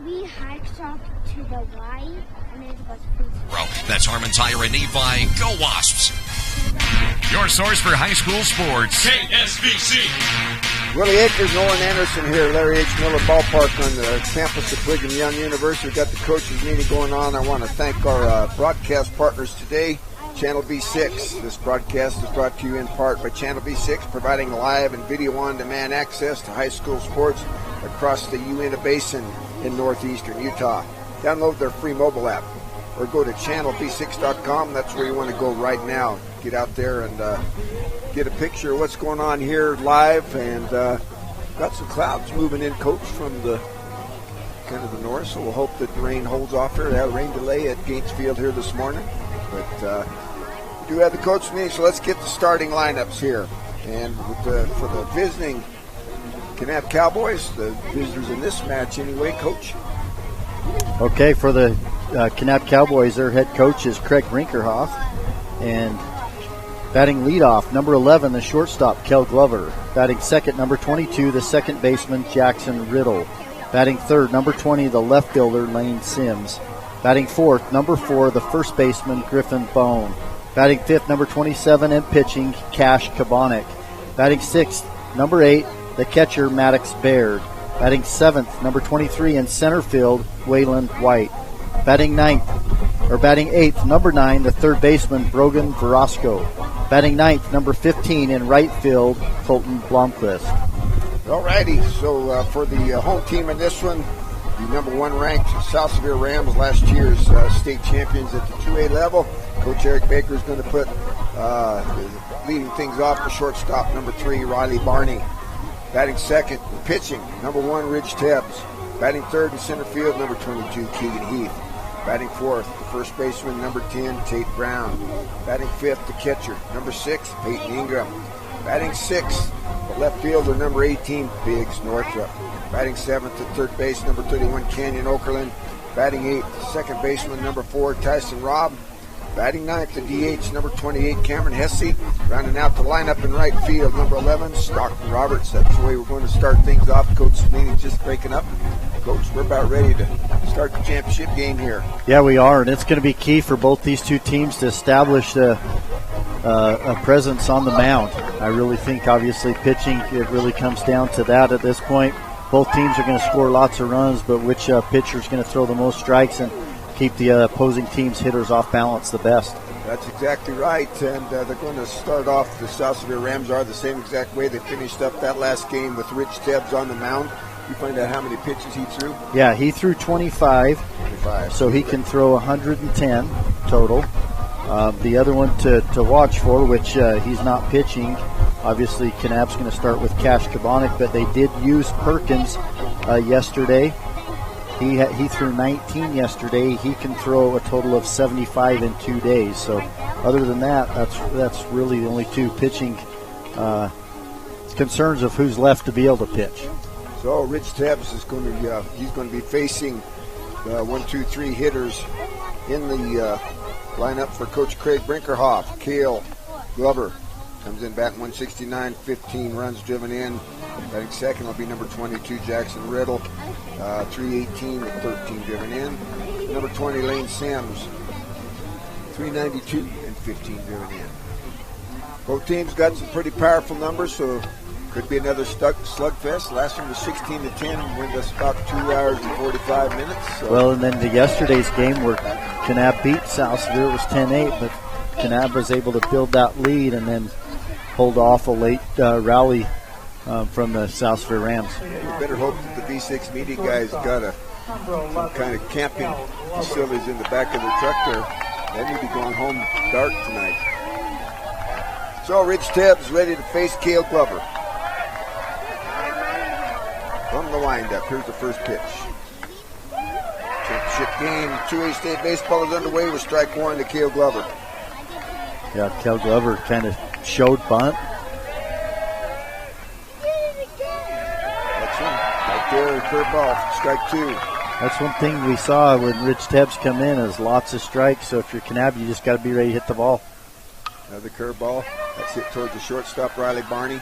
We hiked up to the Y, and it was freezing. That's Harmon Tire and Nephi. Go Wasps! Your source for high school sports. KSBC. Willie Akers, Nolan Anderson here, Larry H. Miller Ballpark on the campus of Brigham Young University. We've got the coaches meeting going on. I want to thank our broadcast partners today, Channel B6. This broadcast is brought to you in part by Channel B6, providing live and video on-demand access to high school sports across the Uinta Basin in northeastern Utah. Download their free mobile app or go to channelb6.com. That's where you want to go right now. Get out there and get a picture of what's going on here live, and got some clouds moving in, Coach, from the kind of the north, so we'll hope that the rain holds off here. They had a rain delay at Gainesfield here this morning, but we do have the coach meeting, so let's get the starting lineups here. And for the visiting Kanab Cowboys, the visitors in this match anyway, Coach. Okay, for the Kanab Cowboys, their head coach is Craig Brinkerhoff, and batting leadoff, number 11, the shortstop, Kel Glover. Batting second, number 22, the second baseman, Jackson Riddle. Batting third, number 20, the left fielder, Lane Sims. Batting fourth, number 4, the first baseman, Griffin Bone. Batting fifth, number 27, and pitching, Cash Kabonik. Batting sixth, number 8, the catcher, Maddox Baird. Batting seventh, number 23, in center field, Waylon White. Batting eighth, number 9, the third baseman, Brogan Verosco. Batting ninth, number 15, in right field, Colton Blomquist. All righty, so for the home team in this one, the number 1 ranked South Sevier Rams, last year's state champions at the 2A level. Coach Eric Baker is going to put leading things off the shortstop, number 3, Riley Barney. Batting second, pitching, number 1, Ridge Tebbs. Batting third in center field, number 22, Keegan Heath. Batting fourth, the first baseman, number 10, Tate Brown. Batting fifth, the catcher, number 6, Peyton Ingram. Batting sixth, the left fielder, number 18, Biggs Northrop. Batting seventh, the third base, number 31, Canyon Okerlund. Batting eighth, the second baseman, number 4, Tyson Robb. Batting ninth, the DH, number 28, Cameron Hesse. Rounding out the lineup in right field, number 11, Stockton Roberts. That's the way we're going to start things off. Coach's meeting just breaking up. Coach, we're about ready to start the championship game here. Yeah, we are, and it's going to be key for both these two teams to establish a presence on the mound. I really think, obviously, pitching, it really comes down to that at this point. Both teams are going to score lots of runs, but which pitcher is going to throw the most strikes and keep the opposing team's hitters off balance the best. That's exactly right, and they're going to start off, the South Sevier Rams are the same exact way they finished up that last game with Rich Tebbs on the mound. You find out how many pitches he threw? Yeah, he threw 25, so he can throw 110 total. The other one to watch for, which he's not pitching, obviously Kanab's going to start with Cash Kabonik, but they did use Perkins yesterday. He threw 19 yesterday. He can throw a total of 75 in 2 days. So other than that, that's really the only two pitching concerns of who's left to be able to pitch. So Rich Tebbs is going to he's going to be facing 1, 2, 3 hitters in the lineup for Coach Craig Brinkerhoff. Cale Glover comes in batting 169, 15 runs driven in. Batting second will be number 22, Jackson Riddle, 318 and 13 driven in. Number 20, Lane Sims, 392 and 15 driven in. Both teams got some pretty powerful numbers, so could be another slugfest. Last one was 16-10, went us about 2 hours and 45 minutes. So. Well, and then yesterday's game where Kanab beat South Sevier was 10-8, but Kanab was able to build that lead and then hold off a late rally from the South Sevier Rams. We better hope that the V6 media guys got some kind of camping facilities in the back of their truck there. They need to be going home dark tonight. So Rich Tebbs ready to face Cale Glover. From the windup, here's the first pitch. Championship game, 2A state baseball is underway with strike 1 to Cale Glover. Yeah, Cale Glover kind of showed bunt. That's him. Right there, curveball, strike 2. That's one thing we saw when Rich Tebbs come in is lots of strikes. So if you're Kanab, you just got to be ready to hit the ball. Another curveball. That's hit towards the shortstop, Riley Barney.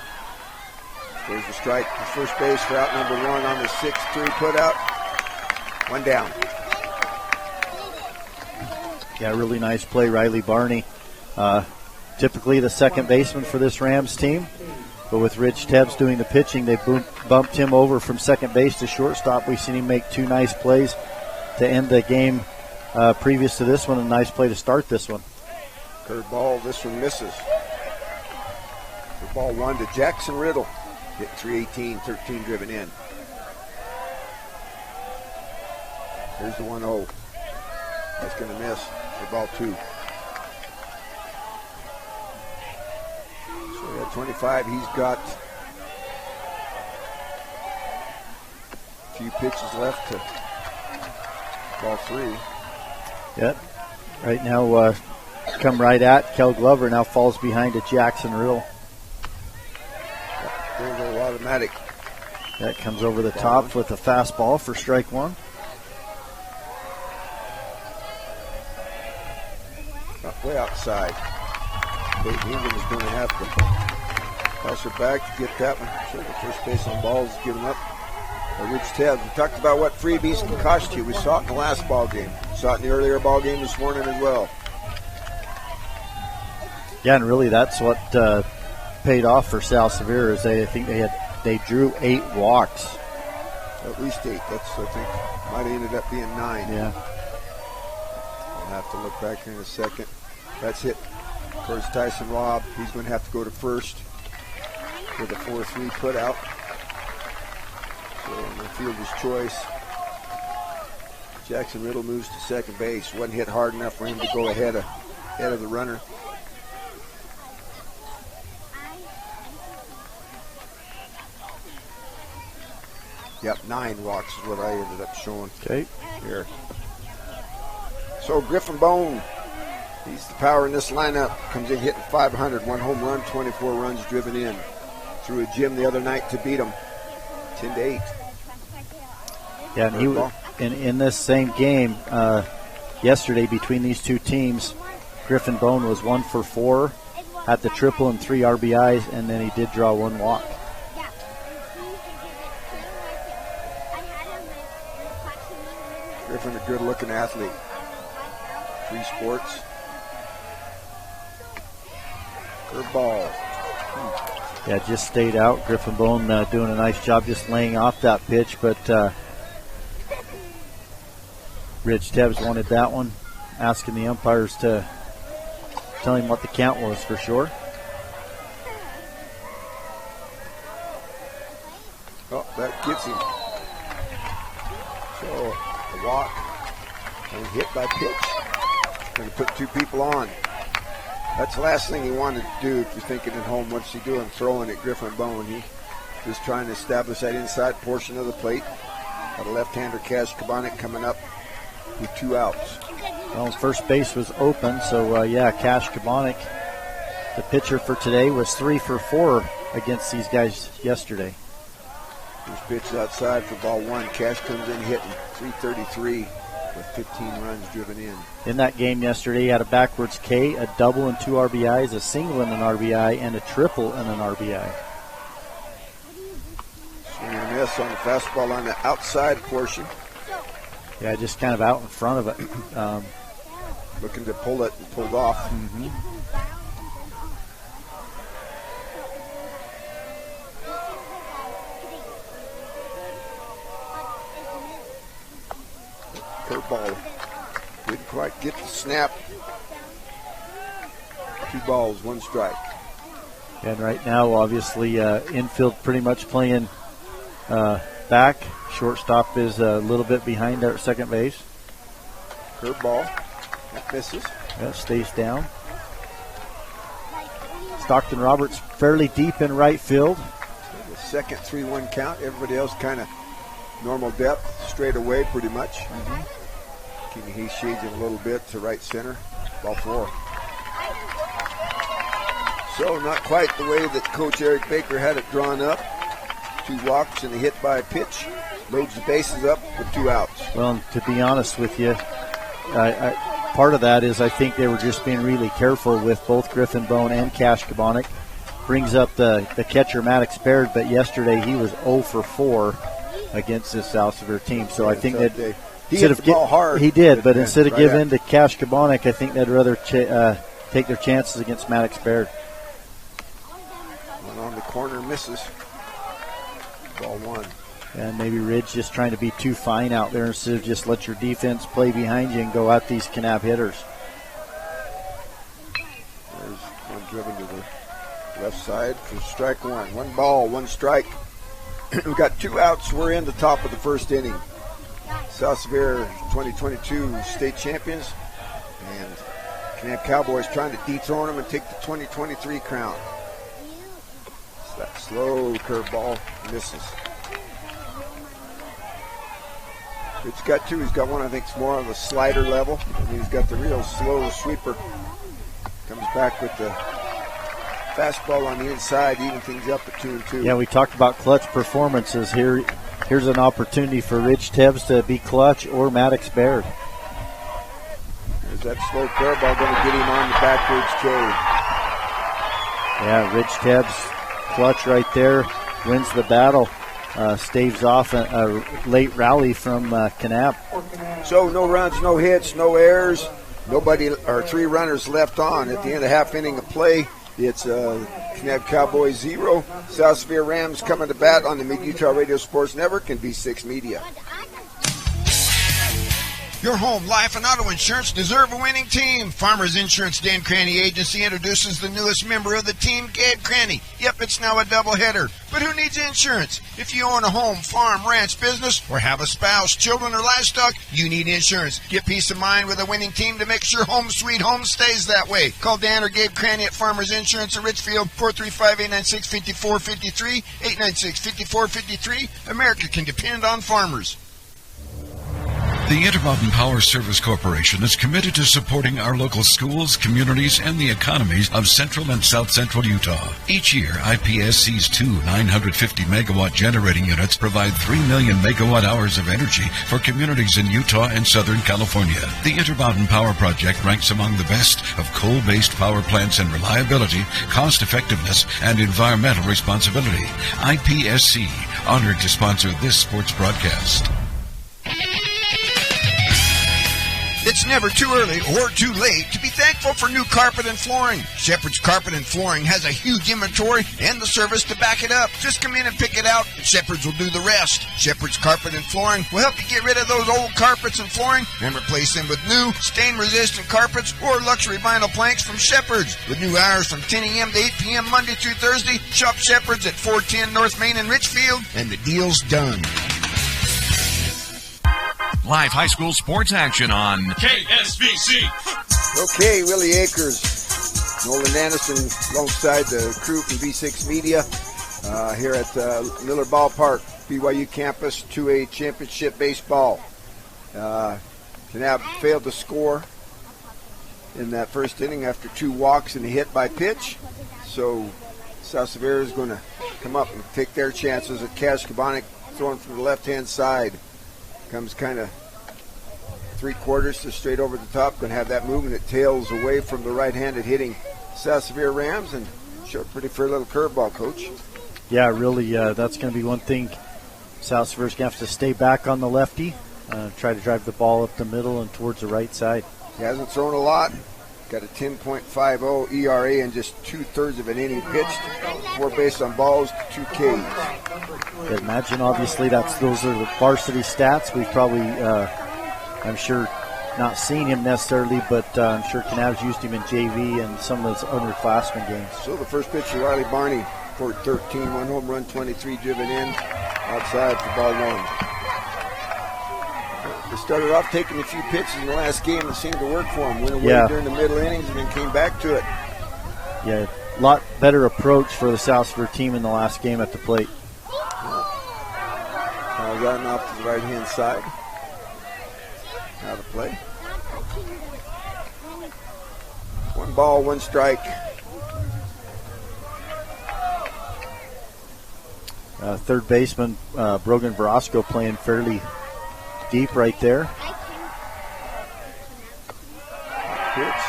There's the strike to first base for out number 1 on the 6-3 put out. One down. Yeah, really nice play, Riley Barney. Typically the second baseman for this Rams team, but with Rich Tebbs doing the pitching, they bumped him over from second base to shortstop. We've seen him make two nice plays to end the game previous to this one, a nice play to start this one. Curveball, this one misses. The ball one to Jackson Riddle. Hit 318, 13 driven in. Here's the 1-0. That's going to miss. The ball two. So at 25, he's got a few pitches left to ball three. Yep. Right now, come right at Kel Glover. Now falls behind to Jackson Riddle. There's a little automatic. That comes over the top with a fastball for strike one. Way outside. Peyton Ingram is going to have to pass her back to get that one. So the first base on ball is given up by Rich Tebbs. We talked about what freebies can cost you. We saw it in the last ball game. We saw it in the earlier ball game this morning as well. Yeah, and really that's what paid off for South Sevier. Is they drew 8 walks. At least 8. That's, I think, might have ended up being 9. Yeah. I'll have to look back here in a second. That's hit towards Tyson Robb. He's going to have to go to first with a 4-3 put out. So the fielder's choice. Jackson Riddle moves to second base. Wasn't hit hard enough for him to go ahead of the runner. Yep, 9 walks is what I ended up showing. Okay. Here. So Griffin Bone, he's the power in this lineup. Comes in hitting 500, 1 home run, 24 runs driven in. Threw a gym the other night to beat them, 10-8. Yeah, and he in this same game yesterday between these two teams, Griffin Bone was 1 for 4, had the triple and 3 RBIs, and then he did draw 1 walk. Griffin, a good-looking athlete. 3 sports. Curveball. Yeah, just stayed out. Griffin Bone doing a nice job just laying off that pitch, but Rich Tebbs wanted that one, asking the umpires to tell him what the count was for sure. Oh, that gets him. So, a walk and hit by pitch. Going to put 2 people on. That's the last thing he wanted to do. If you're thinking at home, what's he doing? Throwing at Griffin Bone. He just trying to establish that inside portion of the plate. Got a left-hander, Cash Kabanik, coming up with 2 outs. Well, first base was open, so Cash Kabanik, the pitcher for today, was 3 for 4 against these guys yesterday. First pitch outside for ball 1. Cash comes in hitting 333 with 15 runs driven in. In that game yesterday, he had a backwards K, a double and 2 RBIs, a single and an RBI, and a triple and an RBI. Swing and a miss on the fastball on the outside portion. Yeah, just kind of out in front of it. Looking to pull it and pulled off. Mm-hmm. Curveball. Didn't quite get the snap. 2 balls, 1 strike. And right now, obviously, infield pretty much playing back. Shortstop is a little bit behind there at second base. Curveball. That misses. Yeah, stays down. Stockton Roberts fairly deep in right field. The second 3-1 count. Everybody else kind of normal depth, straight away pretty much. Mm-hmm. Keeping he shades him a little bit to right center. Ball 4. So not quite the way that Coach Eric Baker had it drawn up. 2 walks and a hit by a pitch. Loads the bases up with 2 outs. Well, to be honest with you, part of that is I think they were just being really careful with both Griffin Bone and Cash Kabanik. Brings up the catcher Maddox Baird, but yesterday he was 0 for 4 against this South Sevier team. So I think that He hit the ball hard. He did, but instead of giving in to Cash Kabonik, I think they'd rather take their chances against Maddox Baird. One on the corner, misses. Ball one. And maybe Ridge just trying to be too fine out there instead of just let your defense play behind you and go at these Kanab hitters. There's one driven to the left side for strike one. One ball, one strike. We've got 2 outs. We're in the top of the first inning. South Sevier 2022 state champions, and Kanab Cowboys trying to dethrone them and take the 2023 crown. It's that slow curveball, misses. He's got 2. He's got one, I think, it's more on the slider level, and he's got the real slow sweeper. Comes back with the fastball on the inside, even things up at 2-2. Yeah, we talked about clutch performances here. Here's an opportunity for Rich Tebbs to be clutch or Maddox Baird. There's that slow curveball going to get him on the backwards K. Yeah, Rich Tebbs, clutch right there, wins the battle. Staves off a late rally from Kanab. So no runs, no hits, no errors. Nobody, or 3 runners left on at the end of the half inning of play. It's Kanab Cowboys 0. South Sevier Rams coming to bat on the Mid-Utah Radio Sports Network and B6 Media. Your home, life, and auto insurance deserve a winning team. Farmers Insurance Dan Cranny Agency introduces the newest member of the team, Gabe Cranny. Yep, it's now a doubleheader. But who needs insurance? If you own a home, farm, ranch, business, or have a spouse, children, or livestock, you need insurance. Get peace of mind with a winning team to make sure home sweet home stays that way. Call Dan or Gabe Cranny at Farmers Insurance in Richfield, 435-896-5453, 896-5453. America can depend on farmers. The Intermountain Power Service Corporation is committed to supporting our local schools, communities, and the economies of central and south central Utah. Each year, IPSC's 2 950-megawatt generating units provide 3 million megawatt hours of energy for communities in Utah and Southern California. The Intermountain Power Project ranks among the best of coal-based power plants in reliability, cost-effectiveness, and environmental responsibility. IPSC, honored to sponsor this sports broadcast. It's never too early or too late to be thankful for new carpet and flooring. Shepherd's Carpet and Flooring has a huge inventory and the service to back it up. Just come in and pick it out, and Shepherd's will do the rest. Shepherd's Carpet and Flooring will help you get rid of those old carpets and flooring and replace them with new, stain-resistant carpets or luxury vinyl planks from Shepherd's. With new hours from 10 a.m. to 8 p.m. Monday through Thursday, shop Shepherd's at 410 North Main in Richfield, and the deal's done. Live high school sports action on KSVC. Okay, Willie Akers, Nolan Anderson alongside the crew from B6 Media here at Miller Ballpark, BYU campus, 2A championship baseball. Kanab failed to score in that first inning after 2 walks and a hit by pitch. So South Sevier is going to come up and take their chances at Cash Kabonik throwing from the left-hand side. Comes kind of 3/4 to straight over the top. Going to have that movement. It tails away from the right-handed hitting South Sevier Rams and show a pretty fair little curveball, Coach. Yeah, really, that's going to be one thing. South Sevier's going to have to stay back on the lefty, try to drive the ball up the middle and towards the right side. He hasn't thrown a lot. Got a 10.50 ERA and just 2/3 of an inning pitched. 4 base on balls, 2 Ks. Yeah, imagine, obviously, those are the varsity stats. We've probably, I'm sure, not seen him necessarily, but I'm sure Kanab's used him in JV and some of his underclassmen games. So the first pitch to Riley Barney for 13, 1 home run, 23 driven in, outside for ball 1. They started off taking a few pitches in the last game that seemed to work for them. Went away during the middle innings and then came back to it. Yeah, a lot better approach for the South Sevier team in the last game at the plate. Gotten off to the right-hand side. Out of play. 1 ball, 1 strike. Third baseman Brogan Verosco playing fairly deep right there. Pitch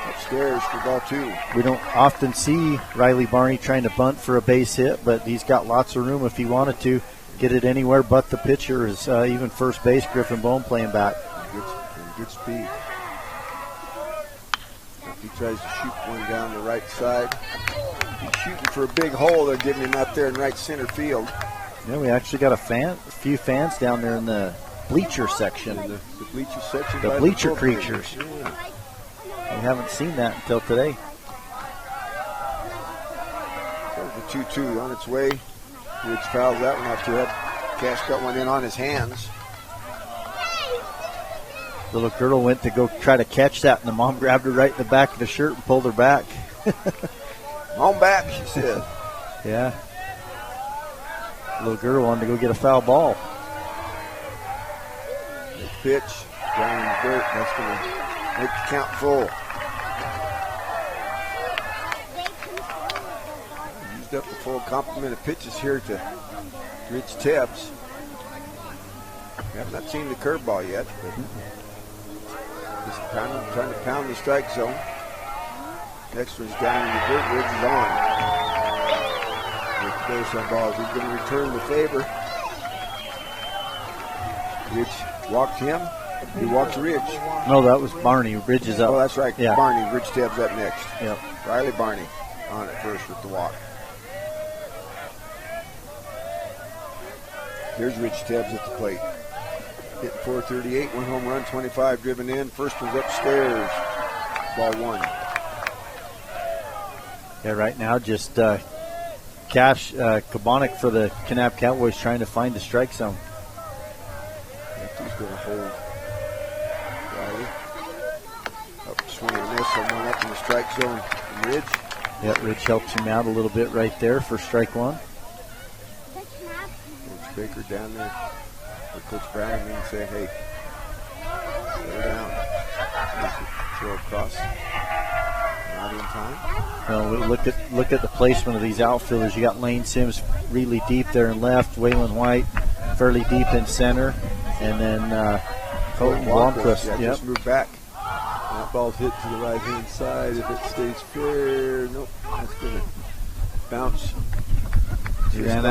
upstairs for ball 2. We don't often see Riley Barney trying to bunt for a base hit, but he's got lots of room if he wanted to. get it anywhere but the pitcher, is even first base, Griffin Bone playing back. Good speed. He tries to shoot one down the right side. He's shooting for a big hole. They're giving him out there in right center field. Yeah, we actually got a few fans down there in the bleacher section. The bleacher section. The bleacher creatures. Yeah. We haven't seen that until today. The 2-2 on its way. Ridge fouls that one off to it. Cash got one in on his hands. Little girl went to go try to catch that, and the mom grabbed her right in the back of the shirt and pulled her back. On back, she said. Yeah. Little girl wanted to go get a foul ball. Big pitch down in the dirt. That's going to make the count full. Used up the full complement of pitches here to Rich Tebbs. We have not seen the curveball yet, but just trying to pound the strike zone. Next one's down in the dirt. Ridge is on. With the base on balls, he's going to return the favor. Ridge walked him. He walks Ridge. No, that was Barney. Ridge is up. Oh, that's right. Yeah. Barney. Ridge Tebbs up next. Yep. Riley Barney on it first with the walk. Here's Rich Tebbs at the plate. Hitting .438, one home run, 25 driven in. First one's upstairs. Ball one. Yeah, right now just Cash Kabonic for the Kanab Cowboys trying to find the strike zone. He's going to hold Riley. Up swing and miss. Someone up in the strike zone from Ridge. Yeah, Ridge helps him out a little bit right there for strike one. Coach Baker down there. Or Coach Brown and say, hey, slow down. Throw across. Not in time. Well, look at the placement of these outfielders. You got Lane Sims really deep there in left, Waylon White fairly deep in center, and then Colton Blomquist. Yeah, just move back. That ball's hit to the right-hand side. If it stays fair, nope, that's going to bounce. He ran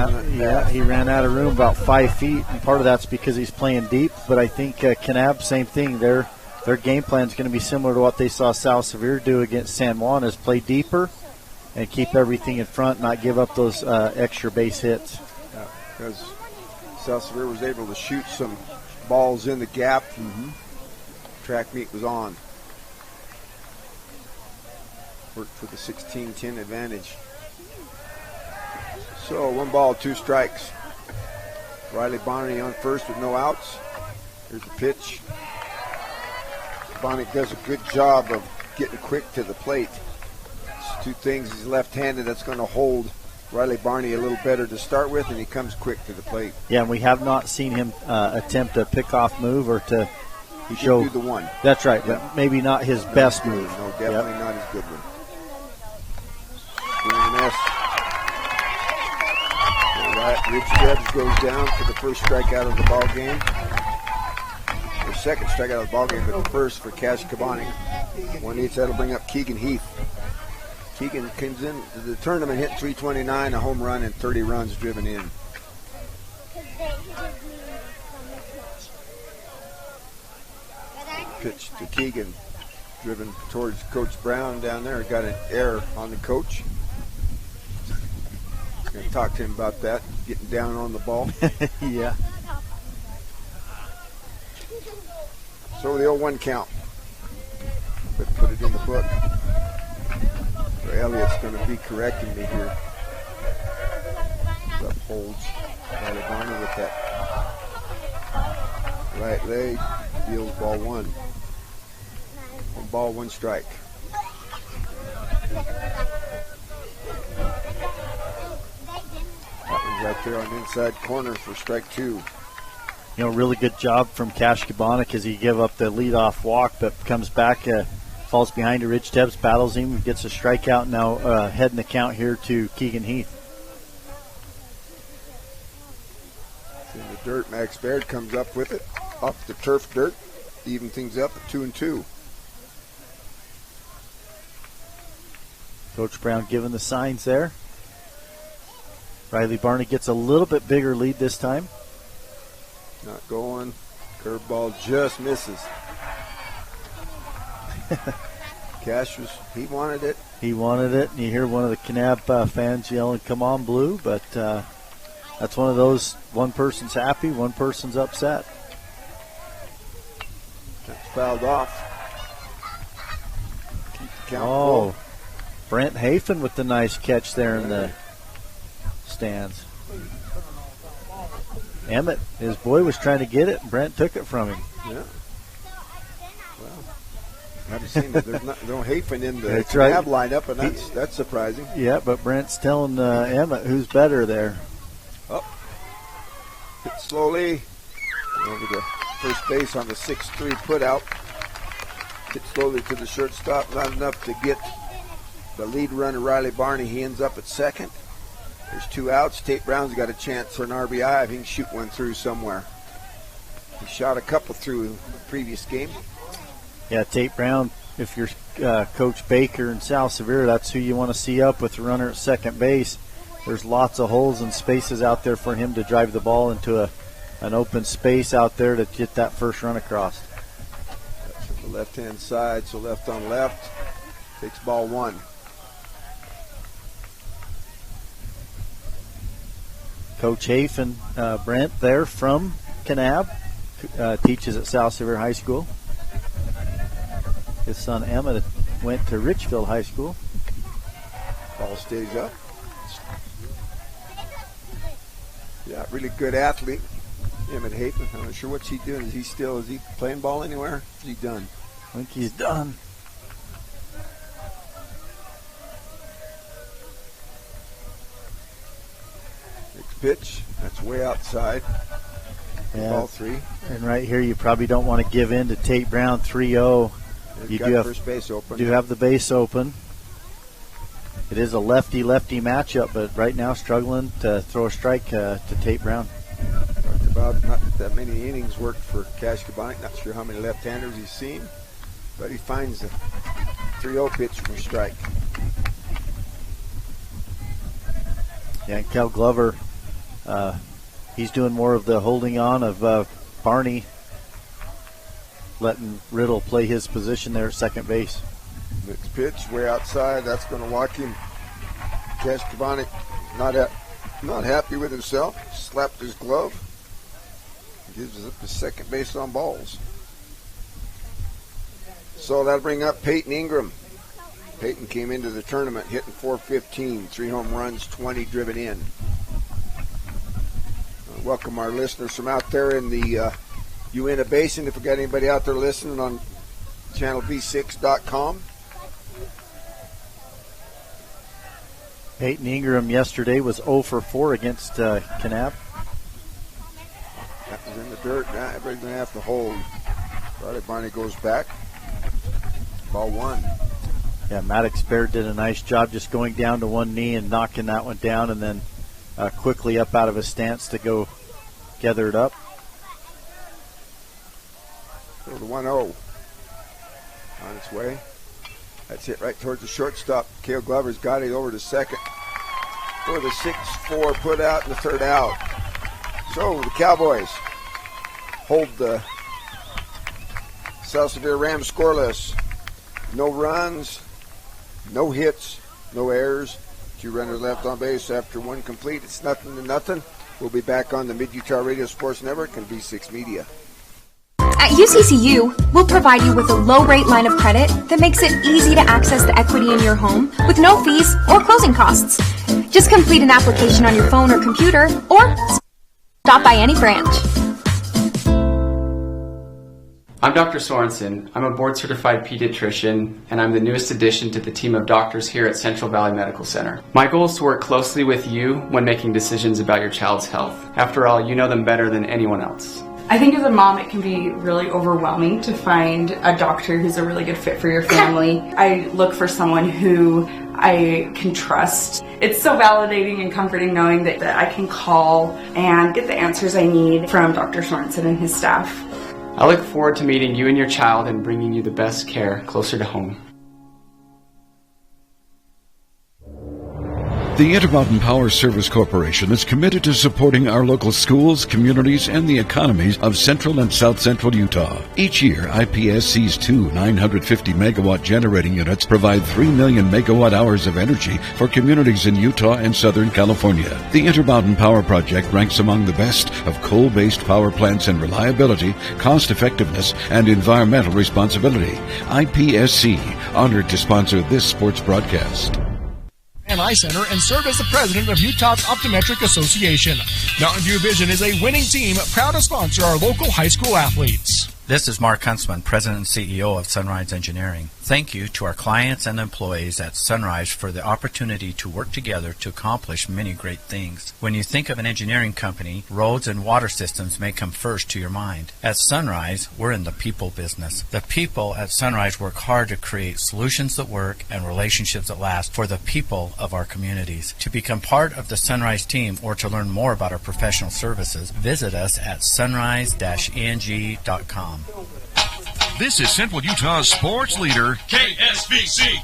out of room about 5 feet, and part of that's because he's playing deep. But I think Kanab, same thing. Their game plan is going to be similar to what they saw South Sevier do against San Juan, is play deeper and keep everything in front, not give up those extra base hits. Yeah, because South Sevier was able to shoot some balls in the gap. Track meet was on. Worked for the 16-10 advantage. So 1 ball, 2 strikes. Riley Barney on first with no outs. Here's the pitch. Bonnick does a good job of getting quick to the plate. It's 2 things. He's left-handed. That's going to hold Riley Barney a little better to start with, and he comes quick to the plate. Yeah, and we have not seen him attempt a pickoff move or to He show. should do the one. That's right, but maybe not his best move. No, definitely not his good one. Swing and a miss. Rich Tebbs goes down for the first strikeout of the ball game. The second strikeout of the ball game, but the first for Cash Kabonic. 1 each, that'll bring up Keegan Heath. Keegan comes in to the tournament, hit .329, a home run, and 30 runs driven in. Pitch to Keegan, driven towards Coach Brown down there. Got an error on the coach. Going to talk to him about that, getting down on the ball. Yeah. So the 0-1 count. But put it in the book. So Elliott's going to be correcting me here. Upholds Riley Barney with that right leg. Deals ball 1. 1 ball, 1 strike. That one's right there on the inside corner for strike 2. You know, really good job from Cash Kabonic as he gave up the leadoff walk, but comes back, falls behind to Rich Tebbs, battles him, gets a strikeout. Now heading the count here to Keegan Heath. In the dirt, Max Baird comes up with it. Off the turf dirt, even things up at 2-2. Coach Brown giving the signs there. Riley Barney gets a little bit bigger lead this time. Not going. Curveball just misses. Cash he wanted it. He wanted it, and you hear one of the Kanab fans yelling, "Come on, Blue!" But that's one of those, one person's happy, one person's upset. That's fouled off. Keep the count full. Brent Hafen with the nice catch there in the stands. Emmett, his boy, was trying to get it, and Brent took it from him. Yeah. Well, I haven't seen it. There's no Hafen in the Kanab lineup, and that's surprising. Yeah, but Brent's telling Emmett who's better there. Up. Hit slowly. Over to first base on the 6-3 put out. Hit slowly to the shortstop. Not enough to get the lead runner, Riley Barney. He ends up at second. There's 2 outs. Tate Brown's got a chance for an RBI if he can shoot one through somewhere. He shot a couple through the previous game. Yeah, Tate Brown, if you're Coach Baker and Sal Sevier, that's who you want to see up with the runner at second base. There's lots of holes and spaces out there for him to drive the ball into an open space out there to get that first run across. That's from the left-hand side, so left on left. Takes ball 1. Coach Hafen, Brent there from Kanab, teaches at South Sevier High School. His son Emmett went to Richfield High School. Ball stays up. Yeah, really good athlete, Emmett Hafen. I'm not sure what's he doing. Is he playing ball anywhere? Is he done? I think he's done. Pitch, that's way outside. Yeah. Ball 3. And right here, you probably don't want to give in to Tate Brown 3-0. You do have first base open. Do have the base open. It is a lefty-lefty matchup, but right now struggling to throw a strike to Tate Brown. Talked about not that many innings worked for Cash Kabonic. Not sure how many left-handers he's seen, but he finds the 3-0 pitch for strike. Yeah, and Kel Glover, he's doing more of the holding on of Barney, letting Riddle play his position there at second base. Next pitch, way outside. That's going to walk him. Cash Kabonic not happy with himself. Slapped his glove. Gives up the second base on balls. So that'll bring up Peyton Ingram. Peyton came into the tournament hitting .415, 3 home runs, 20 driven in. Welcome our listeners from out there in the Uinta Basin. If we got anybody out there listening on channelv6.com. Peyton Ingram yesterday was 0 for 4 against Kanab. That was in the dirt. Now everybody's going to have to hold. Riley Barney goes back. Ball 1. Yeah, Maddox Baird did a nice job just going down to one knee and knocking that one down, and then quickly up out of his stance to go gather it up. So the 1-0 on its way. That's it right towards the shortstop. Cale Glover's got it over to second for the 6-4 put out and the third out. So the Cowboys hold the South Sevier Rams scoreless. No runs, no hits, no errors. 2 runners left on base after 1 complete. It's 0-0. We'll be back on the Mid-Utah Radio Sports Network and V6 Media. At UCCU, we'll provide you with a low-rate line of credit that makes it easy to access the equity in your home with no fees or closing costs. Just complete an application on your phone or computer, or stop by any branch. I'm Dr. Sorensen. I'm a board-certified pediatrician, and I'm the newest addition to the team of doctors here at Central Valley Medical Center. My goal is to work closely with you when making decisions about your child's health. After all, you know them better than anyone else. I think as a mom, it can be really overwhelming to find a doctor who's a really good fit for your family. I look for someone who I can trust. It's so validating and comforting knowing that I can call and get the answers I need from Dr. Sorensen and his staff. I look forward to meeting you and your child and bringing you the best care closer to home. The Intermountain Power Service Corporation is committed to supporting our local schools, communities, and the economies of central and south central Utah. Each year, IPSC's two 950-megawatt generating units provide 3 million megawatt hours of energy for communities in Utah and Southern California. The Intermountain Power Project ranks among the best of coal-based power plants in reliability, cost-effectiveness, and environmental responsibility. IPSC, honored to sponsor this sports broadcast. And Eye Center and serve as the president of Utah's Optometric Association. Mountain View Vision is a winning team proud to sponsor our local high school athletes. This is Mark Huntsman, President and CEO of Sunrise Engineering. Thank you to our clients and employees at Sunrise for the opportunity to work together to accomplish many great things. When you think of an engineering company, roads and water systems may come first to your mind. At Sunrise, we're in the people business. The people at Sunrise work hard to create solutions that work and relationships that last for the people of our communities. To become part of the Sunrise team or to learn more about our professional services, visit us at sunrise-eng.com. This is Central Utah's sports leader, KSVC.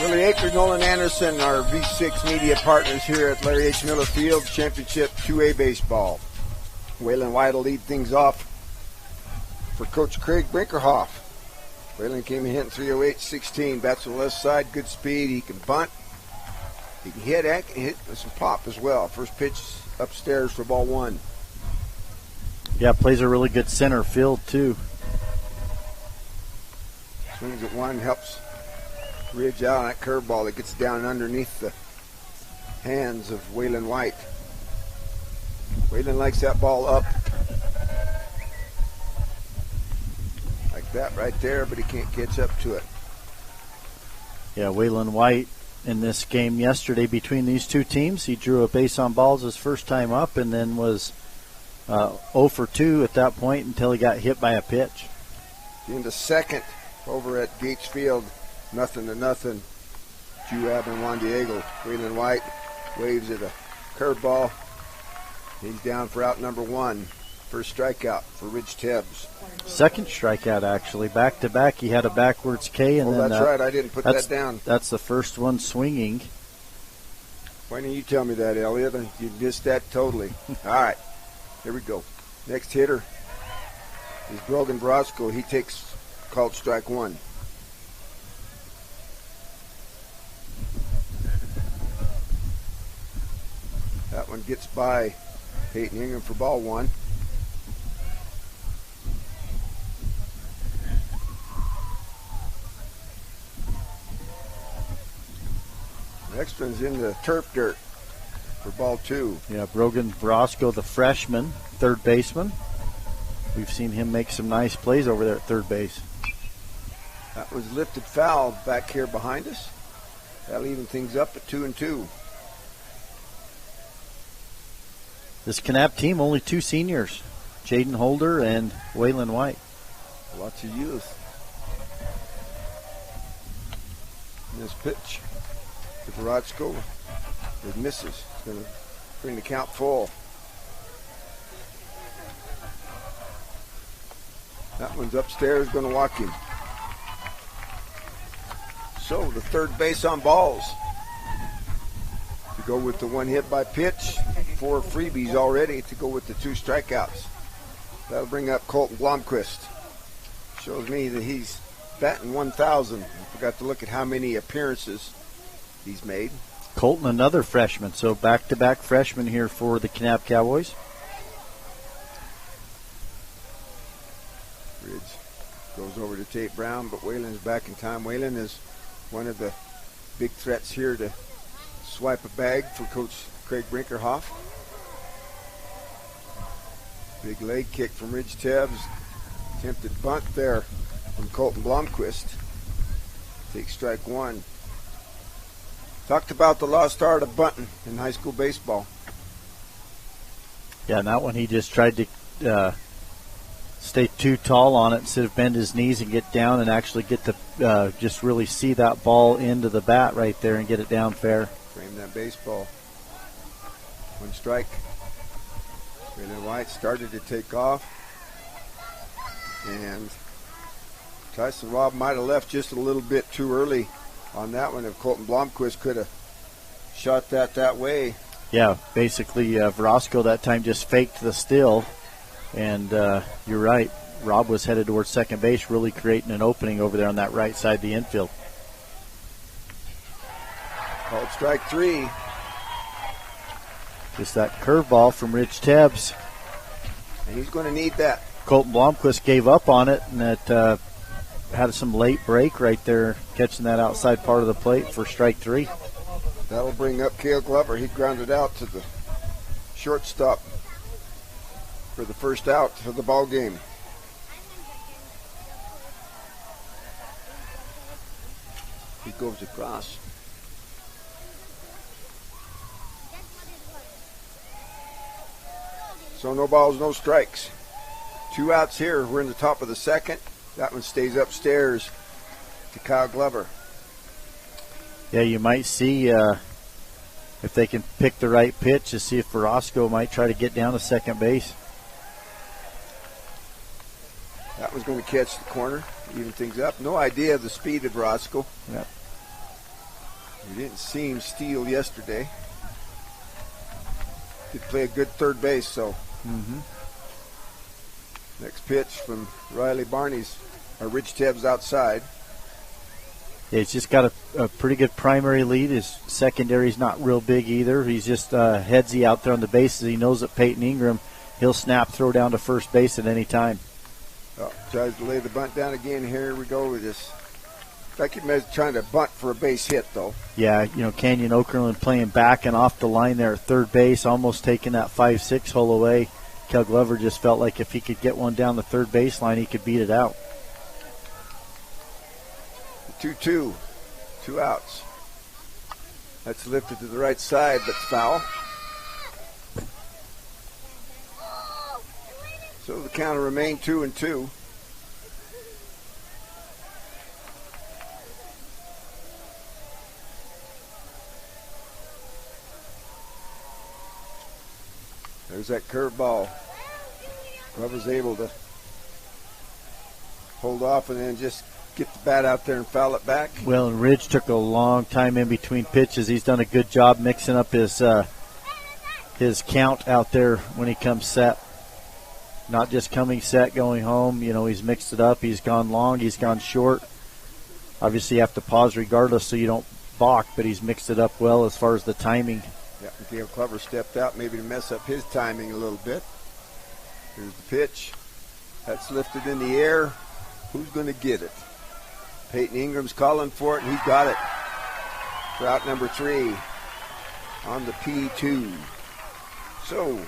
Willie Aker, Nolan Anderson, our V6 media partners here at Larry H. Miller Field, Championship 2A Baseball. Waylon White will lead things off for Coach Craig Brinkerhoff. Waylon came in hitting 308-16, bats on the left side, good speed, he can bunt, he can hit and can hit with some pop as well. First pitch upstairs for ball one. Yeah, plays a really good center field, too. Swings at one, helps Ridge out on that curveball that gets down underneath the hands of Waylon White. Waylon likes that ball up. Like that right there, but he can't catch up to it. Yeah, Waylon White in this game yesterday between these two teams, he drew a base on balls his first time up and then was 0 for 2 at that point until he got hit by a pitch. In the second, over at Gates Field, 0-0. Juab and Juan Diego. Waylon White waves at a curveball. He's down for out number one. First strikeout for Ridge Tebbs. Second strikeout, actually. Back-to-back, he had a backwards K. And then, that's right. I didn't put that down. That's the first one swinging. Why didn't you tell me that, Elliot? You missed that totally. All right. Here we go. Next hitter is Brogan Brosco. He takes called strike one. That one gets by Peyton Ingham for ball one. Next one's in the turf dirt for ball two. Yeah, Brogan Brosco, the freshman, third baseman. We've seen him make some nice plays over there at third base. That was lifted foul back here behind us. That'll even things up at 2-2. This Kanab team, only two seniors, Jaden Holder and Waylon White. Lots of youth. And this pitch to Brosco. It misses. It's going to bring the count full. That one's upstairs, going to walk him. So the third base on balls. To go with the one hit by pitch, 4 freebies already to go with the 2 strikeouts. That'll bring up Colton Blomquist. Shows me that he's batting 1,000. I forgot to look at how many appearances he's made. Colton, another freshman, so back-to-back freshmen here for the Kanab Cowboys. Ridge goes over to Tate Brown, but Waylon's back in time. Waylon is one of the big threats here to swipe a bag for Coach Craig Brinkerhoff. Big leg kick from Ridge Tebbs. Attempted bunt there from Colton Blomquist. Takes strike one. Talked about the lost art of bunting in high school baseball. Yeah, and that one he just tried to stay too tall on it instead of bend his knees and get down and actually get the just really see that ball into the bat right there and get it down fair. Frame that baseball. One strike. Waylon White started to take off. And Tyson Robb might have left just a little bit too early on that one. If Colton Blomquist could have shot that way. Yeah, basically Verosco that time just faked the steal. And you're right. Rob was headed towards second base, really creating an opening over there on that right side of the infield. Called strike 3. Just that curveball from Rich Tebbs. And he's going to need that. Colton Blomquist gave up on it, and that had some late break right there, catching that outside part of the plate for strike 3. That'll bring up Cale Glover. He grounded out to the shortstop for the first out of the ball game. He goes across. So no balls, no strikes. 2 outs here. We're in the top of the second. That one stays upstairs to Kyle Glover. Yeah, you might see if they can pick the right pitch to see if Verosco might try to get down to second base. That was going to catch the corner, even things up. No idea of the speed of Verosco. Yep. We didn't see him steal yesterday. Did play a good third base, so. Mm-hmm. Next pitch from Riley Barney's, or Rich Tebbs outside. Yeah, he's just got a pretty good primary lead. His secondary's not real big either. He's just headsy out there on the bases. He knows that Peyton Ingram, he'll snap, throw down to first base at any time. Oh, tries to lay the bunt down again. Here we go with this. Like he was trying to bunt for a base hit, though. Yeah, Canyon Okerlund playing back and off the line there at third base, almost taking that 5-6 hole away. Kel Glover just felt like if he could get one down the third baseline, he could beat it out. 2-2. 2 outs. That's lifted to the right side, but foul. So the count will remain 2-2. There's that curveball. Glover's able to hold off and then just get the bat out there and foul it back. Well, and Ridge took a long time in between pitches. He's done a good job mixing up his count out there when he comes set. Not just coming set, going home. He's mixed it up. He's gone long. He's gone short. Obviously, you have to pause regardless so you don't balk, but he's mixed it up well as far as the timing. Yeah, Cale Glover stepped out maybe to mess up his timing a little bit. Here's the pitch. That's lifted in the air. Who's going to get it? Peyton Ingram's calling for it, and he's got it. For out number 3 on the P2. So,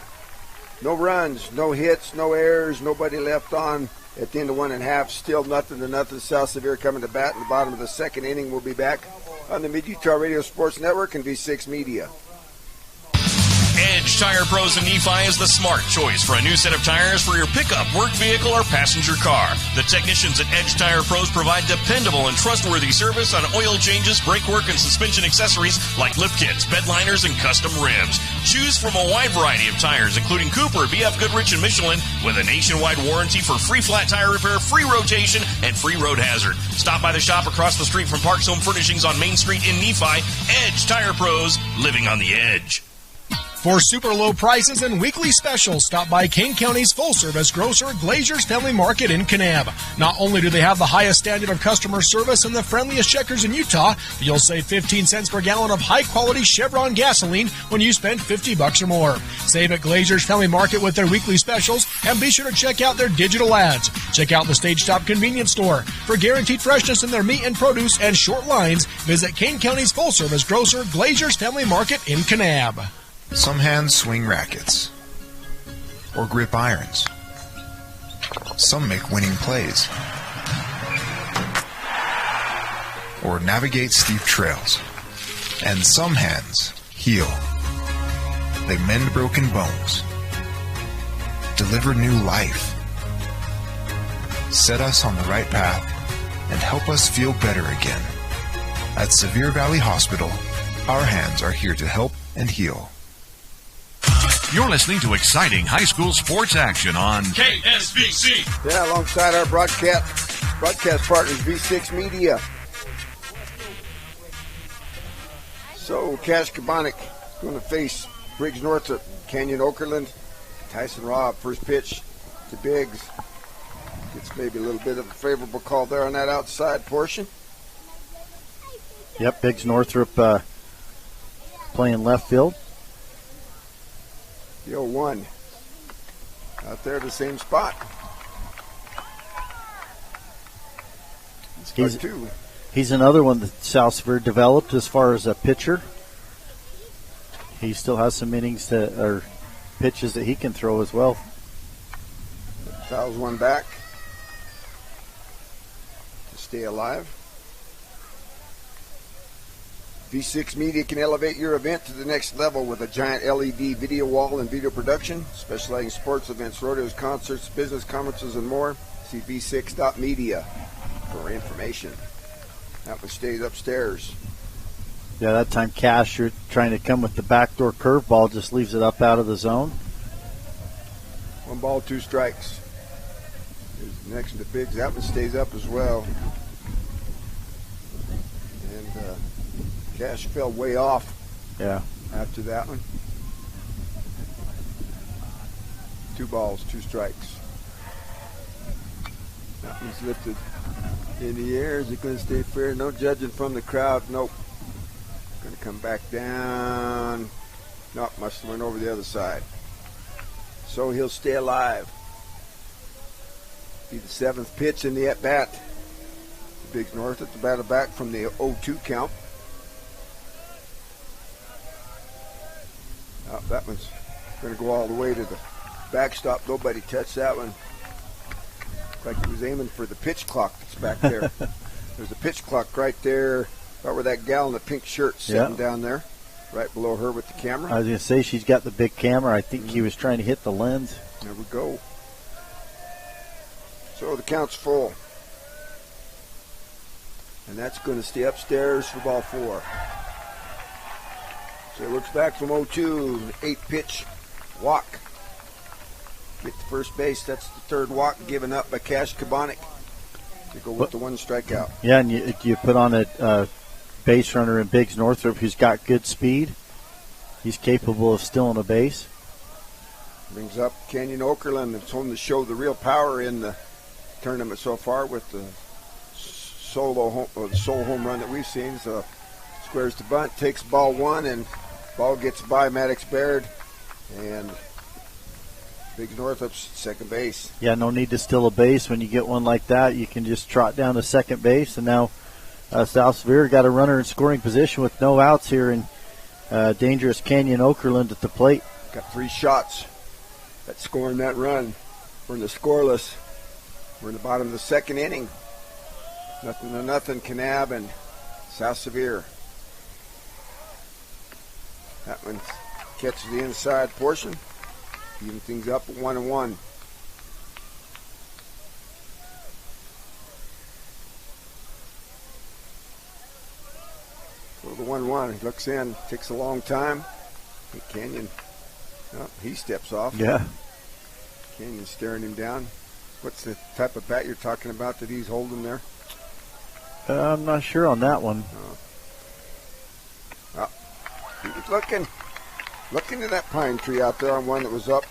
no runs, no hits, no errors, nobody left on at the end of 1.5. Still 0-0. South Sevier coming to bat in the bottom of the second inning. We'll be back on the Mid-Utah Radio Sports Network and V6 Media. Edge Tire Pros in Nephi is the smart choice for a new set of tires for your pickup, work vehicle, or passenger car. The technicians at Edge Tire Pros provide dependable and trustworthy service on oil changes, brake work, and suspension accessories like lift kits, bed liners, and custom rims. Choose from a wide variety of tires, including Cooper, BF Goodrich, and Michelin, with a nationwide warranty for free flat tire repair, free rotation, and free road hazard. Stop by the shop across the street from Parks Home Furnishings on Main Street in Nephi. Edge Tire Pros, living on the edge. For super low prices and weekly specials, stop by Kane County's full-service grocer, Glazier's Family Market in Kanab. Not only do they have the highest standard of customer service and the friendliest checkers in Utah, but you'll save 15 cents per gallon of high-quality Chevron gasoline when you spend $50 or more. Save at Glazier's Family Market with their weekly specials, and be sure to check out their digital ads. Check out the Stage Stop convenience store. For guaranteed freshness in their meat and produce and short lines, visit Kane County's full-service grocer, Glazier's Family Market in Kanab. Some hands swing rackets or grip irons. Some make winning plays or navigate steep trails. And some hands heal. They mend broken bones, deliver new life, set us on the right path, and help us feel better again. At Sevier Valley Hospital, our hands are here to help and heal. You're listening to exciting high school sports action on KSVC. Yeah, alongside our broadcast partners, V6 Media. So Cash Kabonic going to face Briggs Northrop, Canyon Okerlund. Tyson Robb, first pitch to Biggs. Gets maybe a little bit of a favorable call there on that outside portion. Yep, Biggs Northrop playing left field. The 0-1 out there, the same spot. He's another one that South Sevier developed as far as a pitcher. He still has some innings or pitches that he can throw as well. Fouls one back to stay alive. V6 Media can elevate your event to the next level with a giant LED video wall and video production, specializing in sports events, rodeos, concerts, business conferences, and more. See v6.media for information. That one stays upstairs. Yeah, that time Cash, you're trying to come with the backdoor curveball, just leaves it up out of the zone. 1 ball, 2 strikes. Here's the next one to Biggs. That one stays up as well. And Cash fell way off. Yeah. After that one. 2 balls, 2 strikes. That one's lifted in the air. Is it going to stay fair? No judging from the crowd. Nope. Going to come back down. Nope, must have went over the other side. So he'll stay alive. Be the 7th pitch in the at-bat. Biggs North at the batter back from the 0-2 count. Oh, that one's going to go all the way to the backstop. Nobody touched that one. Like he was aiming for the pitch clock that's back there. There's a pitch clock right there, right where that gal in the pink shirt sitting down there, right below her with the camera. I was going to say, she's got the big camera. I think he was trying to hit the lens. There we go. So the count's full. And that's going to stay upstairs for ball 4. So he looks back from 0-2, 8-pitch walk. Get to first base. That's the 3rd walk given up by Cash Kabonic to go with the 1 strikeout. Yeah, and you put on a base runner in Biggs Northrop who's got good speed. He's capable of stealing a base. Brings up Canyon Okerlund. It's home to show the real power in the tournament so far with the sole home run that we've seen. So squares to bunt, takes ball 1, and ball gets by Maddox Baird. And Biggs Northrop's second base. Yeah, no need to steal a base. When you get one like that, you can just trot down to second base. And now South Sevier got a runner in scoring position with no outs here, and dangerous Canyon Okerlund at the plate. Got 3 shots at scoring that run. We're in the scoreless. We're in the bottom of the 2nd inning. 0-0, Kanab and South Sevier. That one catches the inside portion. Even things up at 1-1. So the 1-1, he looks in, takes a long time. Canyon, he steps off. Yeah. Canyon staring him down. What's the type of bat you're talking about that he's holding there? I'm not sure on that one. He was looking at that pine tree out there on one that was up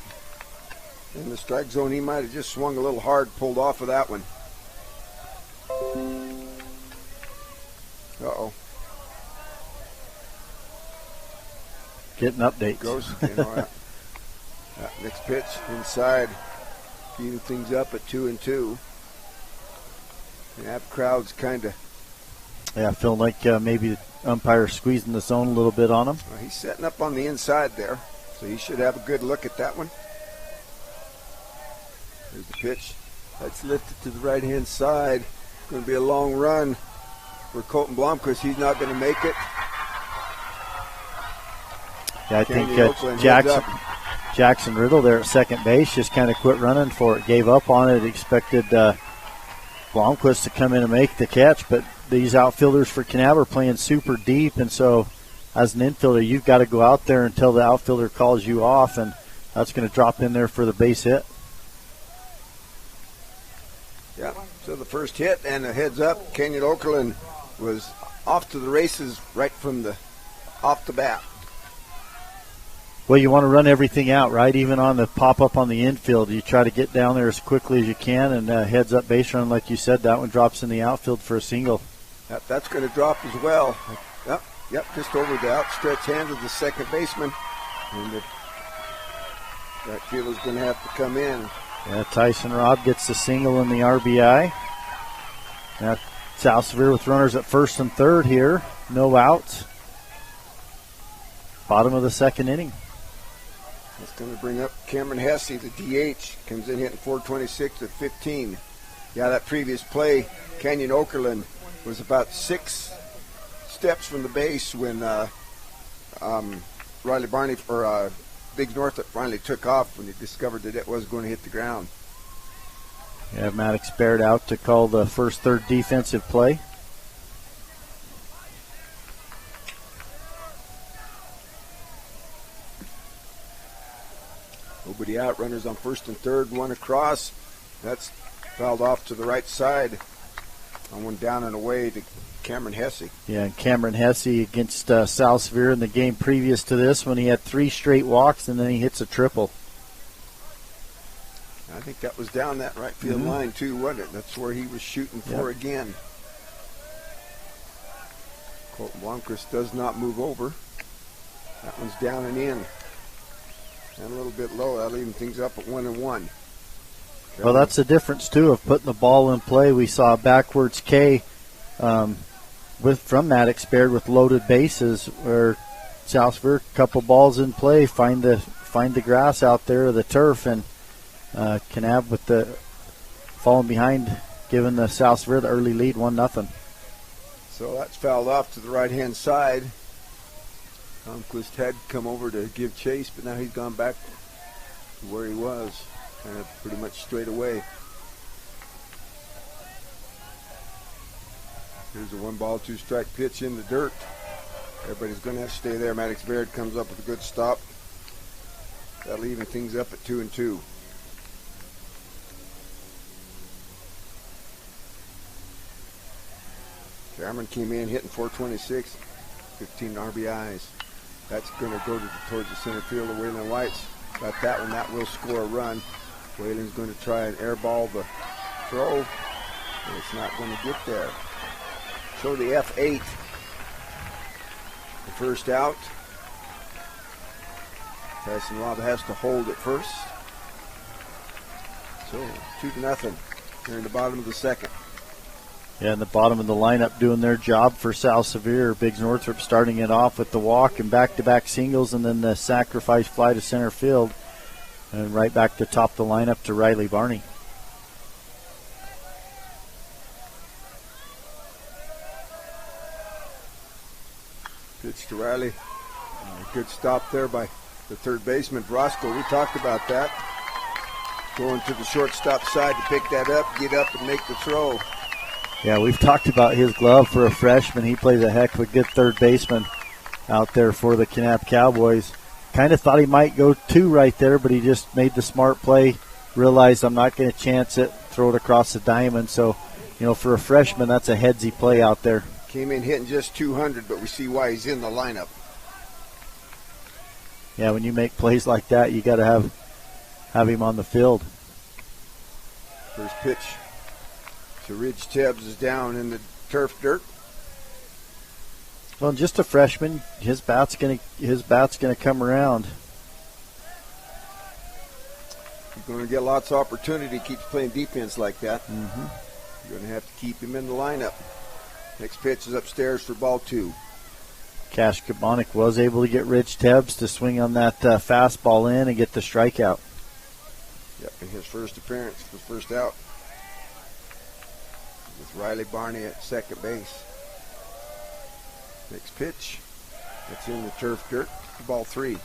in the strike zone. He might have just swung a little hard, pulled off of that one. Uh-oh. Getting updates. Goes, next pitch inside, feeding things up at 2-2. That crowd's kind of. Yeah, feeling like maybe the umpire squeezing the zone a little bit on him. He's setting up on the inside there, so he should have a good look at that one. There's the pitch. That's lifted to the right-hand side. It's going to be a long run for Colton Blomquist. He's not going to make it. Yeah, I think Jackson Riddle there at second base just kind of quit running for it, gave up on it, expected Blomquist to come in and make the catch, but these outfielders for Kanab are playing super deep, and so as an infielder, you've got to go out there until the outfielder calls you off, and that's going to drop in there for the base hit. Yeah, so the first hit and a heads up. Canyon Okerlund was off to the races right from the off the bat. Well, you want to run everything out, right? Even on the pop-up on the infield, you try to get down there as quickly as you can, and heads up base run, like you said, that one drops in the outfield for a single. That's going to drop as well. Yep, just over the outstretched hand of the second baseman. And the right fielder's going to have to come in. Yeah, Tyson Robb gets the single in the RBI. Now, South Sevier with runners at first and third here. No outs. Bottom of the second inning. It's going to bring up Cameron Hesse, the DH. Comes in hitting .426 at 15. Yeah, that previous play, Canyon Okerlund was about 6 steps from the base when Riley Barney, or Biggs Northup finally took off when he discovered that it was going to hit the ground. You have Maddox Baird out to call the first third defensive play. Nobody out, runners on first and third, one across. That's fouled off to the right side. On one down and away to Cameron Hesse. Yeah, and Cameron Hesse against South Sevier in the game previous to this when he had 3 straight walks and then he hits a triple. I think that was down that right field line too, wasn't it? That's where he was shooting for again. Colton Blomqvist does not move over. That one's down and in. And a little bit low. That'll even things up at 1-1. Well, that's the difference, too, of putting the ball in play. We saw a backwards K from Maddox Baird with loaded bases, where South Sevier, a couple balls in play, find the grass out there, or the turf, and Kanab with the falling behind, giving the South Sevier the early lead, 1-0. So that's fouled off to the right-hand side. Blomqvist had come over to give chase, but now he's gone back to where he was, kind of pretty much straight away. Here's a 1-ball, 2-strike pitch in the dirt. Everybody's going to have to stay there. Maddox Baird comes up with a good stop. That'll even things up at 2-2. Cameron came in hitting .426, 15 RBIs. That's going to go towards the center fielder, Waylon White's got that one. That will score a run. Waylon's going to try and airball the throw, and it's not going to get there. So the F8, the first out. Tyson Robb has to hold at first. So 2-0 here in the bottom of the second. Yeah, in the bottom of the lineup doing their job for South Sevier. Biggs Northrop starting it off with the walk and back-to-back singles and then the sacrifice fly to center field. And right back to top the lineup to Riley Barney. Pitch to Riley. Good stop there by the third baseman, Roscoe. We talked about that. Going to the shortstop side to pick that up, get up and make the throw. Yeah, we've talked about his glove for a freshman. He plays a heck of a good third baseman out there for the Kanab Cowboys. Kind of thought he might go 2 right there, but he just made the smart play, realized I'm not going to chance it, throw it across the diamond. So, for a freshman, that's a headsy play out there. Came in hitting just 200, but we see why he's in the lineup. Yeah, when you make plays like that, you got to have him on the field. First pitch to Ridge Tebbs is down in the turf dirt. Well, just a freshman, his bat's gonna come around. He's going to get lots of opportunity. Keeps playing defense like that. Mm-hmm. You're going to have to keep him in the lineup. Next pitch is upstairs for ball 2. Cash Kabonic was able to get Ridge Tebbs to swing on that fastball in and get the strikeout. Yep, in his first appearance, the first out. With Riley Barney at second base. Next pitch. That's in the turf dirt. Ball 3.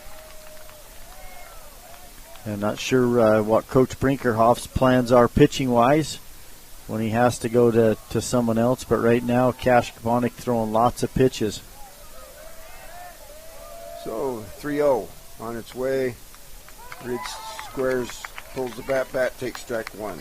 I'm not sure what Coach Brinkerhoff's plans are pitching-wise when he has to go to someone else, but right now Cash Kabonic throwing lots of pitches. So 3-0 on its way. Ridge squares, pulls the bat, takes strike 1.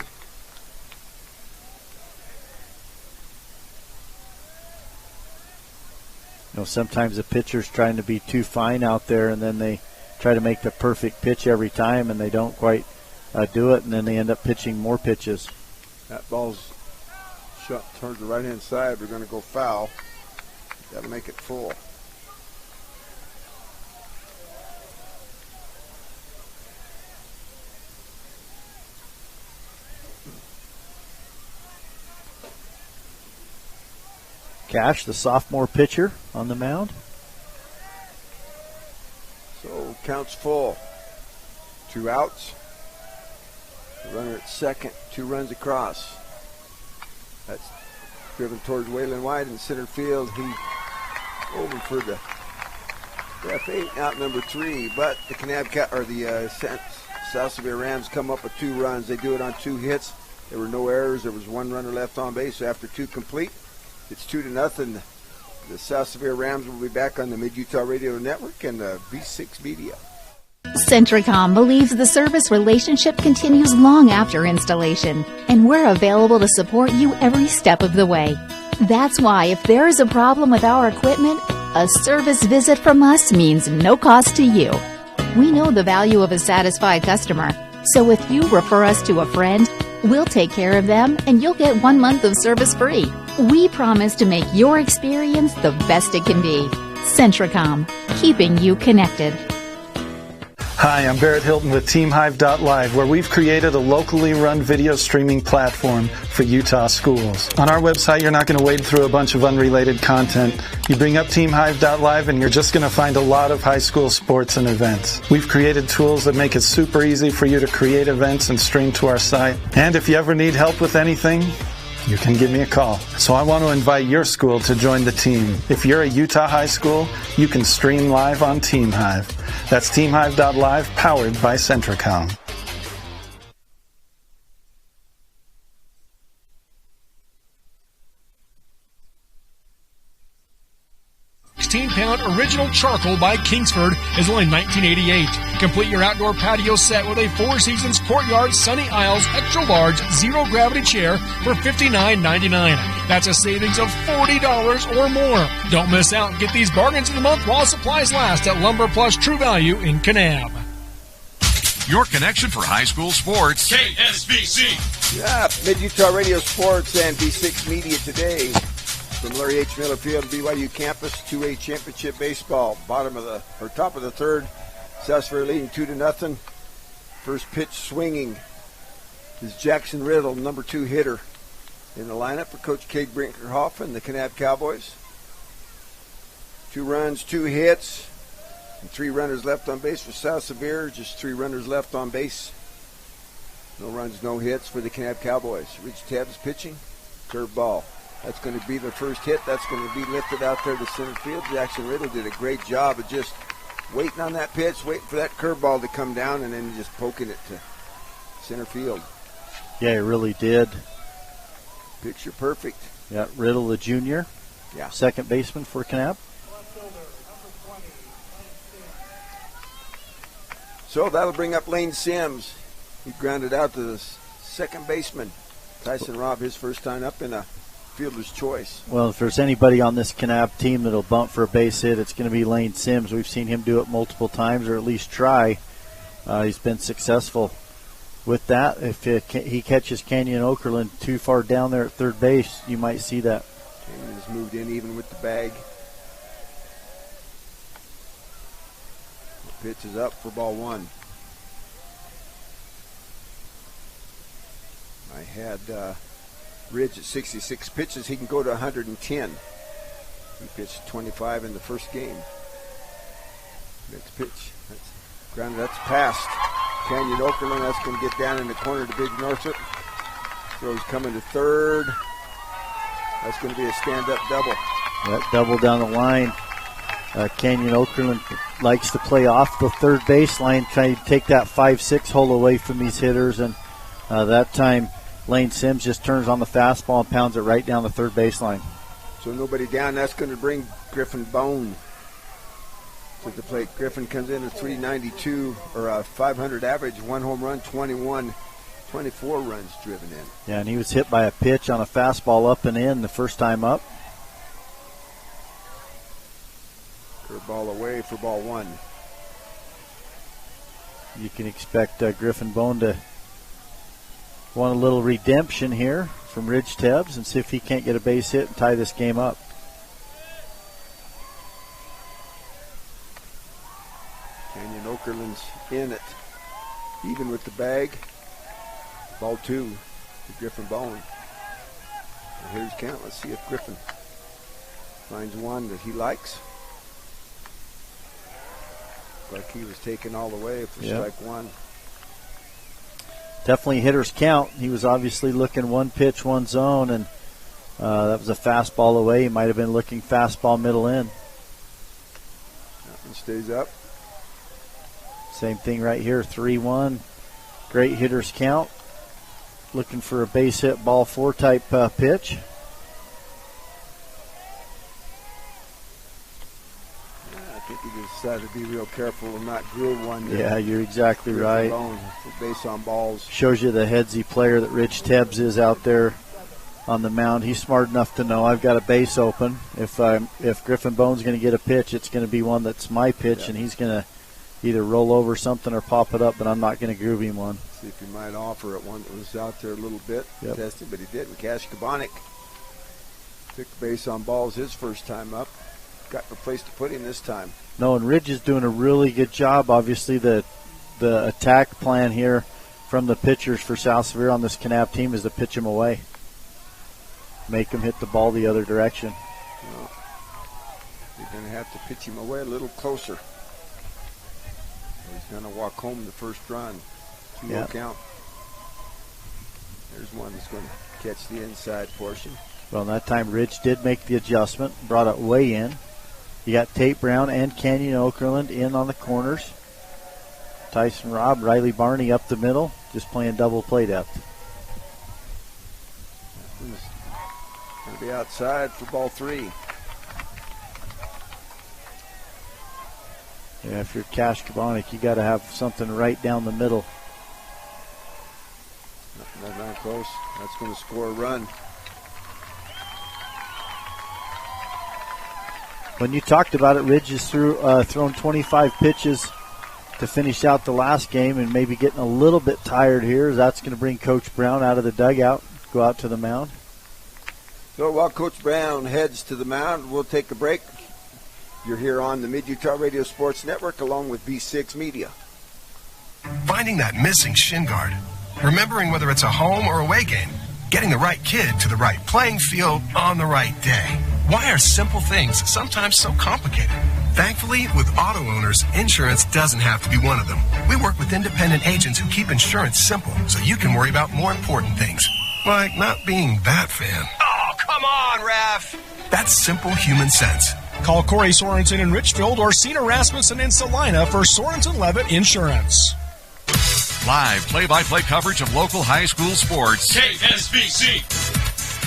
sometimes the pitcher's trying to be too fine out there, and then they try to make the perfect pitch every time, and they don't quite do it, and then they end up pitching more pitches. That ball's shot towards the right-hand side. We're going to go foul. Got to make it full. Cash, the sophomore pitcher, on the mound. So counts full. 2 outs. The runner at second. 2 runs across. That's driven towards Waylon White in center field. He over for the F8 out number 3. But the South Sevier Rams come up with 2 runs. They do it on 2 hits. There were no errors. There was 1 runner left on base. So after 2 complete, it's 2-0. The South Sevier Rams will be back on the Mid-Utah Radio Network and V6 Media. Centricom believes the service relationship continues long after installation, and we're available to support you every step of the way. That's why if there is a problem with our equipment, a service visit from us means no cost to you. We know the value of a satisfied customer, so if you refer us to a friend, we'll take care of them and you'll get 1 month of service free. We promise to make your experience the best it can be. Centricom, keeping you connected. Hi, I'm Barrett Hilton with TeamHive.live, where we've created a locally run video streaming platform for Utah schools. On our website, you're not going to wade through a bunch of unrelated content. You bring up TeamHive.live and you're just going to find a lot of high school sports and events. We've created tools that make it super easy for you to create events and stream to our site. And if you ever need help with anything, you can give me a call. So I want to invite your school to join the team. If you're a Utah high school, you can stream live on TeamHive. That's TeamHive.live, powered by Centricom. 16-pound original charcoal by Kingsford is only $19.88. Complete your outdoor patio set with a Four Seasons Courtyard Sunny Isles extra large zero gravity chair for $59.99. That's a savings of $40 or more. Don't miss out and get these bargains of the month while supplies last at Lumber Plus True Value in Kanab. Your connection for high school sports. KSBC. Yeah, Mid-Utah Radio Sports and V6 Media today. From Larry H. Miller Field, BYU campus, 2A championship baseball. Top of the third. South Sevier leading 2-0. First pitch swinging is Jackson Riddle, number 2 hitter in the lineup for Coach Cade Brinkerhoff and the Kanab Cowboys. 2 runs, 2 hits, and 3 runners left on base for South Sevier. Just 3 runners left on base. No runs, no hits for the Kanab Cowboys. Rich Tabbs pitching, curve ball. That's going to be the first hit. That's going to be lifted out there to center field. Jackson Riddle did a great job of just waiting on that pitch, waiting for that curveball to come down, and then just poking it to center field. Yeah, he really did. Picture perfect. Yeah, Riddle, the junior. Yeah. Second baseman for Kanab. So that'll bring up Lane Sims. He grounded out to the second baseman. Tyson Robb, his first time up in a fielder's choice. Well, if there's anybody on this Kanab team that'll bump for a base hit, it's going to be Lane Sims. We've seen him do it multiple times, or at least try. He's been successful with that. If he catches Canyon Okerlund too far down there at third base, you might see that. Canyon has moved in even with the bag. The pitch is up for ball 1. I had Ridge at 66 pitches. He can go to 110. He pitched 25 in the first game. Next pitch. That's grounded. That's passed. Canyon Okerlund. That's going to get down in the corner to Big Northrop. Throw's coming to third. That's going to be a stand-up double. That double down the line. Canyon Okerlund likes to play off the third baseline, trying to take that 5-6 hole away from these hitters, and that time Lane Sims just turns on the fastball and pounds it right down the third baseline. So nobody down. That's going to bring Griffin Bone to the plate. Griffin comes in at 392 or a 500 average, 1 home run, 24 runs driven in. Yeah, and he was hit by a pitch on a fastball up and in the first time up. away for ball one. You can expect Griffin Bone to want a little redemption here from Ridge Tebbs and see if he can't get a base hit and tie this game up. Canyon Okerlund's in it, even with the bag. Ball two to Griffin Bone. And here's count. Let's see if Griffin finds one that he likes. Like he was taken all the way for strike one. Definitely hitter's count. He was obviously looking one pitch, one zone, and that was a fastball away. He might have been looking fastball middle in. That one stays up. Same thing right here, 3-1. Great hitter's count. Looking for a base hit, ball four type pitch. I think he decided to be real careful and not groove one. Yeah, you're exactly right. Base on balls. Shows you the headsy player that Rich Tebbs is out there on the mound. He's smart enough to know I've got a base open. If Griffin Bone's going to get a pitch, it's going to be one that's my pitch, and he's going to either roll over something or pop it up, but I'm not going to groove him one. See if he might offer it one that was out there a little bit, tested, but he didn't. Cash Kabonik took the base on balls his first time up. Got a place to put him this time. No, and Ridge is doing a really good job. Obviously, the attack plan here from the pitchers for South Sevier on this Kanab team is to pitch him away. Make him hit the ball the other direction. Well, you're going to have to pitch him away a little closer. He's going to walk home the first run. 2-0 count. There's one that's going to catch the inside portion. Well, that time Ridge did make the adjustment, brought it way in. You got Tate Brown and Canyon Okerlund in on the corners. Tyson Robb, Riley Barney up the middle, just playing double play depth. Going to be outside for ball three. Yeah, if you're Cash Kabonik, you got to have something right down the middle. Not close. That's going to score a run. When you talked about it, Ridge has thrown 25 pitches to finish out the last game and maybe getting a little bit tired here. That's going to bring Coach Brown out of the dugout, go out to the mound. So while Coach Brown heads to the mound, we'll take a break. You're here on the Mid-Utah Radio Sports Network along with B6 Media. Finding that missing shin guard. Remembering whether it's a home or away game. Getting the right kid to the right playing field on the right day. Why are simple things sometimes so complicated? Thankfully, with auto owners, insurance doesn't have to be one of them. We work with independent agents who keep insurance simple so you can worry about more important things. Like not being that fan. Oh, come on, ref! That's simple human sense. Call Corey Sorensen in Richfield or Cena Rasmussen in Salina for Sorensen Levitt Insurance. Live play-by-play coverage of local high school sports. KSBC.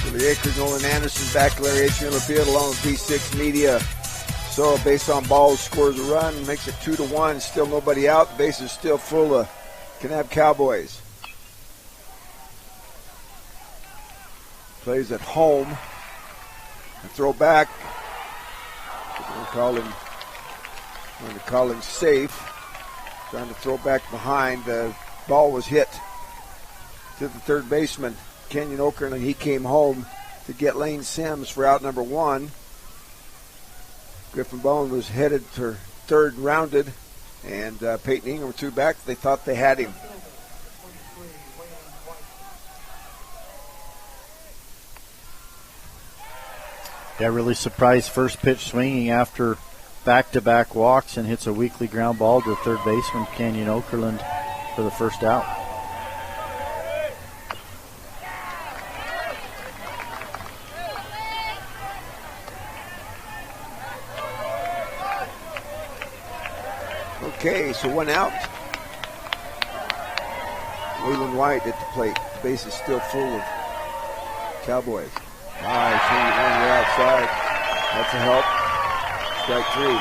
So the Acres, Nolan Anderson back to Larry H. Miller Field along with B6 Media. So based on balls, scores a run, makes it 2-1. Still nobody out. Base is still full of Kanab Cowboys. Plays at home. A throw back. Going to call him safe. Trying to throw back behind. The ball was hit to the third baseman, Kenyon Okerlund. He came home to get Lane Sims for out number one. Griffin Bone was headed for third rounded, and Peyton Ingram threw back. They thought they had him. Yeah, really surprised first pitch swinging after back-to-back walks and hits a weakly ground ball to third baseman Canyon Okerlund for the first out. Okay, so one out. Waylon White at the plate. The base is still full of Cowboys. Swinging on the outside. That's a help. Strike three.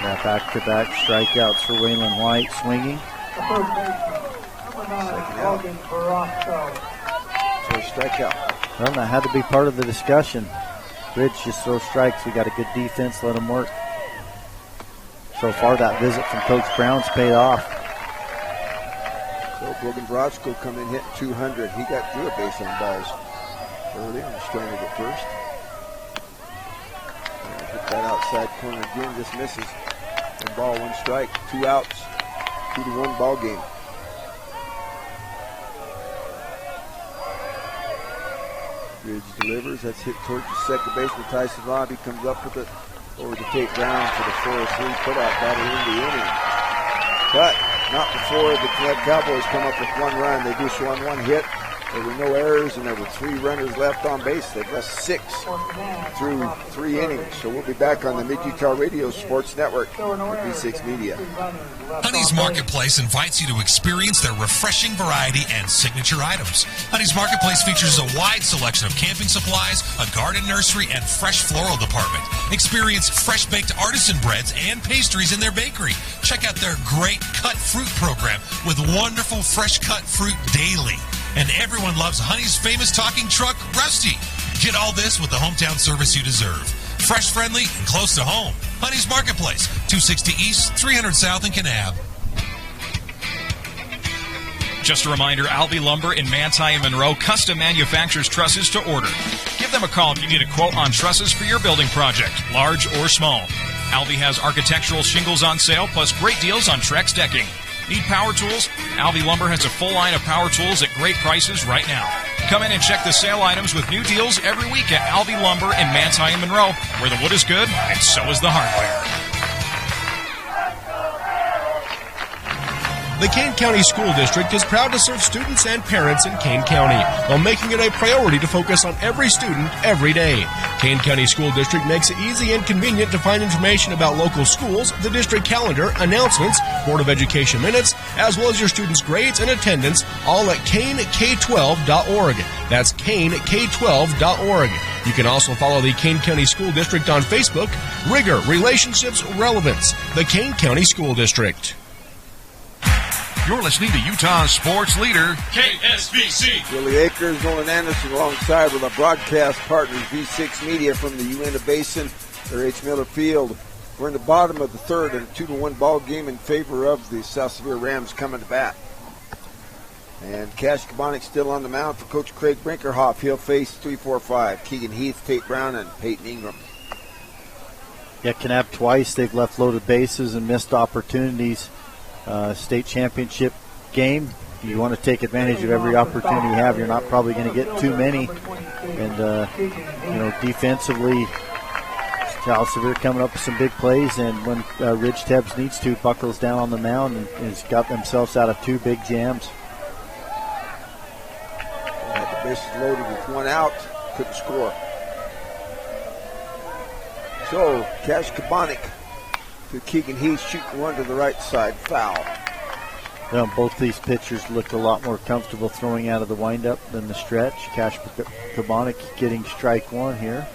Yeah, back-to-back strikeouts for Waylon White swinging. So strikeout. Well, that had to be part of the discussion. Ridge just throws strikes. We got a good defense. Let him work. So far, that visit from Coach Brown's paid off. So Brogan Brodsky come in hitting 200. He got through a base on balls early and stranded at first. And hit that outside corner again, just misses. 1 ball, 1 strike, 2 outs, 2-1 ball game. Ridge delivers. That's hit towards the second baseman. Tyson Lobby comes up with it over to Tate Brown for the 4-3 putout battle in the inning. But not before the Kanab Cowboys come up with 1 run. They do so on 1 hit. There were no errors, and there were 3 runners left on base. They've left 6 through 3 innings. So we'll be back on the Mid-Utah Radio Sports Network with V6 Media. Honey's Marketplace invites you to experience their refreshing variety and signature items. Honey's Marketplace features a wide selection of camping supplies, a garden nursery, and fresh floral department. Experience fresh-baked artisan breads and pastries in their bakery. Check out their great cut fruit program with wonderful fresh-cut fruit daily. And everyone loves Honey's famous talking truck, Rusty. Get all this with the hometown service you deserve. Fresh, friendly, and close to home. Honey's Marketplace, 260 East, 300 South in Kanab. Just a reminder, Albee Lumber in Manti and Monroe custom manufactures trusses to order. Give them a call if you need a quote on trusses for your building project, large or small. Albee has architectural shingles on sale, plus great deals on Trex decking. Need power tools? Albee Lumber has a full line of power tools at great prices right now. Come in and check the sale items with new deals every week at Albee Lumber in Manti and Monroe, where the wood is good and so is the hardware. The Kane County School District is proud to serve students and parents in Kane County while making it a priority to focus on every student every day. Kane County School District makes it easy and convenient to find information about local schools, the district calendar, announcements, Board of Education minutes, as well as your students' grades and attendance, all at kanek12.org. That's kanek12.org. You can also follow the Kane County School District on Facebook. Rigor, Relationships, Relevance. The Kane County School District. You're listening to Utah's sports leader, KSBC. Willie Akers, Nolan Anderson alongside with our broadcast partners, V6 Media from the Uinta Basin, their H. Miller Field. We're in the bottom of the third in a 2-1 ball game in favor of the South Sevier Rams coming to bat. And Cash Kabonik still on the mound for Coach Craig Brinkerhoff. He'll face 3-4-5. Keegan Heath, Tate Brown, and Peyton Ingram. Yeah, Kanab twice. They've left loaded bases and missed opportunities. State championship game, you want to take advantage of every opportunity you have. You're not probably going to get too many. And, defensively, South Sevier coming up with some big plays. And when Ridge Tebbs needs to, buckles down on the mound and has got themselves out of 2 big jams. Had the bases loaded with 1 out, couldn't score. So, Cash Kabonik to Keegan Heath, shooting one to the right side, foul. Well, both these pitchers looked a lot more comfortable throwing out of the windup than the stretch. Cash Kabonik getting strike 1 here.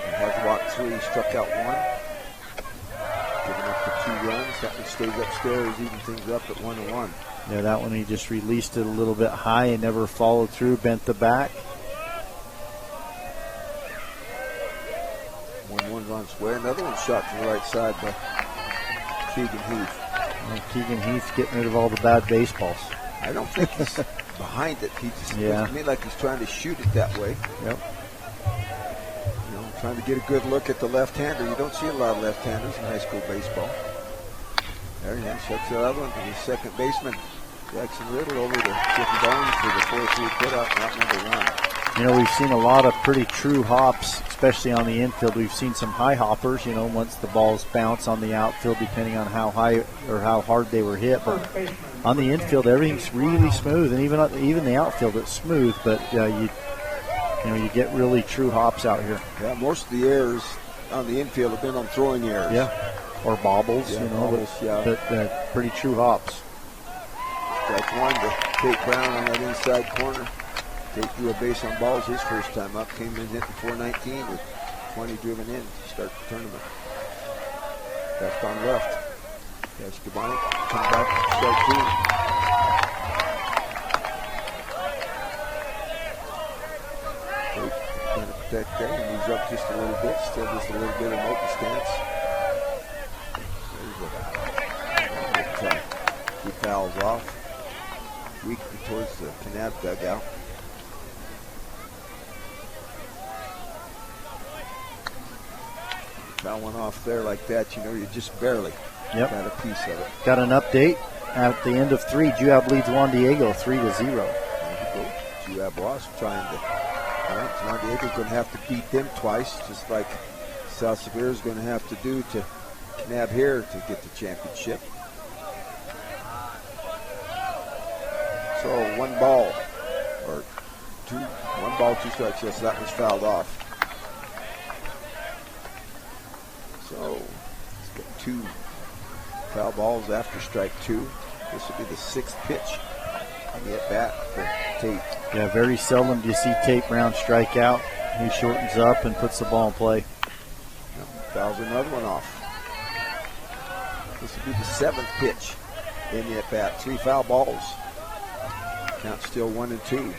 And has walked 3, struck out 1. Giving up the 2 runs. That one stays upstairs, even things up at 1-1. Yeah, that one he just released it a little bit high and never followed through, bent the back. 1-1 runs away. Another one shot to the right side by Keegan Heath. Well, Keegan Heath getting rid of all the bad baseballs. I don't think he's behind it. He just looks to me like he's trying to shoot it that way. Yep. Trying to get a good look at the left-hander. You don't see a lot of left-handers in high school baseball. There he is. Shuts the other one to the second baseman, Jackson Riddle, over to Griffin Barnes for the 4-3 putout, not number 1. We've seen a lot of pretty true hops, especially on the infield. We've seen some high hoppers, once the balls bounce on the outfield, depending on how high or how hard they were hit. But on the infield, everything's really smooth, and even the outfield, it's smooth. But you get really true hops out here. Yeah, most of the errors on the infield have been on throwing errors. Yeah, or bobbles. Bobbles, but pretty true hops. Strike 1 to Tate Brown on that inside corner. Tate drew a base on balls his first time up. Came in hitting .419 with 20 driven in to start the tournament. Left on left. Cash Kabonik come back to strike 2. Tate trying to protect that. He moves up just a little bit. Still just a little bit of an open stance. off weakly towards the Kanab dugout. Foul one off there like that, you know, you just barely got a piece of it. Got an update at the end of 3. Juab leads Juan Diego 3-0. Juab was trying to. Juan Diego's going to have to beat them twice, just like South Sevier is going to have to do to Kanab here to get the championship. So 1 ball, or 1 ball, 2 strikes. Yes, that one's fouled off. So let's get 2 foul balls after strike 2. This will be the 6th pitch on the at-bat for Tate. Yeah, very seldom do you see Tate Brown strike out. He shortens up and puts the ball in play. Fouls another one off. This will be the 7th pitch in the at-bat. 3 foul balls. Count still 1-2. Yeah,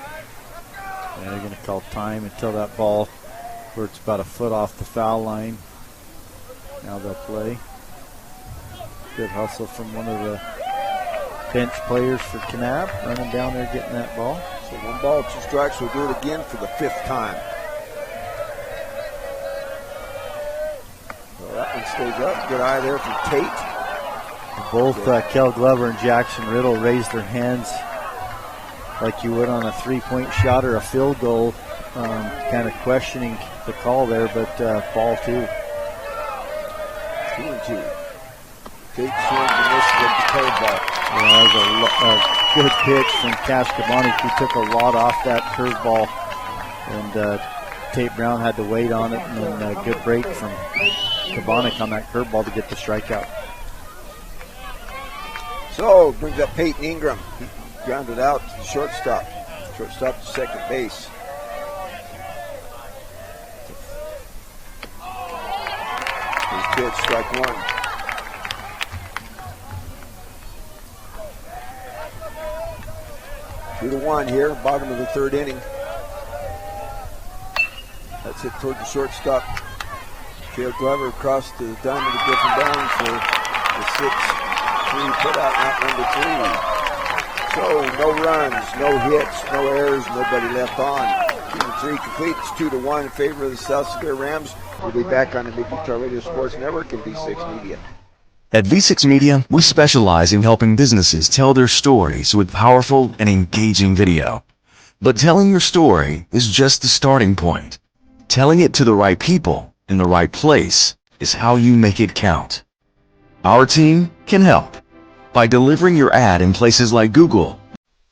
they're going to call time until that ball where it's about a foot off the foul line. Now they'll play. Good hustle from one of the bench players for Kanab, running down there getting that ball. So 1 ball, 2 strikes. We'll do it again for the 5th time. So that one stays up. Good eye there from Tate. Both Kel Glover and Jackson Riddle raised their hands like you would on a 3-point shot or a field goal, kind of questioning the call there, but ball 2. 2-2. Tate swings and misses at the curveball. Yeah, that was a good pitch from Cash Kabani, who took a lot off that curveball, and Tate Brown had to wait on it, and then a good break from Kabani on that curveball to get the strikeout. So brings up Peyton Ingram. He grounded out to the shortstop. Shortstop to second base. His pitch, strike 1. Two to 1 here, bottom of the 3rd inning. That's it toward the shortstop. Cale Glover across the diamond to get him down for the 6-3 putout, not number 3. So no runs, no hits, no errors, nobody left on. 2-3 complete. It's 2-1 in favor of the South Sevier Rams. We'll be back on the Big Guitar Radio Sports Network and V6 Media. At V6 Media, we specialize in helping businesses tell their stories with powerful and engaging video. But telling your story is just the starting point. Telling it to the right people in the right place is how you make it count. Our team can help by delivering your ad in places like Google,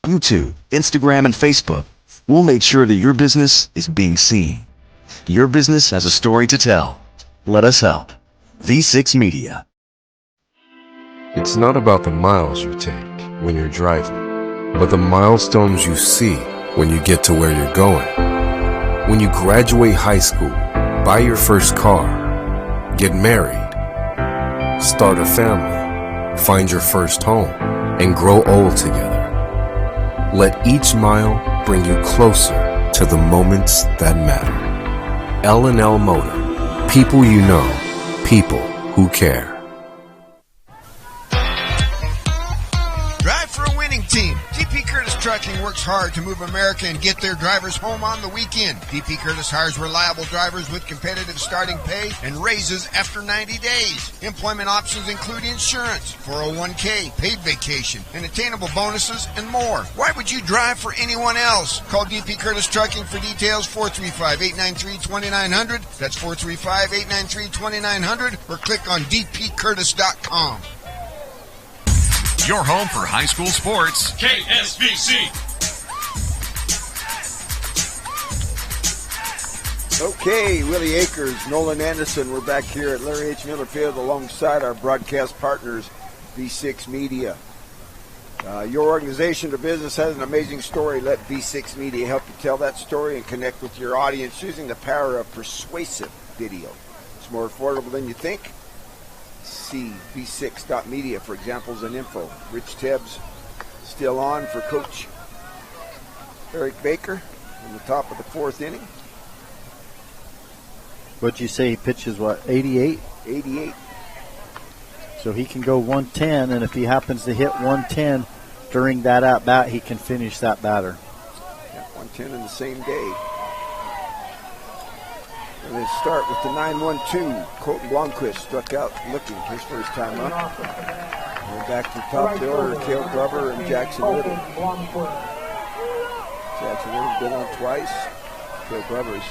YouTube, Instagram, and Facebook. We'll make sure that your business is being seen. Your business has a story to tell. Let us help. V6 Media. It's not about the miles you take when you're driving, but the milestones you see when you get to where you're going. When you graduate high school, buy your first car, get married, start a family, find your first home, and grow old together. Let each mile bring you closer to the moments that matter. L&L Motor. People you know. People who care. Drive for a winning team. DP Curtis Trucking works hard to move America and get their drivers home on the weekend. DP Curtis hires reliable drivers with competitive starting pay and raises after 90 days. Employment options include insurance, 401k, paid vacation, and attainable bonuses, and more. Why would you drive for anyone else? Call DP Curtis Trucking for details, 435-893-2900. That's 435-893-2900, or click on dpcurtis.com. Your home for high school sports. KSVC. Okay, Willie Akers, Nolan Anderson. We're back here at Larry H. Miller Field alongside our broadcast partners, V6 Media. Your organization or business has an amazing story. Let V6 Media help you tell that story and connect with your audience using the power of persuasive video. It's more affordable than you think. See v6.media for examples and info. Rich Tebbs still on for Coach Eric Baker in the top of the 4th inning. What'd you say? He pitches what, 88? 88. So he can go 110, and if he happens to hit 110 during that at-bat, he can finish that batter. Yeah, 110 in the same day. And they start with the 9-1-2. Colton Blomquist struck out looking his first time up. And back to the top of the order, Cale Glover and Jackson Riddle. Jackson Riddle's been on twice. Cale Glover's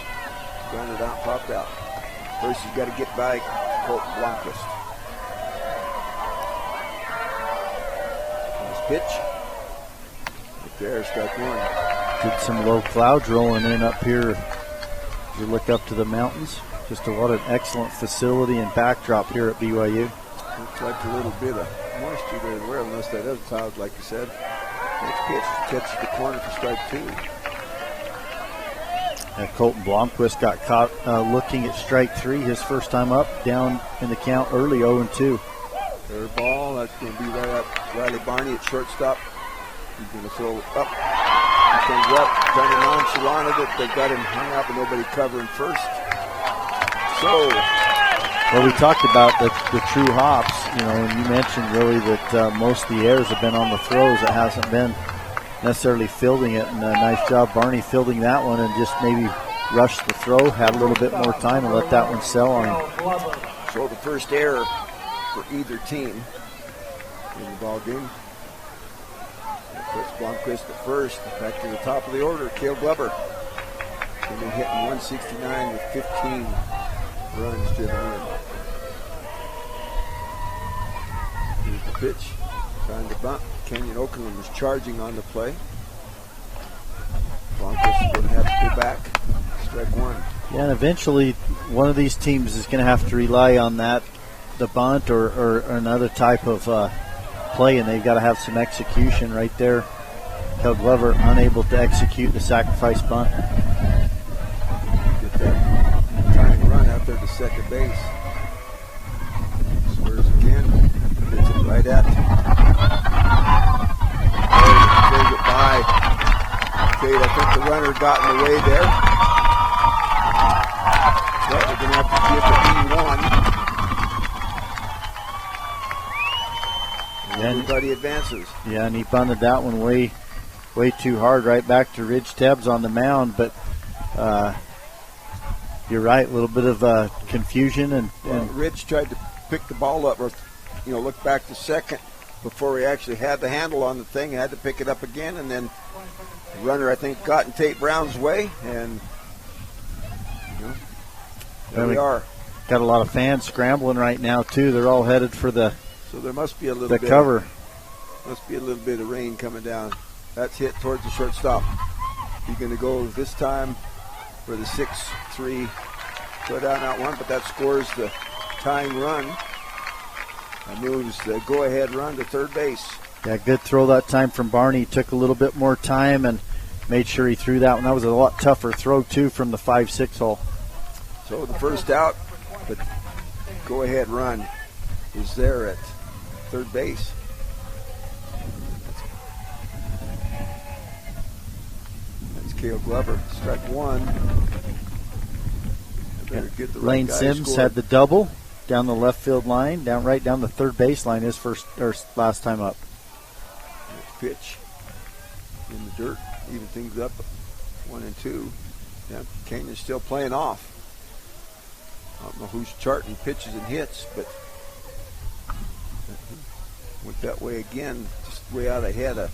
grounded out, popped out. First he's got to get by Colton Blomquist. Nice pitch. Right there, strike one. Get some low clouds rolling in up here. You look up to the mountains. Just what an excellent facility and backdrop here at BYU. Looks like a little bit of moisture there as well, unless that other cloud, like you said. Next pitch catches the corner for strike two. And Colton Blomquist got caught looking at strike three, his first time up, down in the count early, 0-2. Third ball, that's going to be right up. Riley Barney at shortstop. He's going to throw up. He comes up, kind of nonchalant of it. They've got him hung up and nobody covering first. So, well, we talked about the true hops, and you mentioned really that most of the errors have been on the throws. It hasn't been necessarily fielding it, and a nice job Barney fielding that one and just maybe rushed the throw, had a little bit more time and let that one sell on him. So the first error for either team in the ball game. That puts Blomquist at first. Back to the top of the order, Cale Glover. And they're hitting 169 with 15 runs driven in. Here's the pitch. Trying to bunt. Kenyon Okerlund was charging on the play. Blomquist is going to have to go back. Strike one. Yeah, and eventually one of these teams is going to have to rely on that, the bunt or another type of play, and they've got to have some execution right there. Cale Glover unable to execute the sacrifice bunt. Get that tying run out there to second base. Squares again. Gets it right at. Throws it by. Okay, I think the runner got in the way there. But we're going to have to give the E1. And everybody advances. Yeah, and he bunted that one way too hard, right back to Ridge Tebbs on the mound. But you're right, a little bit of confusion. And Ridge tried to pick the ball up or, look back to second before he actually had the handle on the thing. He had to pick it up again, and then the runner, I think, got in Tate Brown's way, and there we are. Got a lot of fans scrambling right now too. They're all headed for the so there must be a little bit cover. Must be a little bit of rain coming down. That's hit towards the shortstop. He's going to go this time for the 6-3 put out, not one, but that scores the tying run. That moves the go-ahead run to third base. Yeah, good throw that time from Barney. Took a little bit more time and made sure he threw that one. That was a lot tougher throw, too, from the 5-6 hole. So the first out, but go-ahead run is there at third base. That's Cale Glover. Strike one. Get the Lane Sims had the double down the left field line, right down the third base line, his last time up. Pitch in the dirt, even things up 1-2. Yeah, Canyon's still playing off. I don't know who's charting pitches and hits, but went that way again, just way out ahead of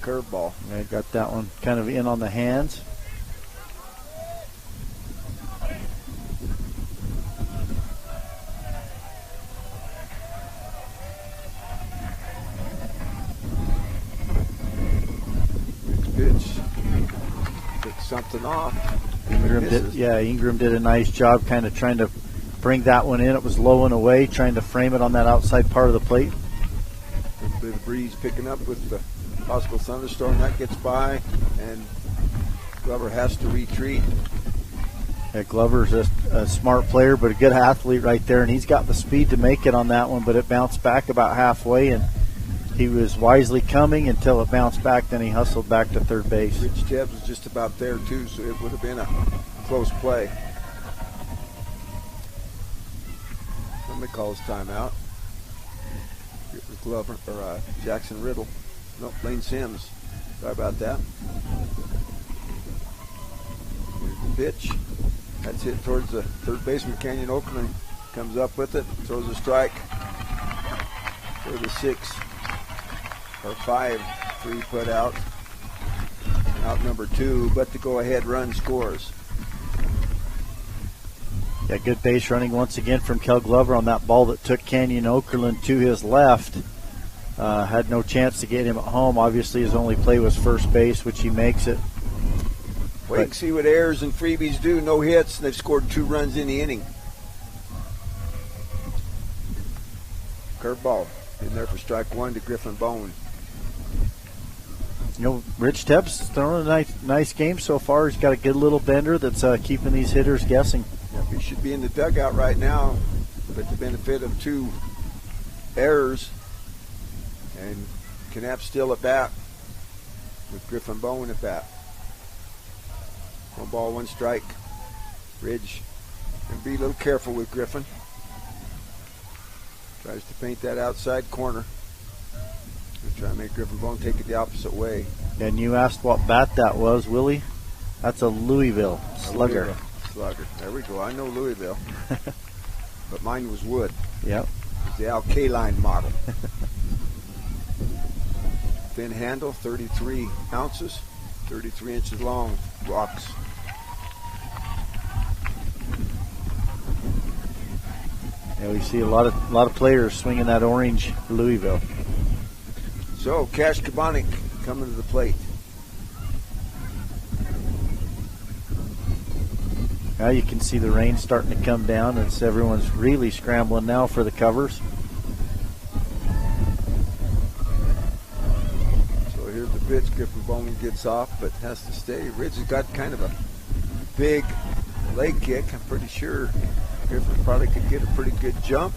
curveball. Yeah, got that one kind of in on the hands. Pitch. Took something off. Ingram did a nice job kind of trying to bring that one in. It was low and away, trying to frame it on that outside part of the plate. A little bit of breeze picking up with the possible thunderstorm. That gets by, and Glover has to retreat. Yeah, Glover's a smart player, but a good athlete right there, and he's got the speed to make it on that one, but it bounced back about halfway, and he was wisely coming until it bounced back. Then he hustled back to third base. Rich Tebbs was just about there too, so it would have been a close play. Somebody calls timeout. It was Glover or Jackson Riddle. Nope, Lane Sims. Sorry about that. Here's the pitch. That's hit towards the third baseman, Canyon Oakland. Comes up with it, throws a strike for the 5-3 put out. Out number 2, but the go-ahead run scores. Yeah, good base running once again from Kel Glover on that ball that took Canyon Okerlund to his left. Had no chance to get him at home. Obviously, his only play was first base, which he makes it. Wait and see what errors and freebies do. No hits, and they've scored 2 runs in the inning. Curveball in there for strike 1 to Griffin Bone. You know, Rich Tebb's thrown a nice game so far. He's got a good little bender that's keeping these hitters guessing. Yep, he should be in the dugout right now, with the benefit of 2 errors. And Kanab still at bat, with Griffin Bone at bat. 1 ball, 1 strike. Ridge, and be a little careful with Griffin. Tries to paint that outside corner. Try to make Griffin Bone take it the opposite way. And you asked what bat that was, Willie. That's a Louisville slugger. Slugger. There we go. I know Louisville. But mine was wood. Yep. It's the Alkaline model. Thin handle, 33 ounces, 33 inches long. Rocks. Yeah, we see a lot of players swinging that orange Louisville. So, Cash Kabanik coming to the plate. Now you can see the rain starting to come down. It's everyone's really scrambling now for the covers. So here's the pitch. Griffin Bowman gets off, but has to stay. Ridge has got kind of a big leg kick. I'm pretty sure Griffin probably could get a pretty good jump.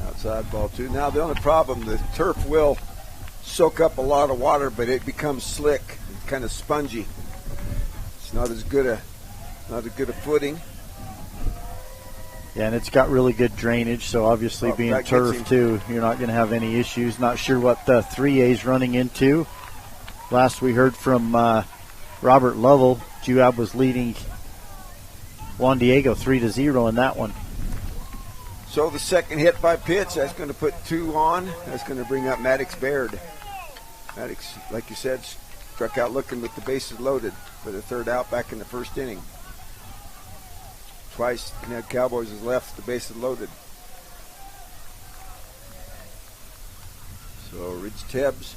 Outside ball 2. Now the only problem, the turf will soak up a lot of water, but it becomes slick and kind of spongy. It's not as good a footing. Yeah, and it's got really good drainage, so obviously being turf too, you're not going to have any issues. Not sure what the 3A's running into. Last we heard from Robert Lovell, Juab was leading Juan Diego 3-0 in that one. So the second hit by pitch, that's going to put 2 on. That's going to bring up Maddox Baird. Maddox, like you said, struck out looking with the bases loaded for the 3rd out back in the 1st inning. Twice Kanab Cowboys has left the bases loaded. So Ridge Tebbs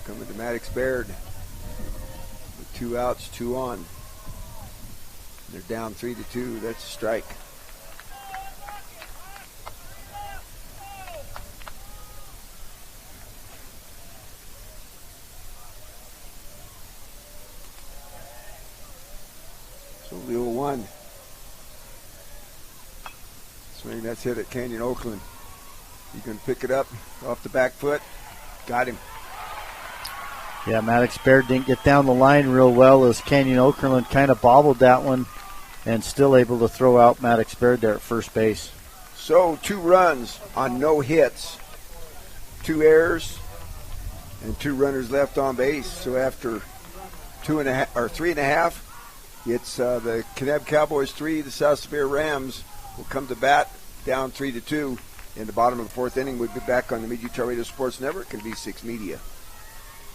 coming to Maddox Baird with 2 outs, 2 on. They're down 3-2. That's a strike. So the 0-1. Swing, that's hit at Canyon Oakland. You can pick it up off the back foot. Got him. Yeah, Maddox Baird didn't get down the line real well as Canyon Okerlund kind of bobbled that one and still able to throw out Maddox Baird there at first base. So 2 runs on no hits, 2 errors, and 2 runners left on base. So after 3.5, it's the Kanab Cowboys 3, the South Sevier Rams will come to bat down 3-2 in the bottom of the 4th inning. We'll be back on the Mid-Utah Radio Sports Network and V6 Media.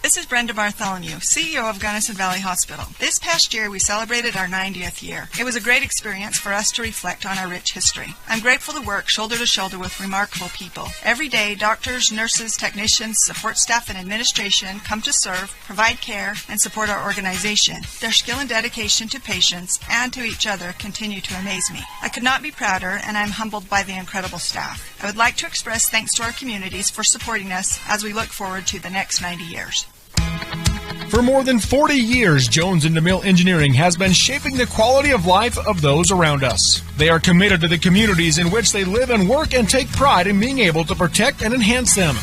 This is Brenda Bartholomew, CEO of Gunnison Valley Hospital. This past year, we celebrated our 90th year. It was a great experience for us to reflect on our rich history. I'm grateful to work shoulder to shoulder with remarkable people. Every day, doctors, nurses, technicians, support staff, and administration come to serve, provide care, and support our organization. Their skill and dedication to patients and to each other continue to amaze me. I could not be prouder, and I'm humbled by the incredible staff. I would like to express thanks to our communities for supporting us as we look forward to the next 90 years. For more than 40 years, Jones and DeMille Engineering has been shaping the quality of life of those around us. They are committed to the communities in which they live and work and take pride in being able to protect and enhance them.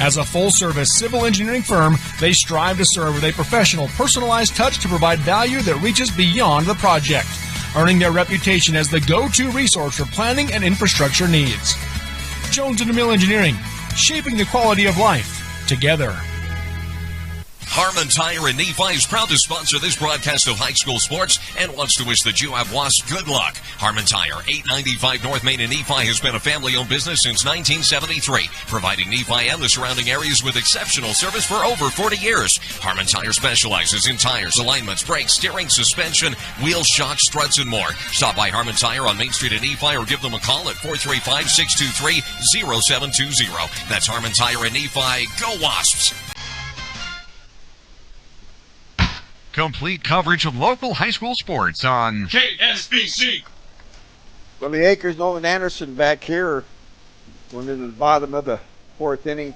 As a full-service civil engineering firm, they strive to serve with a professional, personalized touch to provide value that reaches beyond the project. earning their reputation as the go-to resource for planning and infrastructure needs. Jones & DeMille Engineering, shaping the quality of life together. Harmon Tire in Nephi is proud to sponsor this broadcast of high school sports and wants to wish the Juavois good luck. Harmon Tire, 895 North Main in Nephi, has been a family-owned business since 1973, providing Nephi and the surrounding areas with exceptional service for over 40 years. Harmon Tire specializes in tires, alignments, brakes, steering, suspension, wheel shocks, struts, and more. Stop by Harmon Tire on Main Street in Nephi or give them a call at 435-623-0720. That's Harmon Tire in Nephi. Go Wasps! Complete coverage of local high school sports on KSBC. Well, the Akers, Nolan Anderson back here, going into the bottom of the fourth inning.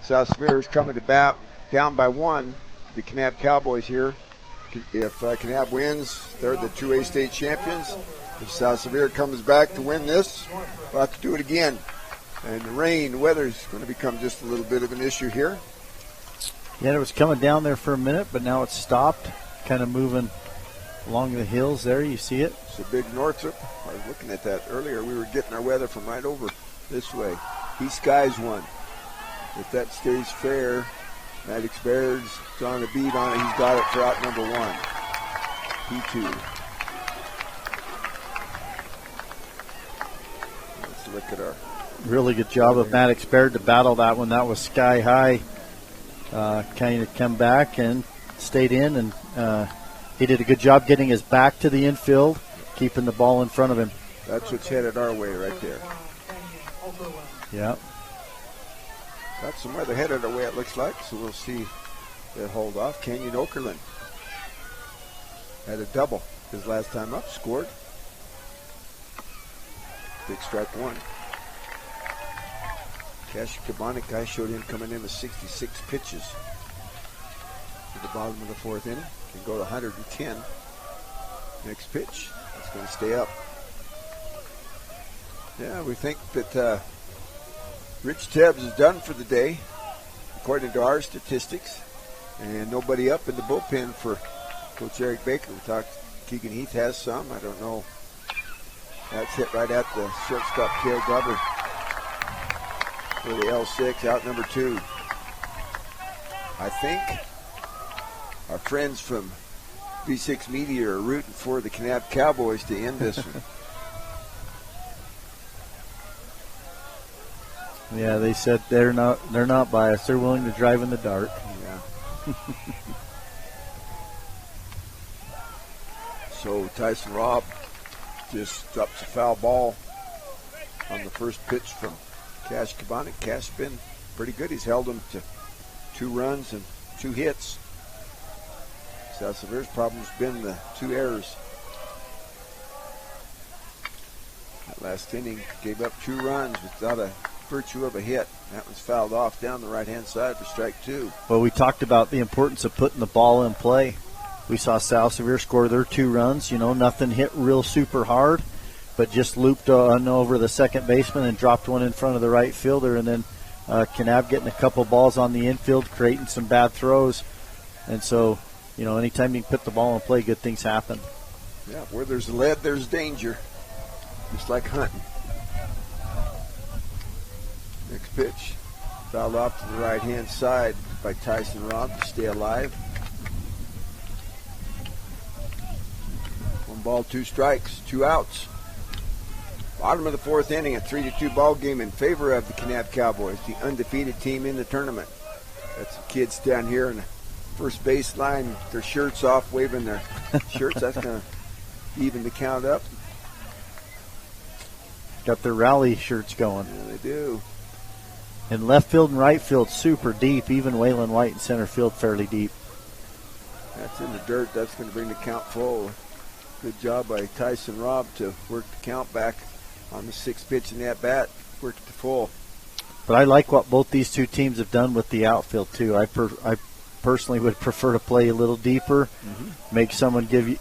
South Sevier is coming to bat, down by 1. The Kanab Cowboys here. If Kanab wins, they're the 2A state champions. If South Sevier comes back to win this, we'll have to do it again. And the rain, the weather is going to become just a little bit of an issue here. Yeah, it was coming down there for a minute, but now it's stopped, kind of moving along the hills there. You see it? It's a big Northrop. I was looking at that earlier. We were getting our weather from right over this way. He skies one. If that stays fair, Maddox Baird's on a beat on it. He's got it for out number 1. P2. Let's look at our... Really good job of Maddox Baird to battle that one. That was sky high. Kind of come back and stayed in, and he did a good job getting his back to the infield, keeping the ball in front of him. That's what's headed our way right there. Yeah. Got some weather headed our way, it looks like, so we'll see that hold off. Kenyon Okerlund had a double his last time up, scored. Big strike 1. Cash Kabonik guy showed him coming in with 66 pitches at the bottom of the fourth inning. Can go to 110. Next pitch. It's going to stay up. Yeah, we think that Rich Tebbs is done for the day, according to our statistics. And nobody up in the bullpen for Coach Eric Baker. We talked, Keegan Heath has some. I don't know. That's hit right at the shortstop, Cale Glover. For the L6, out number 2. I think our friends from B6 Media are rooting for the Kanab Cowboys to end this one. Yeah, they said they're not biased. They're willing to drive in the dark. Yeah. So Tyson Robb just drops a foul ball on the first pitch from Cash Kabonik. Cash been pretty good. He's held them to 2 runs and 2 hits. South Sevier's problem's been the 2 errors. That last inning gave up 2 runs without a virtue of a hit. That was fouled off down the right-hand side for strike 2. Well, we talked about the importance of putting the ball in play. We saw South Sevier score their 2 runs. You know, nothing hit real super hard, but just looped on over the second baseman and dropped one in front of the right fielder. And then Kanab getting a couple balls on the infield, creating some bad throws. And so, you know, anytime you can put the ball in play, good things happen. Yeah, where there's lead, there's danger. Just like hunting. Next pitch. Fouled off to the right-hand side by Tyson Robb to stay alive. 1 ball, 2 strikes, 2 outs. Bottom of the fourth inning, a 3-2 ball game in favor of the Kanab Cowboys, the undefeated team in the tournament. That's the kids down here in the first base line, with their shirts off, waving their shirts. That's going to even the count up. Got their rally shirts going. Yeah, they do. In left field and right field, super deep. Even Waylon White in center field, fairly deep. That's in the dirt. That's going to bring the count full. Good job by Tyson Robb to work the count back on the 6th pitch in that bat. Worked it to full. But I like what both these 2 teams have done with the outfield, too. I personally would prefer to play a little deeper, make someone give you,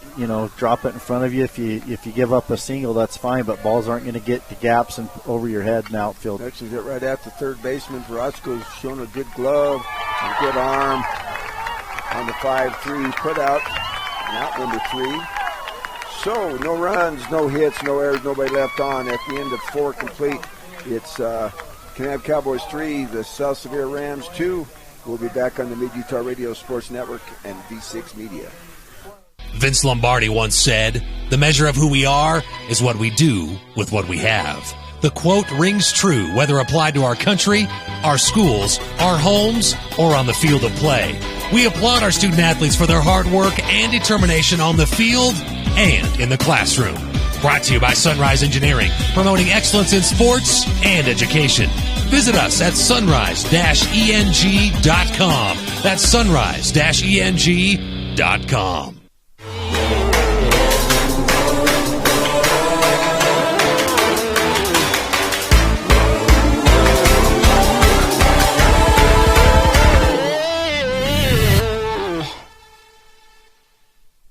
drop it in front of you. If you give up a single, that's fine, but balls aren't going to get to gaps and over your head in the outfield. Next is it right at the third baseman. Verosco's shown a good glove, a good arm on the 5-3 put out. And out number 3. So, no runs, no hits, no errors, nobody left on. At the end of 4 complete, it's Kanab Cowboys 3, the South Sevier Rams 2. We'll be back on the Mid-Utah Radio Sports Network and V6 Media. Vince Lombardi once said, "The measure of who we are is what we do with what we have." The quote rings true whether applied to our country, our schools, our homes, or on the field of play. We applaud our student athletes for their hard work and determination on the field and in the classroom. Brought to you by Sunrise Engineering, promoting excellence in sports and education. Visit us at sunrise-eng.com. That's sunrise-eng.com.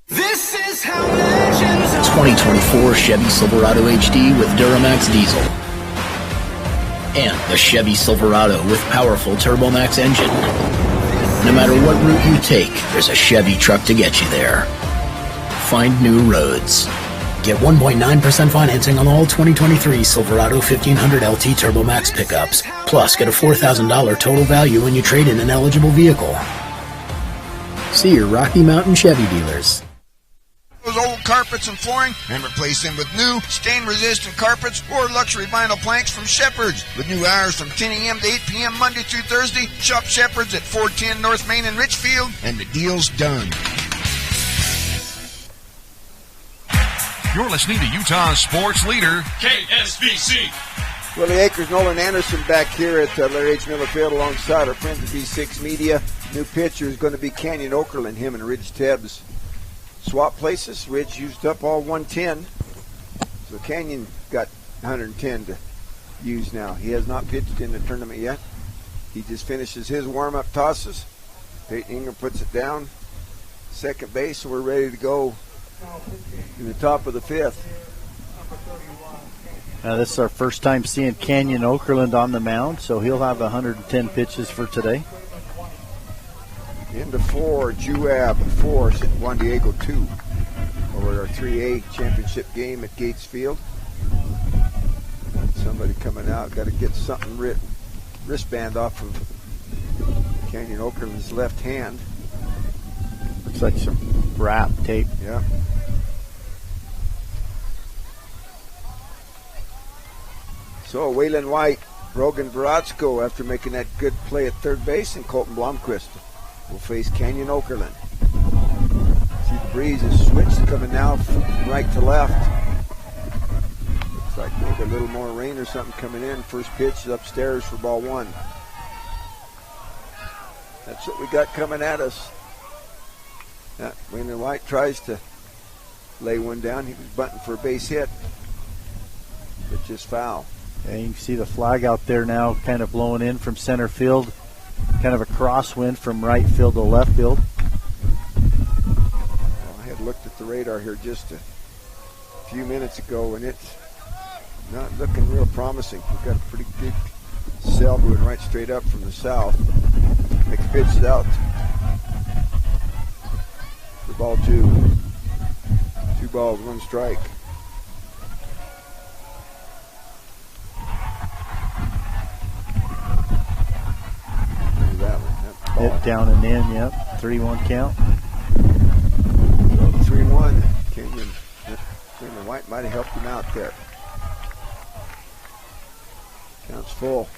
This is how legends 2024 Chevy Silverado HD with Duramax diesel. And the Chevy Silverado with powerful TurboMax engine. No matter what route you take, there's a Chevy truck to get you there. Find new roads. Get 1.9% financing on all 2023 Silverado 1500 LT TurboMax pickups. Plus, get a $4,000 total value when you trade in an eligible vehicle. See your Rocky Mountain Chevy dealers. Those old carpets and flooring and replace them with new stain-resistant carpets or luxury vinyl planks from Shepherd's. With new hours from 10 a.m. to 8 p.m. Monday through Thursday, shop Shepherd's at 410 North Main in Richfield, and the deal's done. You're listening to Utah's sports leader, KSBC. Willie Akers, Nolan Anderson back here at Larry H. Miller Field alongside our friends at V6 Media. New pitcher is going to be Canyon Okerlund, him and Ridge Tebbs. Swap places. Ridge used up all 110. So Canyon got 110 to use now. He has not pitched in the tournament yet. He just finishes his warm-up tosses. Peyton Ingram puts it down. Second base, so we're ready to go in the top of the 5th. This is our first time seeing Canyon Okerlund on the mound, so he'll have 110 pitches for today. Into 4, Juab 4, Juan Diego 2 over our 3A championship game at Gates Field. Somebody coming out, got to get something wristband off of Canyon Okerlund's left hand. Looks like some wrap tape. Yeah. So Waylon White, Brogan Veratsko after making that good play at third base, and Colton Blomquist will face Canyon Okerlund. See the breeze is switched coming now from right to left. Looks like maybe a little more rain or something coming in. First pitch is upstairs for ball 1. That's what we got coming at us. Waylon White tries to lay one down. He was bunting for a base hit, but just foul. Yeah, you can see the flag out there now kind of blowing in from center field. Kind of a crosswind from right field to left field. Well, I had looked at the radar here just a few minutes ago, and it's not looking real promising. We've got a pretty good cell moving right straight up from the south. Next pitch is out for ball 2. 2 balls, 1 strike. Hit down and in, yep. 3-1 count. So 3-1. Canyon White might have helped him out there. Count's full.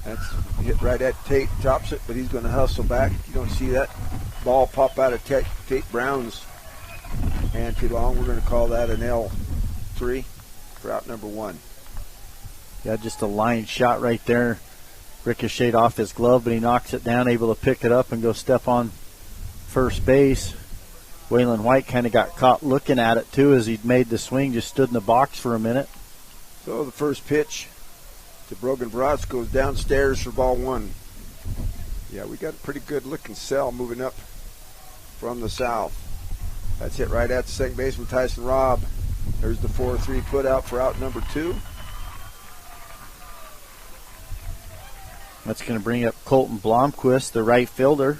That's hit right at Tate, tops it, but he's going to hustle back. You don't see that ball pop out of Tate Brown's hand too long. We're going to call that an L3 for out number 1. Yeah, just a line shot right there. Ricocheted off his glove, but he knocks it down, able to pick it up and go step on first base. Waylon White kind of got caught looking at it, too, as he'd made the swing, just stood in the box for a minute. So the first pitch to Brogan Veratsko goes downstairs for ball 1. Yeah, we got a pretty good looking cell moving up from the south. That's hit right at the second baseman, Tyson Robb. There's the 4-3 put out for out number 2. That's going to bring up Colton Blomquist, the right fielder.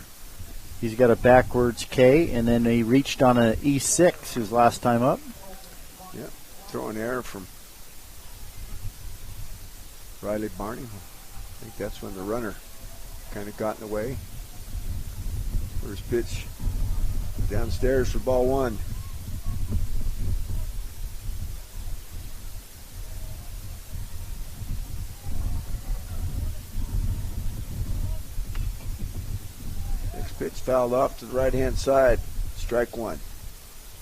He's got a backwards K, and then he reached on an E6 his last time up. Yeah, throwing error from Riley Barney. I think that's when the runner kind of got in the way. First pitch downstairs for ball one. Pitch fouled off to the right-hand side. Strike one.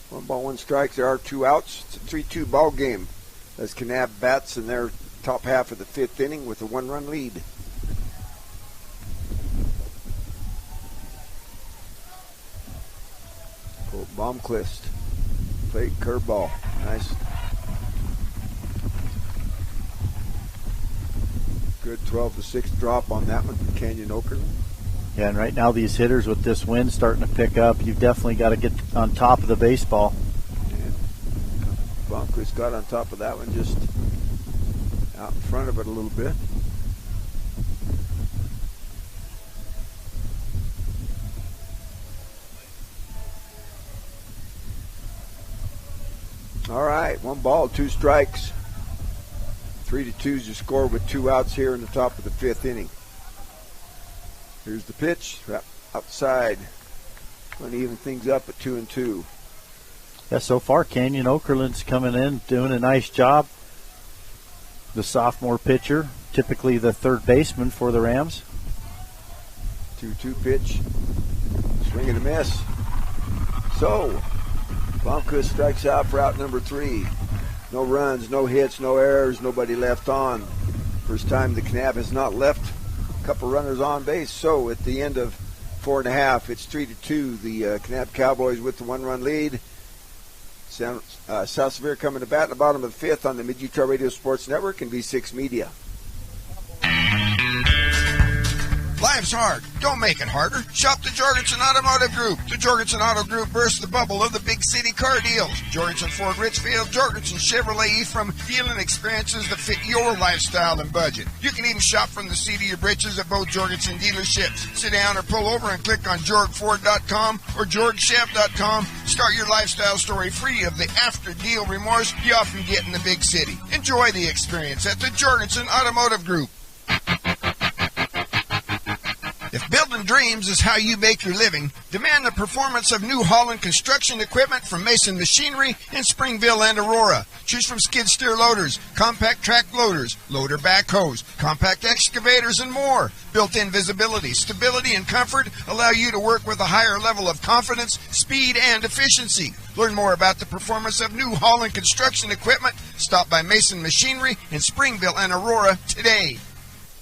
1 ball, 1 strike. There are 2 outs. It's a 3-2 ball game as Kanab bats in their top half of the 5th inning with a 1-run lead. Colt Blomquist. Plate curveball. Nice. Good 12-6 drop on that one from Canyon Okerlund. Yeah, and right now these hitters with this wind starting to pick up, you've definitely got to get on top of the baseball. And Blomquist got on top of that one, just out in front of it a little bit. All right, 1 ball, 2 strikes. 3-2 is the score with 2 outs here in the top of the 5th inning. Here's the pitch, outside. Going to even things up at 2-2. Yeah, so far Canyon Okerlund's coming in, doing a nice job. The sophomore pitcher, typically the third baseman for the Rams. 2-2 pitch, swing and a miss. So, Blomquist strikes out for out number 3. No runs, no hits, no errors, nobody left on. First time the Kanab has not left a couple runners on base. So at the end of 4 1/2, it's 3-2. The Kanab Cowboys with the 1-run lead. South Sevier coming to bat in the bottom of the 5th on the Mid-Utah Radio Sports Network and V6 Media. Life's hard. Don't make it harder. Shop the Jorgensen Automotive Group. The Jorgensen Auto Group bursts the bubble of the big city car deals. Jorgensen Ford Richfield, Jorgensen Chevrolet Ephraim, dealing experiences that fit your lifestyle and budget. You can even shop from the seat of your britches at both Jorgensen dealerships. Sit down or pull over and click on JorgFord.com or JorgChev.com. Start your lifestyle story free of the after-deal remorse you often get in the big city. Enjoy the experience at the Jorgensen Automotive Group. If building dreams is how you make your living, demand the performance of New Holland construction equipment from Mason Machinery in Springville and Aurora. Choose from skid steer loaders, compact track loaders, loader backhoes, compact excavators, and more. Built-in visibility, stability, and comfort allow you to work with a higher level of confidence, speed, and efficiency. Learn more about the performance of New Holland construction equipment. Stop by Mason Machinery in Springville and Aurora today.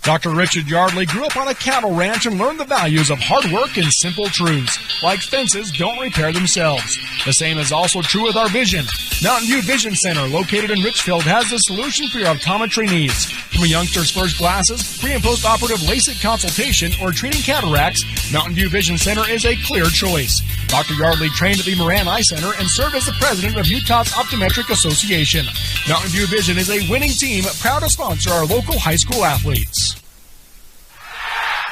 Dr. Richard Yardley grew up on a cattle ranch and learned the values of hard work and simple truths, like fences don't repair themselves. The same is also true with our vision. Mountain View Vision Center, located in Richfield, has the solution for your optometry needs. From a youngster's first glasses, pre- and post-operative LASIK consultation, or treating cataracts, Mountain View Vision Center is a clear choice. Dr. Yardley trained at the Moran Eye Center and served as the president of Utah's Optometric Association. Mountain View Vision is a winning team, proud to sponsor our local high school athletes.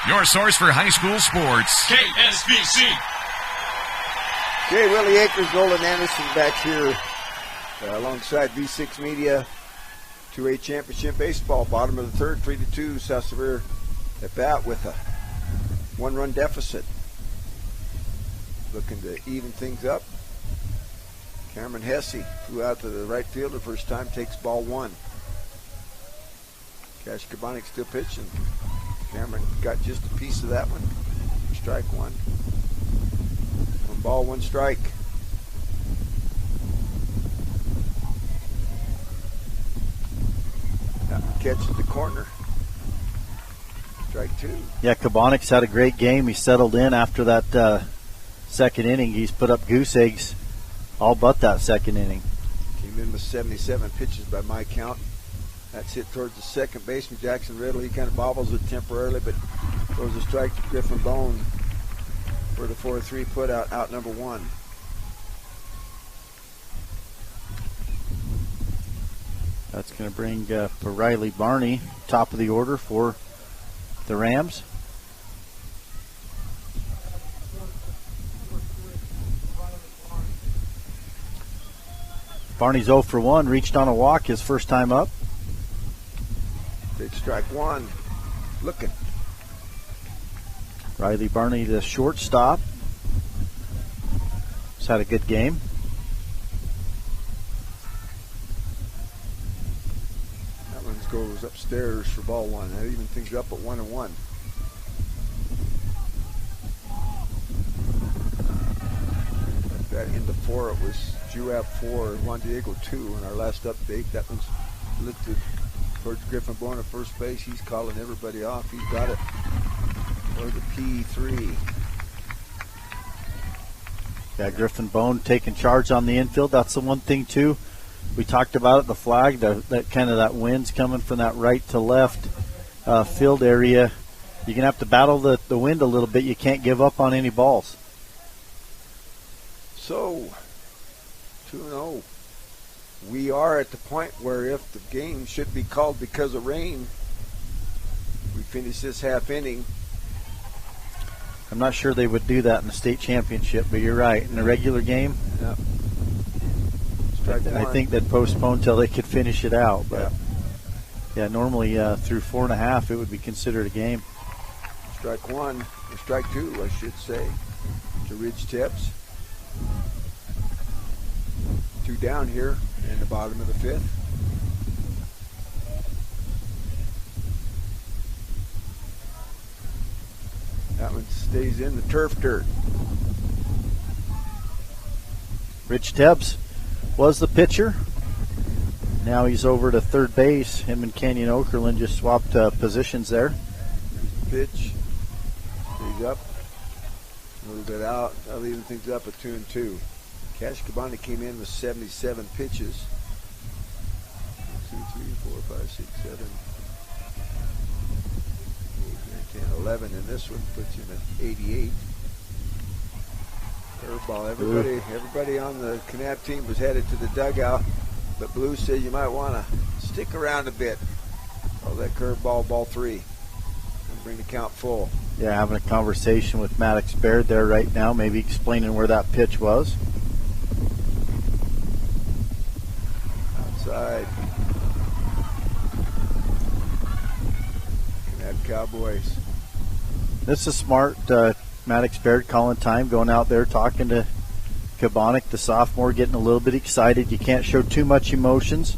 Your source for high school sports. KSBC. Okay, Willie Akers, Nolan Anderson back here alongside V6 Media. 2A championship baseball, bottom of the 3rd, 3-2. South Sevier at bat with a 1-run deficit. Looking to even things up. Cameron Hesse flew out to the right fielder first time, takes ball 1. Cash Kabanik still pitching. Cameron got just a piece of that one. Strike 1. 1 ball, 1 strike. That one catches the corner. Strike 2. Yeah, Kabanik's had a great game. He settled in after that second inning. He's put up goose eggs all but that second inning. Came in with 77 pitches by my count. That's hit towards the second baseman, Jackson Riddle. He kind of bobbles it temporarily, but throws a strike to Griffin Bone for the 4-3 put out number 1. That's going to bring Riley Barney, top of the order for the Rams. Barney's 0 for 1, reached on a walk his first time up. Big strike one. Looking. Riley Barney, the shortstop, has had a good game. That one goes upstairs for ball one. That even things up at 1-1. That into 4, it was Juap 4, Juan Diego 2 in our last update. That one's lifted towards Griffin Bone at first base. He's calling everybody off. He's got it for the P3. Yeah, Griffin Bone taking charge on the infield. That's the one thing, too. We talked about it, the flag, that kind of that wind's coming from that right to left field area. You're going to have to battle the wind a little bit. You can't give up on any balls. So, 2-0. We are at the point where if the game should be called because of rain, we finish this half inning. I'm not sure they would do that in the state championship, but you're right. In the regular game, yeah. I think they'd postpone till they could finish it out. But yeah, normally through 4.5, it would be considered a game. Strike one, or strike two, I should say, to Ridge Tips. 2 down here in the bottom of the 5th. That one stays in the turf dirt. Rich Tebbs was the pitcher. Now he's over to third base. Him and Canyon Okerlund just swapped positions there. Pitch. He's up. A little bit out. That'll even things up at 2-2. Cash Cabani came in with 77 pitches. 1, 2, 3, 4, 5, 6, 7, 8, 9, 10, 11. And this one puts him at 88. Curveball. Everybody on the Kanab team was headed to the dugout, but Blue said you might want to stick around a bit. Oh, that curveball, ball 3. And bring the count full. Yeah, having a conversation with Maddox Baird there right now, maybe explaining where that pitch was. Outside. Kanab Cowboys. This is smart. Maddox Baird calling time, going out there talking to Kabonic, the sophomore, getting a little bit excited. You can't show too much emotions.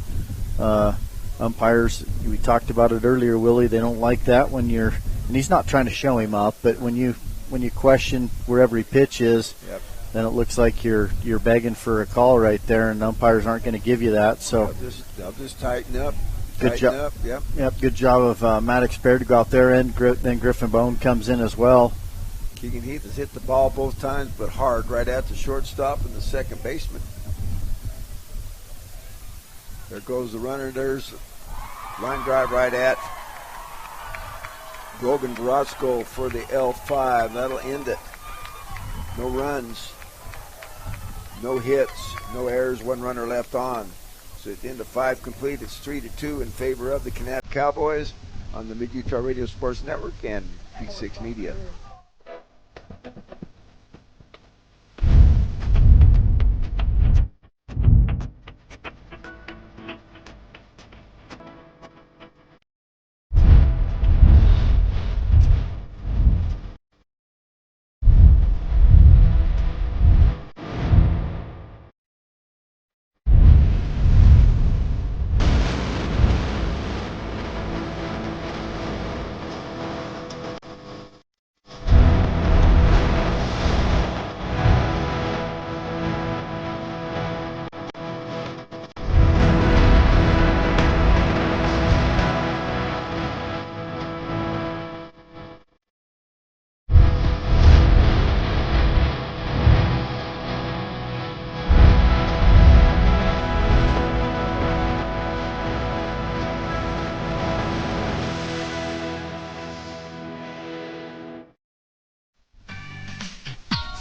Umpires, we talked about it earlier, Willie, they don't like that when you're, and he's not trying to show him up, but when you question where every pitch is, then it looks like you're begging for a call right there, and umpires aren't going to give you that. So they'll just tighten up. Good job. Yep. Good job of Maddox Baird to go out there, and then Griffin Bone comes in as well. Keegan Heath has hit the ball both times, but hard right at the shortstop and the second baseman. There goes the runner. There's line drive right at Grogan Borosco for the L5. That'll end it. No runs, no hits, no errors, 1 runner left on. So at the end of 5 complete, it's 3-2 in favor of the Kanab Cowboys on the Mid-Utah Radio Sports Network and P6 Media.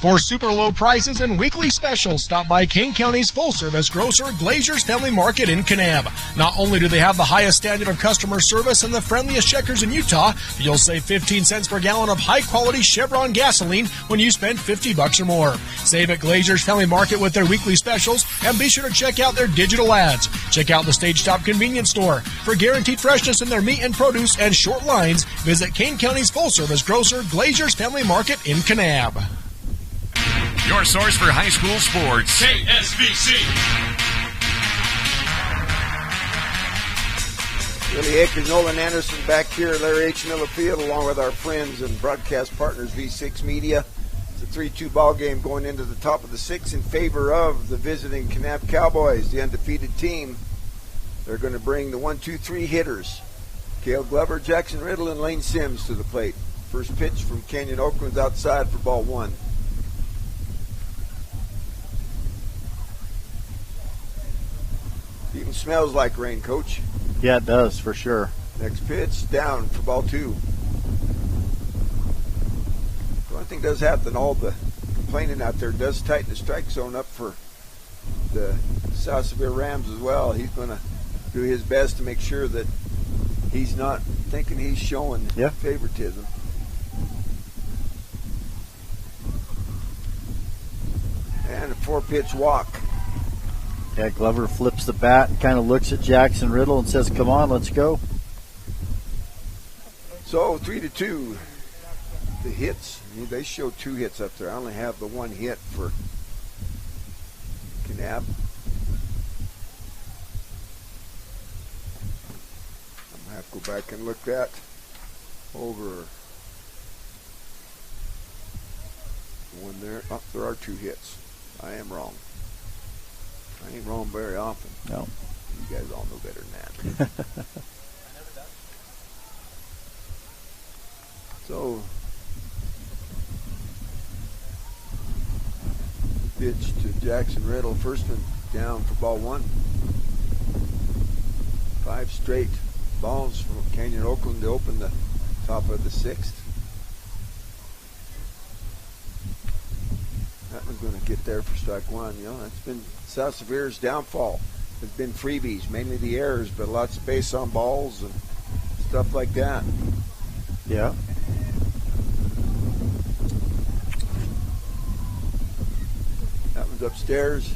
For super low prices and weekly specials, stop by Kane County's full-service grocer, Glazier's Family Market in Kanab. Not only do they have the highest standard of customer service and the friendliest checkers in Utah, you'll save 15 cents per gallon of high-quality Chevron gasoline when you spend $50 or more. Save at Glazier's Family Market with their weekly specials, and be sure to check out their digital ads. Check out the Stage Stop convenience store. For guaranteed freshness in their meat and produce and short lines, visit Kane County's full-service grocer, Glazier's Family Market in Kanab. Your source for high school sports. KSBC. Willie Akers, Nolan Anderson back here at Larry H. Miller Field, along with our friends and broadcast partners, V6 Media. It's a 3-2 ball game going into the top of the sixth in favor of the visiting Kanab Cowboys, the undefeated team. They're going to bring the 1-2-3 hitters, Cale Glover, Jackson Riddle, and Lane Sims to the plate. First pitch from Kenyon Oakland's outside for ball one. Even smells like rain, Coach. Yeah, it does, for sure. Next pitch, down for ball two. The one thing does happen, all the complaining out there does tighten the strike zone up for the South Sevier Rams as well. He's going to do his best to make sure that he's not thinking he's showing favoritism. And a 4-pitch walk. Yeah, Glover flips the bat and kind of looks at Jackson Riddle and says, come on, let's go. So 3-2. The hits, they show 2 hits up there. I only have the 1 hit for Kanab. I'm going to have to go back and look that over. One there. Oh, there are 2 hits. I am wrong. I ain't wrong very often. No. You guys all know better than that. So, pitch to Jackson Riddle. First one down for ball one. 5 straight balls from Kenyon Oakland to open the top of the sixth. That one's going to get there for strike one. You know, that's been South Sevier's downfall. It's been freebies, mainly the errors, but lots of base on balls and stuff like that. Yeah. That one's upstairs.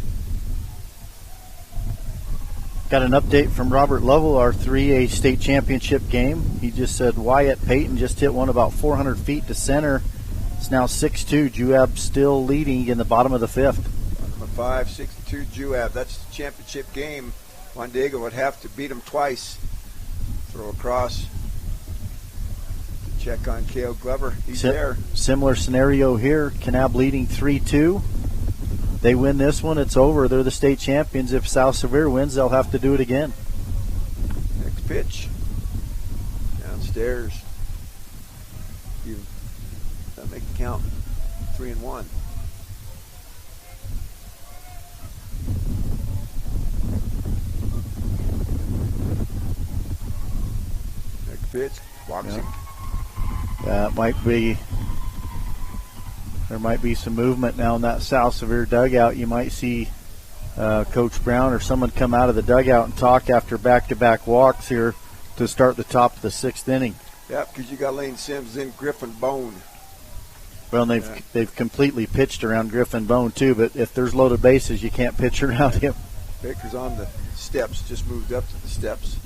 Got an update from Robert Lovell, our 3A state championship game. He just said Wyatt Payton just hit one about 400 feet to center. It's now 6-2. Juab still leading in the bottom of the fifth. Bottom of 5, 6-2 Juab. That's the championship game. Juan Diego would have to beat him twice. Throw across. Check on Cale Glover. He's there. Similar scenario here. Kanab leading 3-2. They win this one, it's over. They're the state champions. If South Sevier wins, they'll have to do it again. Next pitch. Downstairs. That make the count 3-1. Next pitch. Walks him. There might be some movement now in that South Sevier dugout. You might see Coach Brown or someone come out of the dugout and talk after back-to-back walks here to start the top of the sixth inning. Yeah, because you got Lane Sims in Griffin Bone. Well, they've completely pitched around Griffin Bone too, but if there's loaded bases, you can't pitch around him. Baker's on the steps, just moved up to the steps.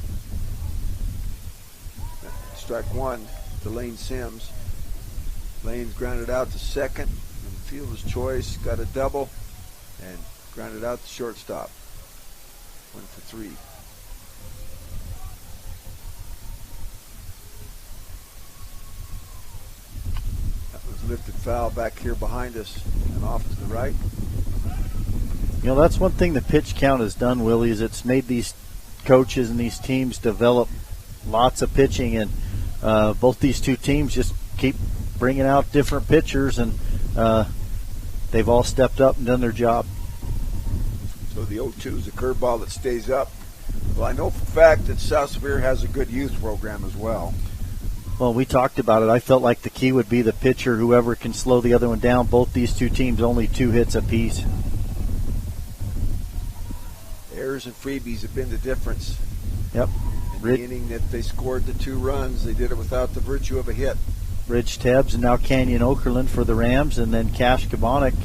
Strike one to Lane Sims. Lane's grounded out to second. And fielder's choice, got a double, and grounded out to shortstop. 1 for 3. Lifted foul back here behind us and off to the right. You know, that's one thing the pitch count has done, Willie, is it's made these coaches and these teams develop lots of pitching, and both these two teams just keep bringing out different pitchers, and they've all stepped up and done their job. So the 0-2 is a curveball that stays up. Well, I know for a fact that South Sevier has a good youth program as well. Well, we talked about it. I felt like the key would be the pitcher, whoever can slow the other one down. Both these two teams only 2 hits apiece. Errors and freebies have been the difference. Yep. In the inning that they scored the 2 runs, they did it without the virtue of a hit. Ridge Tebbs and now Canyon Okerlund for the Rams, and then Cash Kabonik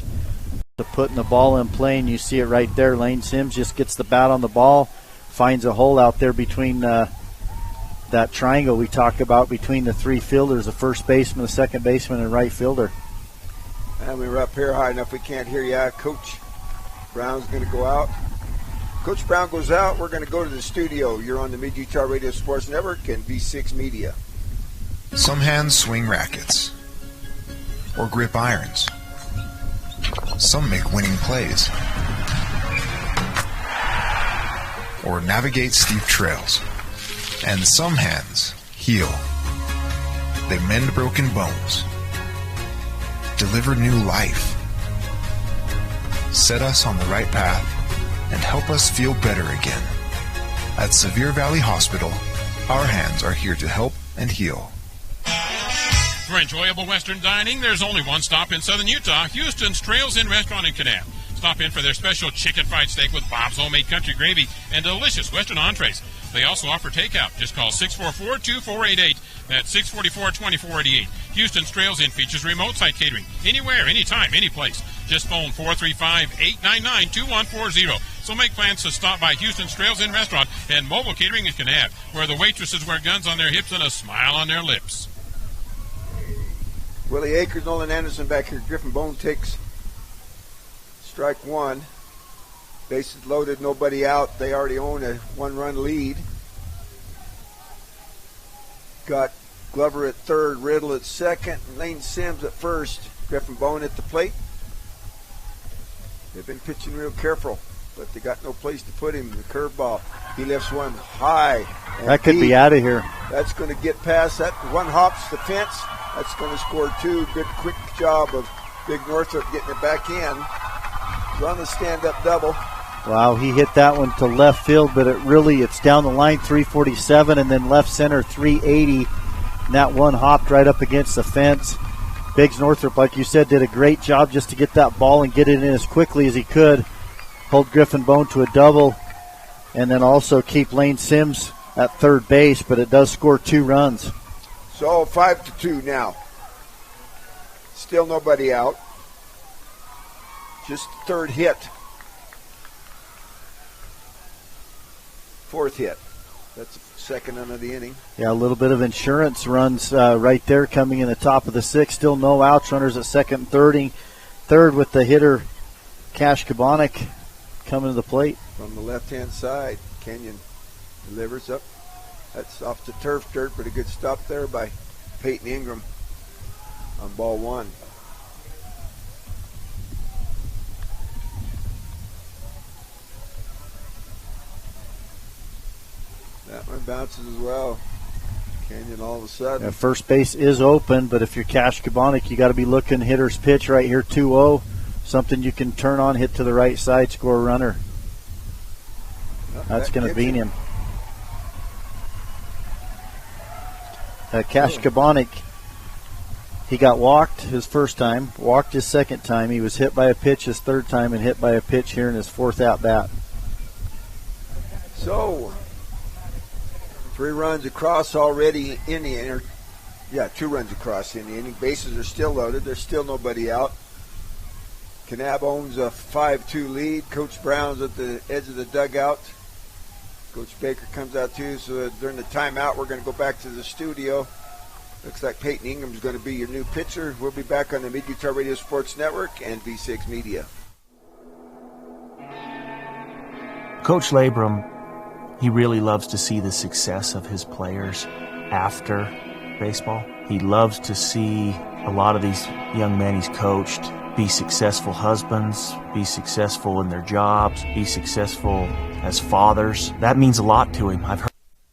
to putting the ball in play, and you see it right there. Lane Sims just gets the bat on the ball, finds a hole out there between that triangle we talk about between the 3 fielders, the first baseman, the second baseman, and right fielder. And we were up here high enough we can't hear you. Coach Brown's going to go out. Coach Brown goes out. We're going to go to the studio. You're on the Mid-Utah Radio Sports Network and V6 Media. Some hands swing rackets or grip irons. Some make winning plays or navigate steep trails. And some hands heal. They mend broken bones, deliver new life, set us on the right path, and help us feel better again. At Sevier Valley Hospital, our hands are here to help and heal. For enjoyable Western dining, there's only one stop in Southern Utah, Houston's Trails Inn Restaurant in Kanab. Stop in for their special chicken fried steak with Bob's homemade country gravy and delicious Western entrees. They also offer takeout. Just call 644-2488. That's 644-2488. Houston's Trails Inn features remote site catering. Anywhere, anytime, any place. Just phone 435-899-2140. So make plans to stop by Houston's Trails Inn Restaurant and mobile catering in Kanab, where the waitresses wear guns on their hips and a smile on their lips. Willie Akers, Nolan Anderson back here. Griffin Bone takes strike 1. Bases loaded, nobody out. They already own a 1-run lead. Got Glover at third, Riddle at second, and Lane Sims at first. Griffin Bone at the plate. They've been pitching real careful, but they got no place to put him. The curveball. He lifts one high. That could be out of here. That's going to get past that. One hops the fence. That's going to score 2. Good quick job of Big Northrop getting it back in. On the stand-up double. Wow, he hit that one to left field, but it's down the line, 347, and then left center, 380. And that one hopped right up against the fence. Biggs Northrop, like you said, did a great job just to get that ball and get it in as quickly as he could. Hold Griffin Bone to a double, and then also keep Lane Sims at third base, but it does score 2 runs. So 5-2 now. Still nobody out. Just the third hit. 4th hit. That's the second of the inning. Yeah, a little bit of insurance runs right there coming in the top of the 6th. Still no outs. Runners at second and third with the hitter Cash Kabonik coming to the plate. From the left-hand side, Kenyon delivers up. That's off the turf dirt, but a good stop there by Peyton Ingram on ball 1. That one bounces as well. Kenyon all of a sudden. Yeah, first base is open, but if you're Cash Kabonik, you got to be looking hitter's pitch right here, 2-0. Something you can turn on, hit to the right side, score a runner. That's going to beat him. Cash Kabonik, he got walked his first time, walked his second time. He was hit by a pitch his third time and hit by a pitch here in his 4th at-bat. So, 3 runs across already in the inning. Yeah, 2 runs across in the inning. Bases are still loaded. There's still nobody out. Kanab owns a 5-2 lead. Coach Brown's at the edge of the dugout. Coach Baker comes out too, so during the timeout, we're going to go back to the studio. Looks like Peyton Ingram's going to be your new pitcher. We'll be back on the Mid-Utah Radio Sports Network and V6 Media. Coach Labrum, he really loves to see the success of his players after baseball. He loves to see a lot of these young men he's coached be successful husbands, be successful in their jobs, be successful as fathers. That means a lot to him. I've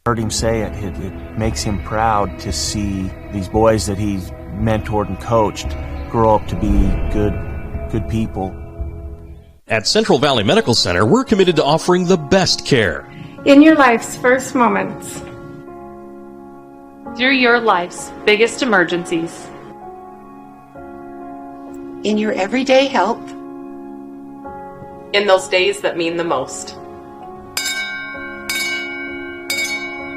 heard him say it. It makes him proud to see these boys that he's mentored and coached grow up to be good people. At Central Valley Medical Center, we're committed to offering the best care. In your life's first moments, through your life's biggest emergencies. In your everyday help. In those days that mean the most.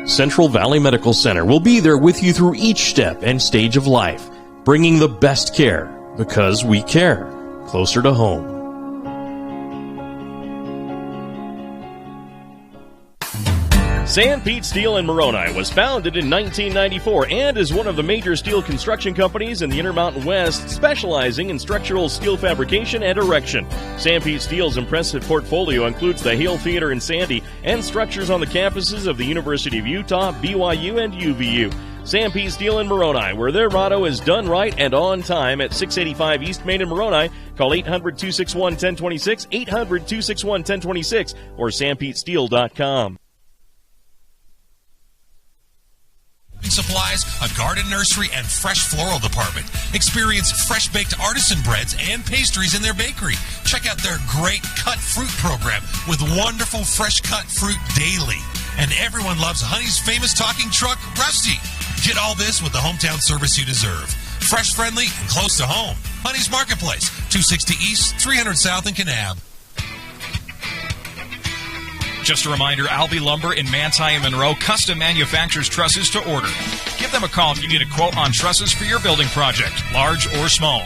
Central Valley Medical Center will be there with you through each step and stage of life, bringing the best care because we care, closer to home. Sanpete Steel in Moroni was founded in 1994 and is one of the major steel construction companies in the Intermountain West, specializing in structural steel fabrication and erection. Sanpete Steel's impressive portfolio includes the Hale Theater in Sandy and structures on the campuses of the University of Utah, BYU, and UVU. Sanpete Steel in Moroni, where their motto is done right and on time, at 685 East Main in Moroni. Call 800-261-1026, 800-261-1026, or sanpetesteel.com. Supplies, a garden nursery, and fresh floral department. Experience fresh-baked artisan breads and pastries in their bakery. Check out their great cut fruit program with wonderful fresh-cut fruit daily. And everyone loves Honey's famous talking truck, Rusty. Get all this with the hometown service you deserve. Fresh, friendly, and close to home. Honey's Marketplace, 260 East, 300 South in Kanab. Just a reminder, Albee Lumber in Manti and Monroe custom manufactures trusses to order. Give them a call if you need a quote on trusses for your building project, large or small.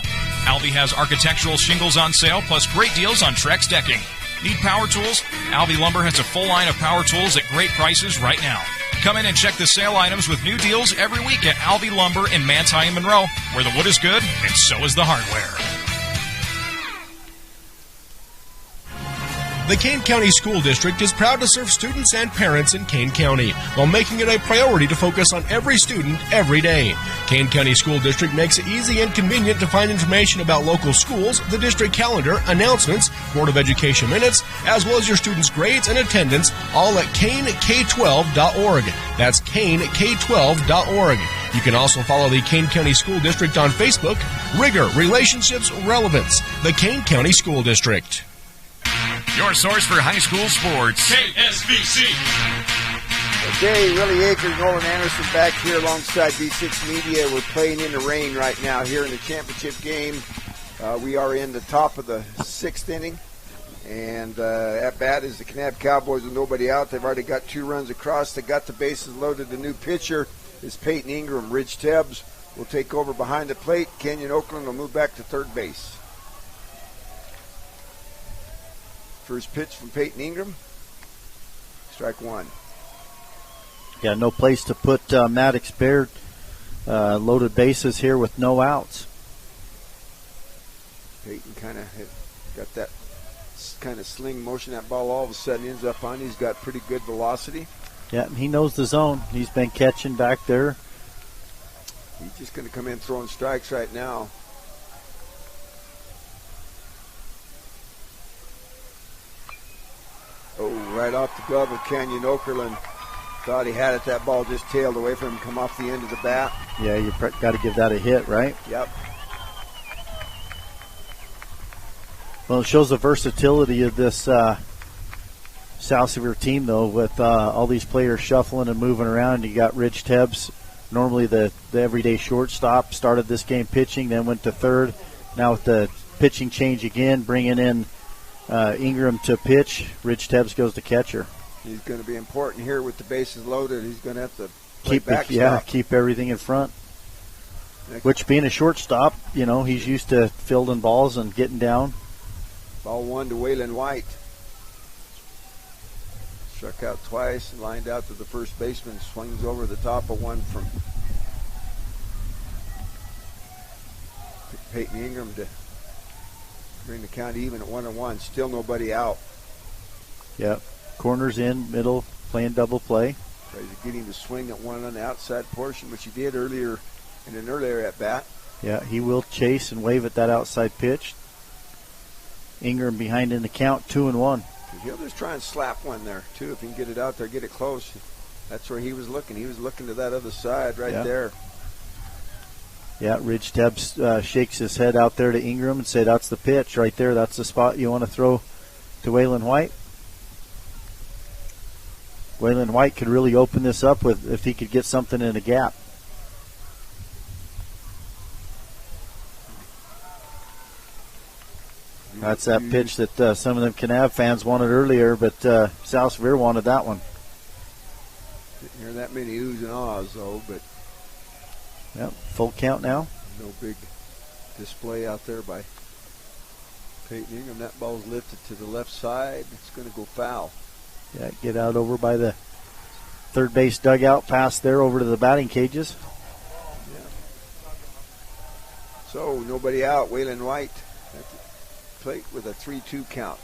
Albee has architectural shingles on sale, plus great deals on Trex decking. Need power tools? Albee Lumber has a full line of power tools at great prices right now. Come in and check the sale items with new deals every week at Albee Lumber in Manti and Monroe, where the wood is good and so is the hardware. The Kane County School District is proud to serve students and parents in Kane County while making it a priority to focus on every student every day. Kane County School District makes it easy and convenient to find information about local schools, the district calendar, announcements, Board of Education minutes, as well as your students' grades and attendance, all at kanek12.org. That's kanek12.org. You can also follow the Kane County School District on Facebook. Rigor, Relationships, Relevance. The Kane County School District. Your source for high school sports. KSBC. Okay, Willie Akers, Nolan Anderson back here alongside B6 Media. We're playing in the rain right now here in the championship game. We are in the top of the 6th inning. And at bat is the Kanab Cowboys with nobody out. They've already got 2 runs across. They got the bases loaded. The new pitcher is Peyton Ingram. Ridge Tebbs will take over behind the plate. Kenyon Oakland will move back to third base. First pitch from Peyton Ingram. Strike 1. Yeah, no place to put Maddox Baird. Loaded bases here with no outs. Peyton kind of got that kind of sling motion. That ball all of a sudden ends up on. He's got pretty good velocity. Yeah, he knows the zone. He's been catching back there. He's just going to come in throwing strikes right now. Oh, right off the glove of Kenyon Okerlund. Thought he had it. That ball just tailed away from him, come off the end of the bat. Yeah, you got to give that a hit, right? Yep. Well, it shows the versatility of this South Sevier team, though, with all these players shuffling and moving around. You got Rich Tebbs, normally the everyday shortstop, started this game pitching, then went to third. Now with the pitching change again, bringing in Ingram to pitch. Rich Tebbs goes to catcher. He's going to be important here with the bases loaded. He's going to have to play keep everything in front. Which, being a shortstop, he's used to fielding balls and getting down. Ball 1 to Waylon White. Struck out twice, lined out to the first baseman, swings over the top of one from Peyton Ingram to bring the count even at 1-1. Still nobody out. Yep. Corners in, middle, playing double play. Tries to get him to swing at one on the outside portion, which he did earlier in an earlier at bat. Yeah, he will chase and wave at that outside pitch. Ingram behind in the count, 2-1. He'll just try and slap one there, too. If he can get it out there, get it close. That's where he was looking. He was looking to that other side right there. Yeah, Ridge Tebbs shakes his head out there to Ingram and say, that's the pitch right there. That's the spot you want to throw to Waylon White. Waylon White could really open this up if he could get something in a gap. That's that pitch that some of them Kanab fans wanted earlier, but South Sevier wanted that one. Didn't hear that many oohs and ahs, though, but... Yep, full count now. No big display out there by Peyton Ingram. That ball's lifted to the left side. It's going to go foul. Yeah, get out over by the third base dugout, pass there over to the batting cages. Yeah. So, nobody out. Waylon White at the plate with a 3-2 count.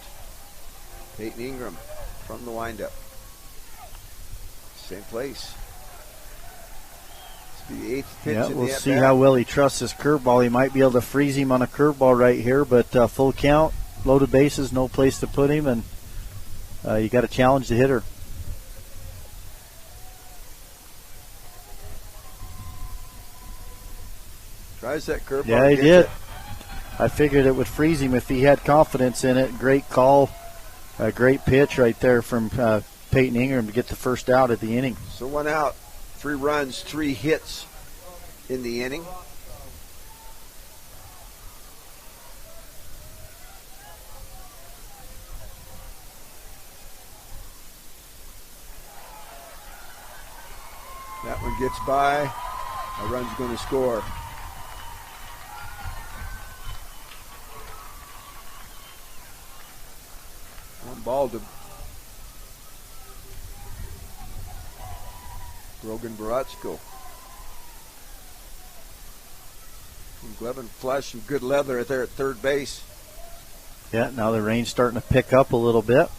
Peyton Ingram from the windup. Same place. This will be the 8th pitch. Yeah, in we'll the see at-bat. how well he trusts his curveball. He might be able to freeze him on a curveball right here, but full count, loaded bases, no place to put him, and you got to challenge the hitter. Tries that curveball. Yeah, he did. I figured it would freeze him if he had confidence in it. Great call, a great pitch right there from Peyton Ingram to get the first out of the inning. So 1 out, 3 runs, 3 hits in the inning. That one gets by. A run's going to score. One ball to Brogan Baratsko. And Glevin Flush, some good leather there at third base. Yeah, now the rain's starting to pick up a little bit.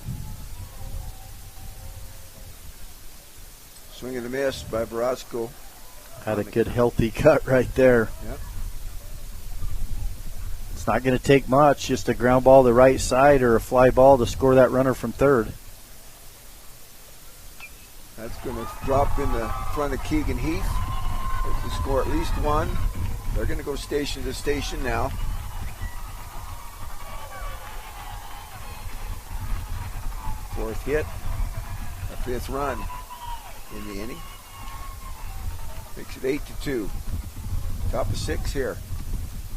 Swing and a miss by Baratsko. Had a good healthy cut right there. Yep. It's not going to take much, just a ground ball to the right side or a fly ball to score that runner from third. That's going to drop in the front of Keegan Heath. To score at least one. They're going to go station to station now. Fourth hit. A 5th run in the inning. Makes it 8-2. Top of 6 here.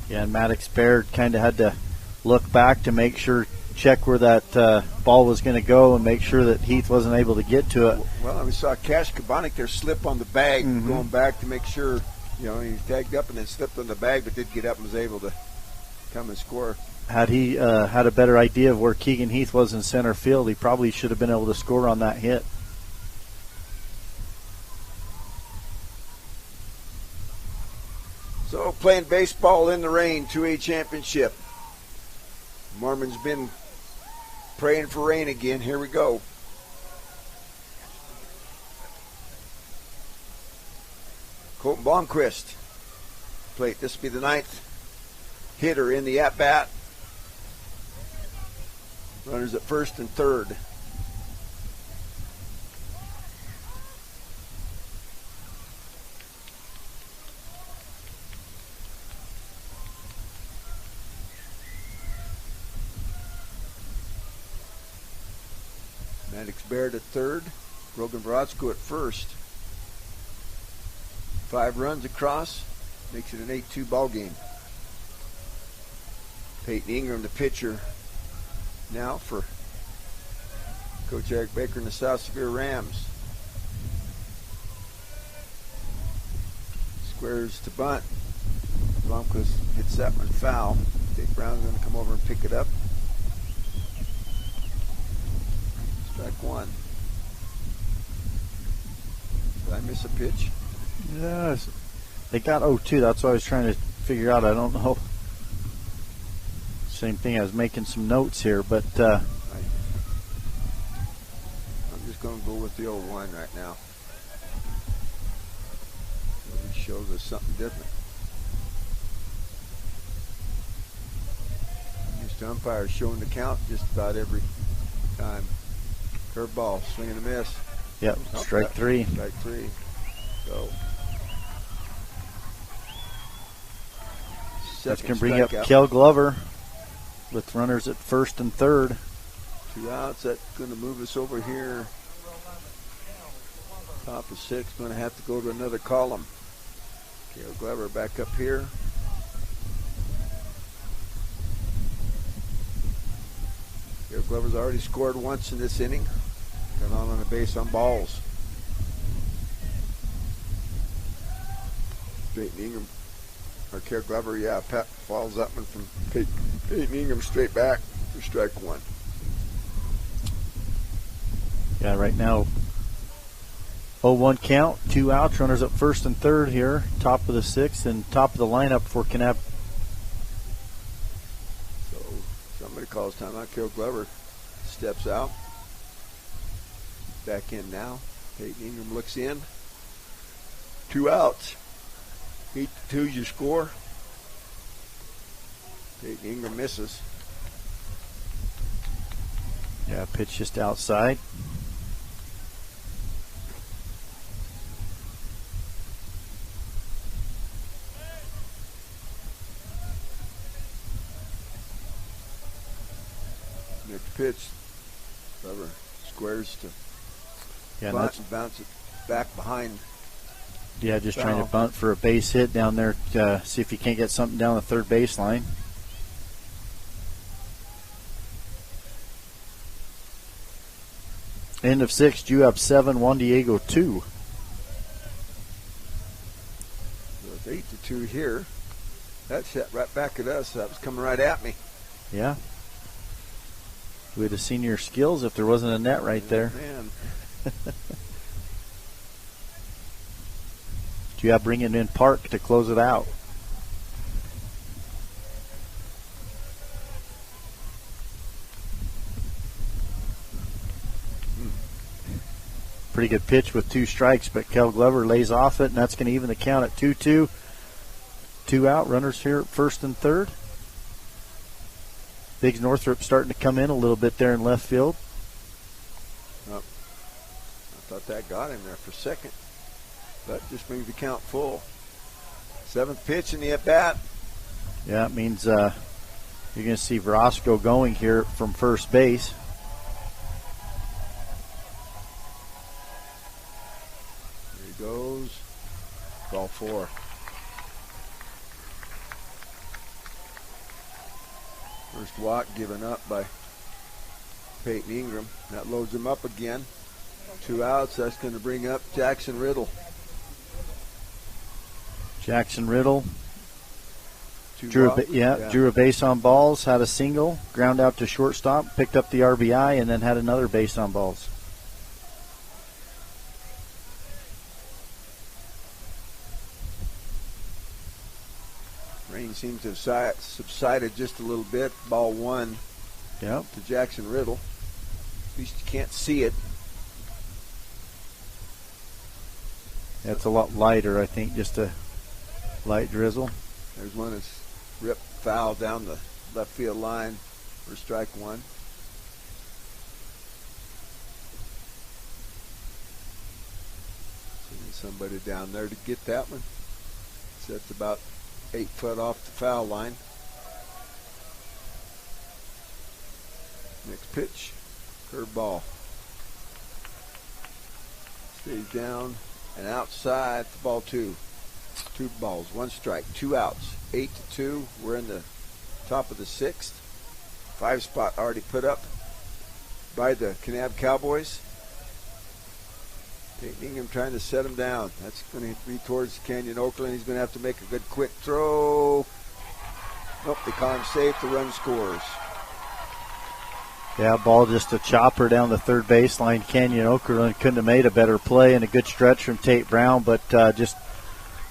Yeah, and Maddox Baird kind of had to look back to make sure, check where that ball was going to go and make sure that Heath wasn't able to get to it. Well, we saw Cash Kabanik there slip on the bag, going back to make sure, he tagged up and then slipped on the bag, but did get up and was able to come and score. Had he had a better idea of where Keegan Heath was in center field, he probably should have been able to score on that hit. So, playing baseball in the rain, 2A championship. Mormon's been praying for rain again. Here we go. Colton Blomqvist. Plate. This will be the 9th hitter in the at-bat. Runners at first and third. Maddox Baird at third. Brogan Baratsko at first. 5 runs across. Makes it an 8-2 ball game. Peyton Ingram, the pitcher, now for Coach Eric Baker and the South Sevier Rams. Squares to bunt. Blomqvist hits that one foul. Dave Brown's going to come over and pick it up. Strike one. Did I miss a pitch? Yes. They got 0-2. That's what I was trying to figure out. I don't know. Same thing. I was making some notes here, but I'm just going to go with the 0-1 right now. It shows us something different. Used to umpires showing the count just about every time. Curveball, swing and a miss. Yep, strike 3. Strike 3. So. That's going to bring up Kel Glover with runners at first and third. 2 outs. That's going to move us over here. Top of 6. Going to have to go to another column. Kel Glover back up here. Glover's already scored once in this inning. Got on a base on balls. Peyton Ingram, or Care Glover, Pat follows up and from Peyton Ingram straight back for strike one. Yeah, right now 0-1 count, 2 outs, runners up first and third here, top of the sixth and top of the lineup for Kanab. So somebody calls timeout. Care Glover steps out. Back in now. Peyton Ingram looks in. 2 outs. 8-2 is your score. Peyton Ingram misses. Yeah, pitch just outside. Next pitch. Glover squares to bunt and bounce it back behind. Yeah, just trying to bunt for a base hit down there. See if you can't get something down the third baseline. End of 6, Jew up 7, Juan Diego 2. So it's 8-2 here. That shot right back at us. That was coming right at me. Yeah. We'd have seen your skills if there wasn't a net right there. Man. Jew bringing in Park to close it out. Pretty good pitch with 2 strikes, but Kel Glover lays off it, and that's going to even the count at 2-2. 2 out, runners here at first and third. Biggs Northrup starting to come in a little bit there in left field. Oh, I thought that got him there for a second. But just brings the count full. 7th pitch in the at-bat. Yeah, it means you're going to see Verosco going here from first base. There he goes. Ball 4. First walk given up by Peyton Ingram. That loads him up again. 2 outs. That's going to bring up Jackson Riddle. Jackson Riddle drew a base on balls, had a single, ground out to shortstop, picked up the RBI, and then had another base on balls. Rain seems to have subsided just a little bit. Ball 1 to Jackson Riddle. At least you can't see it. That's a lot lighter, I think, just a light drizzle. There's one that's ripped foul down the left field line for strike 1. Seeing somebody down there to get that one. So that's about 8 foot off the foul line. Next pitch, curveball. Stays down and outside for ball 2. 2 balls, 1 strike, 2 outs. 8-2. We're in the top of the 6th. 5 spot already put up by the Kanab Cowboys. Peyton Ingram trying to set him down. That's going to be towards Canyon Oakland. He's going to have to make a good quick throw. Nope, they call him safe. The run scores. Yeah, ball just a chopper down the third baseline. Canyon Oakland couldn't have made a better play, and a good stretch from Tate Brown, but just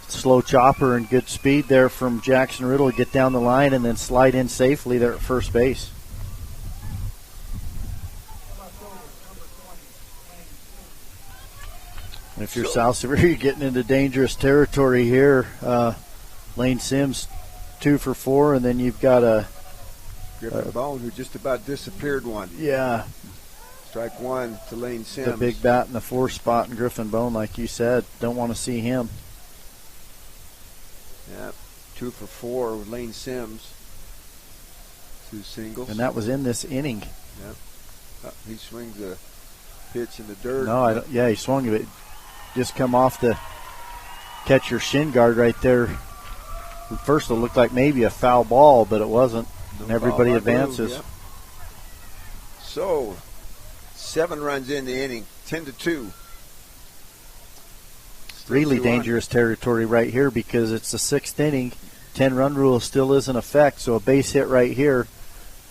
slow chopper and good speed there from Jackson Riddle to get down the line and then slide in safely there at first base. And if you're South Sevier, you're getting into dangerous territory here. Lane Sims 2 for 4, and then you've got a Griffin Bone, who just about disappeared one. Yeah. Strike 1 to Lane Sims. The big bat in the 4 spot, and Griffin Bone, like you said, don't want to see him. Yeah, 2 for 4 with Lane Sims. 2 singles. And that was in this inning. Yeah. He swings a pitch in the dirt. No, he swung it. Just come off the catcher's shin guard right there. At first it looked like maybe a foul ball, but it wasn't. No and everybody foul, advances. Yep. So, 7 runs in the inning, 10-2. Really dangerous territory right here because it's the 6th inning. 10-run rule still is in effect, so a base hit right here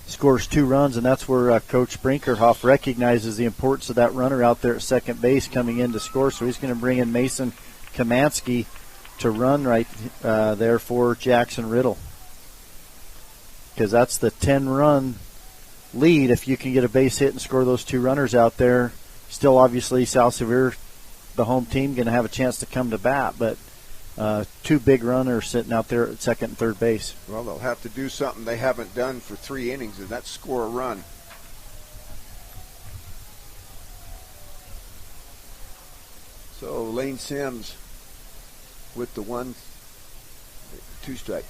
scores 2 runs, and that's where Coach Brinkerhoff recognizes the importance of that runner out there at second base coming in to score. So he's going to bring in Mason Kamansky to run right there for Jackson Riddle, because that's the 10-run lead. If you can get a base hit and score those 2 runners out there, still obviously South Sevier, the home team, going to have a chance to come to bat, but 2 big runners sitting out there at second and third base. Well, they'll have to do something they haven't done for 3 innings, and that's score a run. So Lane Sims with the 1-2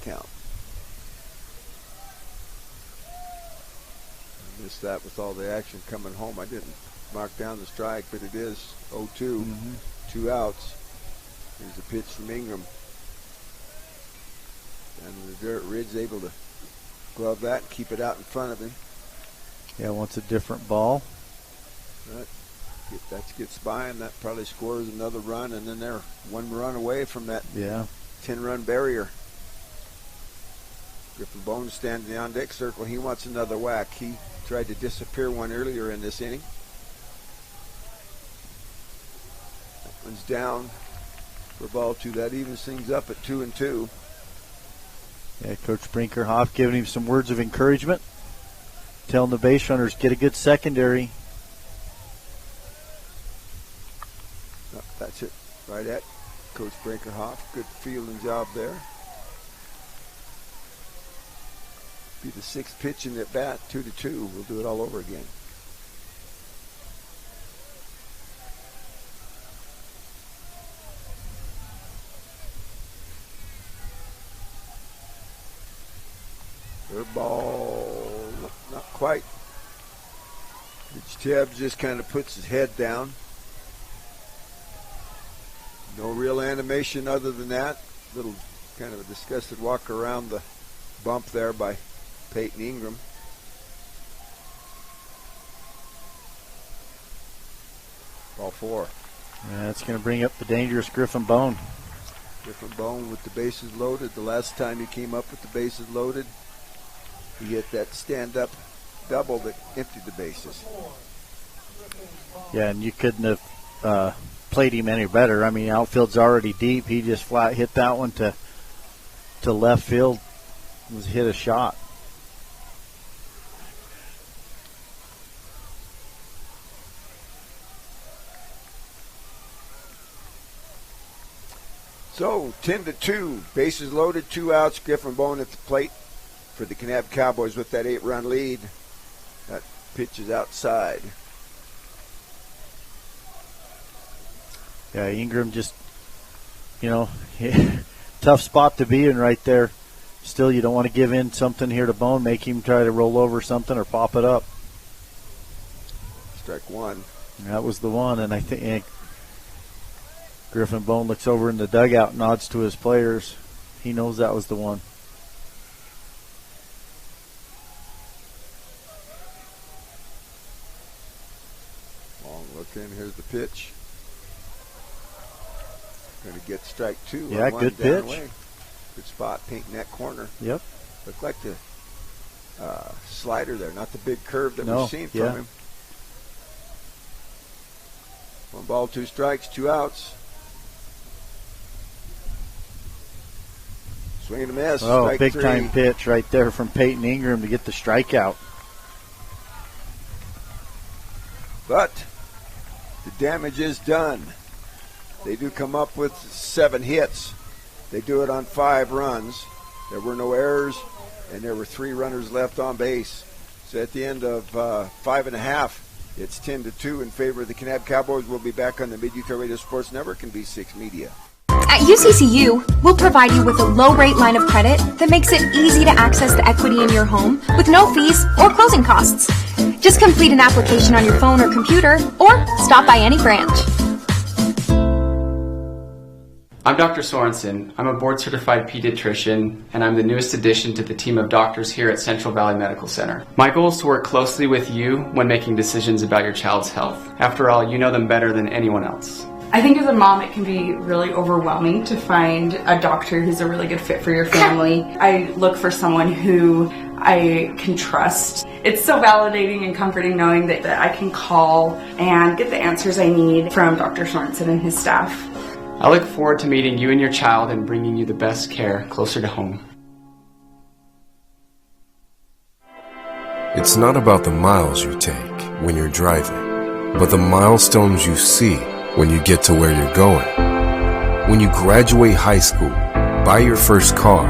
count. I missed that with all the action coming home. I didn't mark down the strike, but it is 0-2, 2 outs. Here's a pitch from Ingram. And the dirt Ridge able to glove that and keep it out in front of him. Yeah, wants a different ball. That gets by him. That probably scores another run, and then they're 1 run away from that 10-run barrier. Griffin Bones standing in the on-deck circle. He wants another whack. He tried to disappear one earlier in this inning. That one's down for ball 2. That evens things up at 2-2. Yeah, Coach Brinkerhoff giving him some words of encouragement, telling the base runners, get a good secondary. Oh, that's it, right at Coach Brinkerhoff. Good fielding job there. Be the 6th pitch in at bat, 2-2. We'll do it all over again. Third ball, not quite. Rich Tibbs just kind of puts his head down. No real animation other than that. Little kind of a disgusted walk around the bump there by Peyton Ingram. Ball 4. Yeah, that's going to bring up the dangerous Griffin Bone. Griffin Bone with the bases loaded. The last time he came up with the bases loaded, he hit that stand-up double that emptied the bases. Yeah, and you couldn't have played him any better. I mean, outfield's already deep. He just flat hit that one to left field. Hit a shot. So 10-2, bases loaded, 2 outs. Griffin Bone at the plate for the Kanab Cowboys with that 8-run lead. That pitch is outside. Yeah, Ingram just, tough spot to be in right there. Still, you don't want to give in something here to Bone, make him try to roll over something or pop it up. Strike 1. That was the one, and I think Griffin Bone looks over in the dugout, nods to his players. He knows that was the one. Long look in. Here's the pitch. Going to get strike 2. Yeah, good pitch. Away. Good spot, painting that corner. Yep. Looked like the slider there, not the big curve that we've seen from him. 1 ball, 2 strikes, 2 outs. Swing and a miss. Oh, big time pitch right there from Peyton Ingram to get the strikeout. But the damage is done. They do come up with 7 hits. They do it on 5 runs. There were no errors, and there were 3 runners left on base. So at the end of 5 1/2, it's 10-2 in favor of the Kanab Cowboys. We'll be back on the Mid-Utah Radio Sports Network and B6 Media. At UCCU, we'll provide you with a low-rate line of credit that makes it easy to access the equity in your home with no fees or closing costs. Just complete an application on your phone or computer, or stop by any branch. I'm Dr. Sorensen. I'm a board-certified pediatrician, and I'm the newest addition to the team of doctors here at Central Valley Medical Center. My goal is to work closely with you when making decisions about your child's health. After all, you know them better than anyone else. I think as a mom, it can be really overwhelming to find a doctor who's a really good fit for your family. I look for someone who I can trust. It's so validating and comforting knowing that I can call and get the answers I need from Dr. Sorensen and his staff. I look forward to meeting you and your child and bringing you the best care closer to home. It's not about the miles you take when you're driving, but the milestones you see when you get to where you're going. When you graduate high school, buy your first car,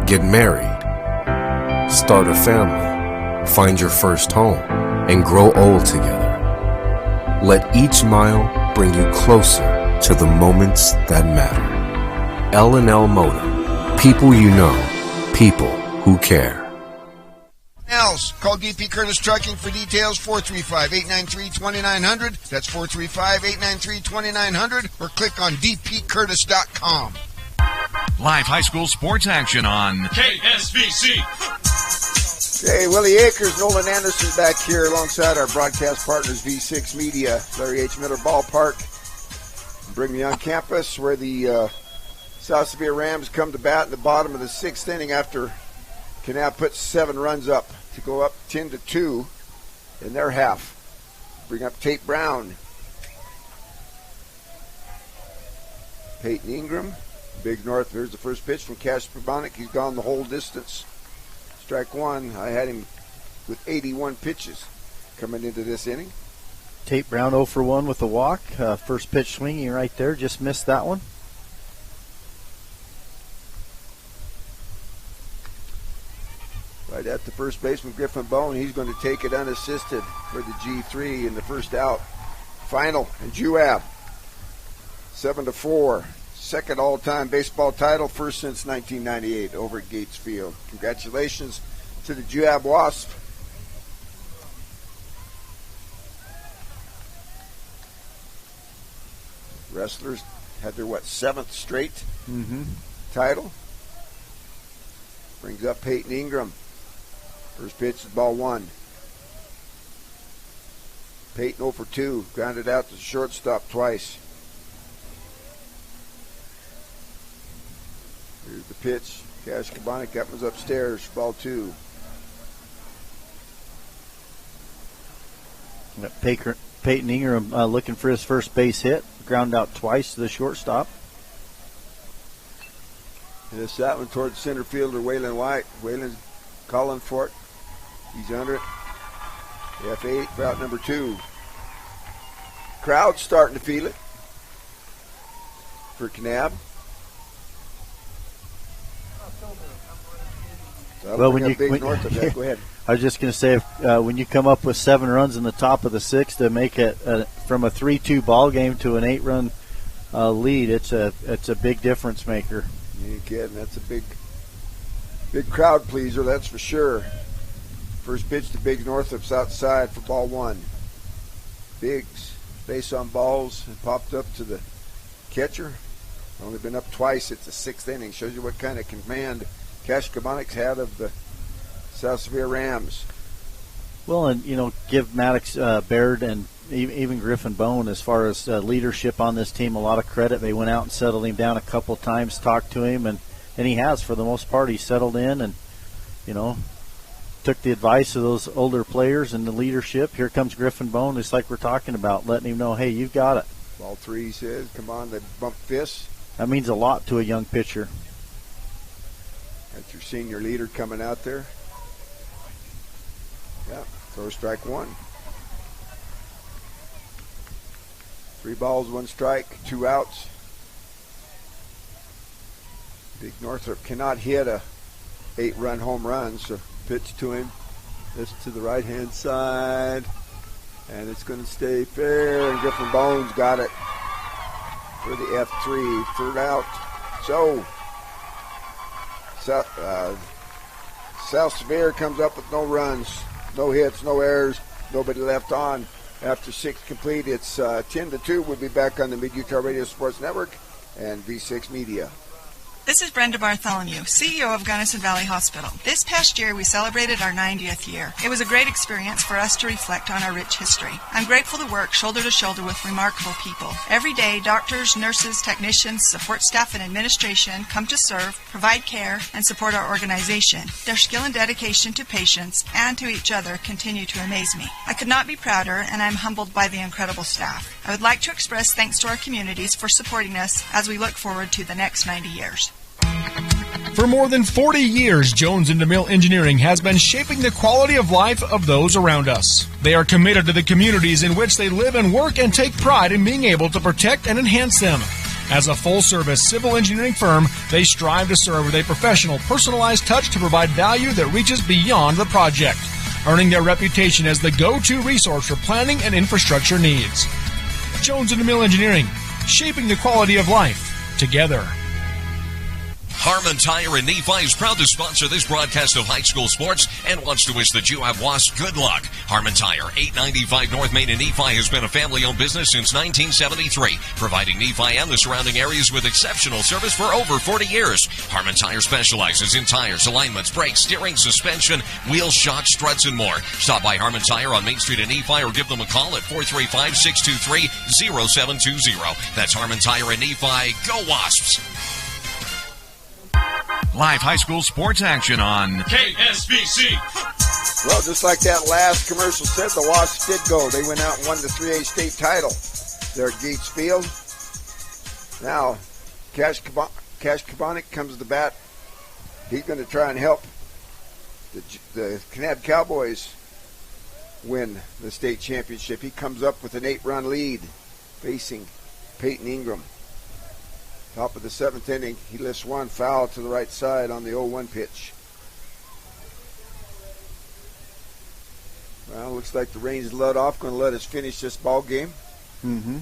get married, start a family, find your first home, and grow old together. Let each mile bring you closer to the moments that matter. L&L Motor. People you know. People who care. Else, call DP Curtis Trucking for details, 435-893-2900. That's 435-893-2900, or click on dpcurtis.com. Live high school sports action on KSBC. Hey, Willie Akers, Nolan Anderson back here alongside our broadcast partners, V6 Media, Larry H. Miller Ballpark. Bring me on campus where the South Sevier Rams come to bat in the bottom of the sixth inning after Kanab puts 7 runs up to go up 10-2 in their half. Bring up Tate Brown. Peyton Ingram, Big North. There's the first pitch from Cash Probonic. He's gone the whole distance. Strike one. I had him with 81 pitches coming into this inning. Tate Brown 0 for 1 with a walk. First pitch swinging right there. Just missed that one. Right at the first baseman, Griffin Bone. He's going to take it unassisted for the G3 in the first out. Final in Juab. 7-4. Second all-time baseball title. First since 1998 over at Gates Field. Congratulations to the Juab Wasp. Wrestlers had their, 7th straight title. Brings up Peyton Ingram. First pitch is ball 1. Peyton 0 for 2. Grounded out to the shortstop twice. Here's the pitch. Cash Kabonic, that one's upstairs. Ball 2. Peyton Ingram looking for his first base hit. Ground out twice to the shortstop. And it's that one towards center fielder Waylon White. Waylon's calling for it. He's under it. F8 for out number 2. Crowd's starting to feel it for Kanab. So well, when you go ahead. I was just going to say, when you come up with 7 runs in the top of the 6th to make it from a 3-2 ball game to an 8-run lead, it's a big difference maker. You ain't kidding. That's a big crowd pleaser, that's for sure. First pitch to Biggs Northup's outside for ball 1. Biggs, base on balls, and popped up to the catcher. Only been up twice. It's the 6th inning. Shows you what kind of command Cash Kabonic's had of the South Sevier Rams. Well, and, give Maddox, Baird, and even Griffin Bone, as far as leadership on this team, a lot of credit. They went out and settled him down a couple times, talked to him, and he has, for the most part. He settled in and, took the advice of those older players and the leadership. Here comes Griffin Bone, just like we're talking about, letting him know, hey, you've got it. Ball 3, he says. Come on, they bump fists. That means a lot to a young pitcher. That's your senior leader coming out there. Yeah, throw strike 1. 3 balls, 1 strike, 2 outs. Big Northrop cannot hit a 8-run home run, so pitch to him. This to the right-hand side. And it's going to stay fair, and Griffin Bones got it for the F3. 3rd out. So, South Sevier comes up with no runs, no hits, no errors, nobody left on. After 6 complete, it's 10-2. We'll be back on the Mid-Utah Radio Sports Network and V6 Media. This is Brenda Bartholomew, CEO of Gunnison Valley Hospital. This past year, we celebrated our 90th year. It was a great experience for us to reflect on our rich history. I'm grateful to work shoulder to shoulder with remarkable people. Every day, doctors, nurses, technicians, support staff, and administration come to serve, provide care, and support our organization. Their skill and dedication to patients and to each other continue to amaze me. I could not be prouder, and I'm humbled by the incredible staff. I would like to express thanks to our communities for supporting us as we look forward to the next 90 years. For more than 40 years, Jones and DeMille Engineering has been shaping the quality of life of those around us. They are committed to the communities in which they live and work and take pride in being able to protect and enhance them. As a full-service civil engineering firm, they strive to serve with a professional, personalized touch to provide value that reaches beyond the project, earning their reputation as the go-to resource for planning and infrastructure needs. Jones and DeMille Engineering, shaping the quality of life together. Harmon Tire in Nephi is proud to sponsor this broadcast of high school sports and wants to wish the Juavois good luck. Harmon Tire, 895 North Main in Nephi, has been a family-owned business since 1973, providing Nephi and the surrounding areas with exceptional service for over 40 years. Harmon Tire specializes in tires, alignments, brakes, steering, suspension, wheel shocks, struts, and more. Stop by Harmon Tire on Main Street in Nephi or give them a call at 435-623-0720. That's Harmon Tire in Nephi. Go Wasps! Live high school sports action on KSBC. Well, just like that last commercial said, the Wasps did go. They went out and won the 3A state title there at Gates Field. Now, Cash Kabonic comes to bat. He's going to try and help the Kanab Cowboys win the state championship. He comes up with an 8-run lead facing Peyton Ingram. Top of the 7th inning, he lifts one foul to the right side on the 0-1 pitch. Well, looks like the rain's let off. Going to let us finish this ball game. Mm-hmm.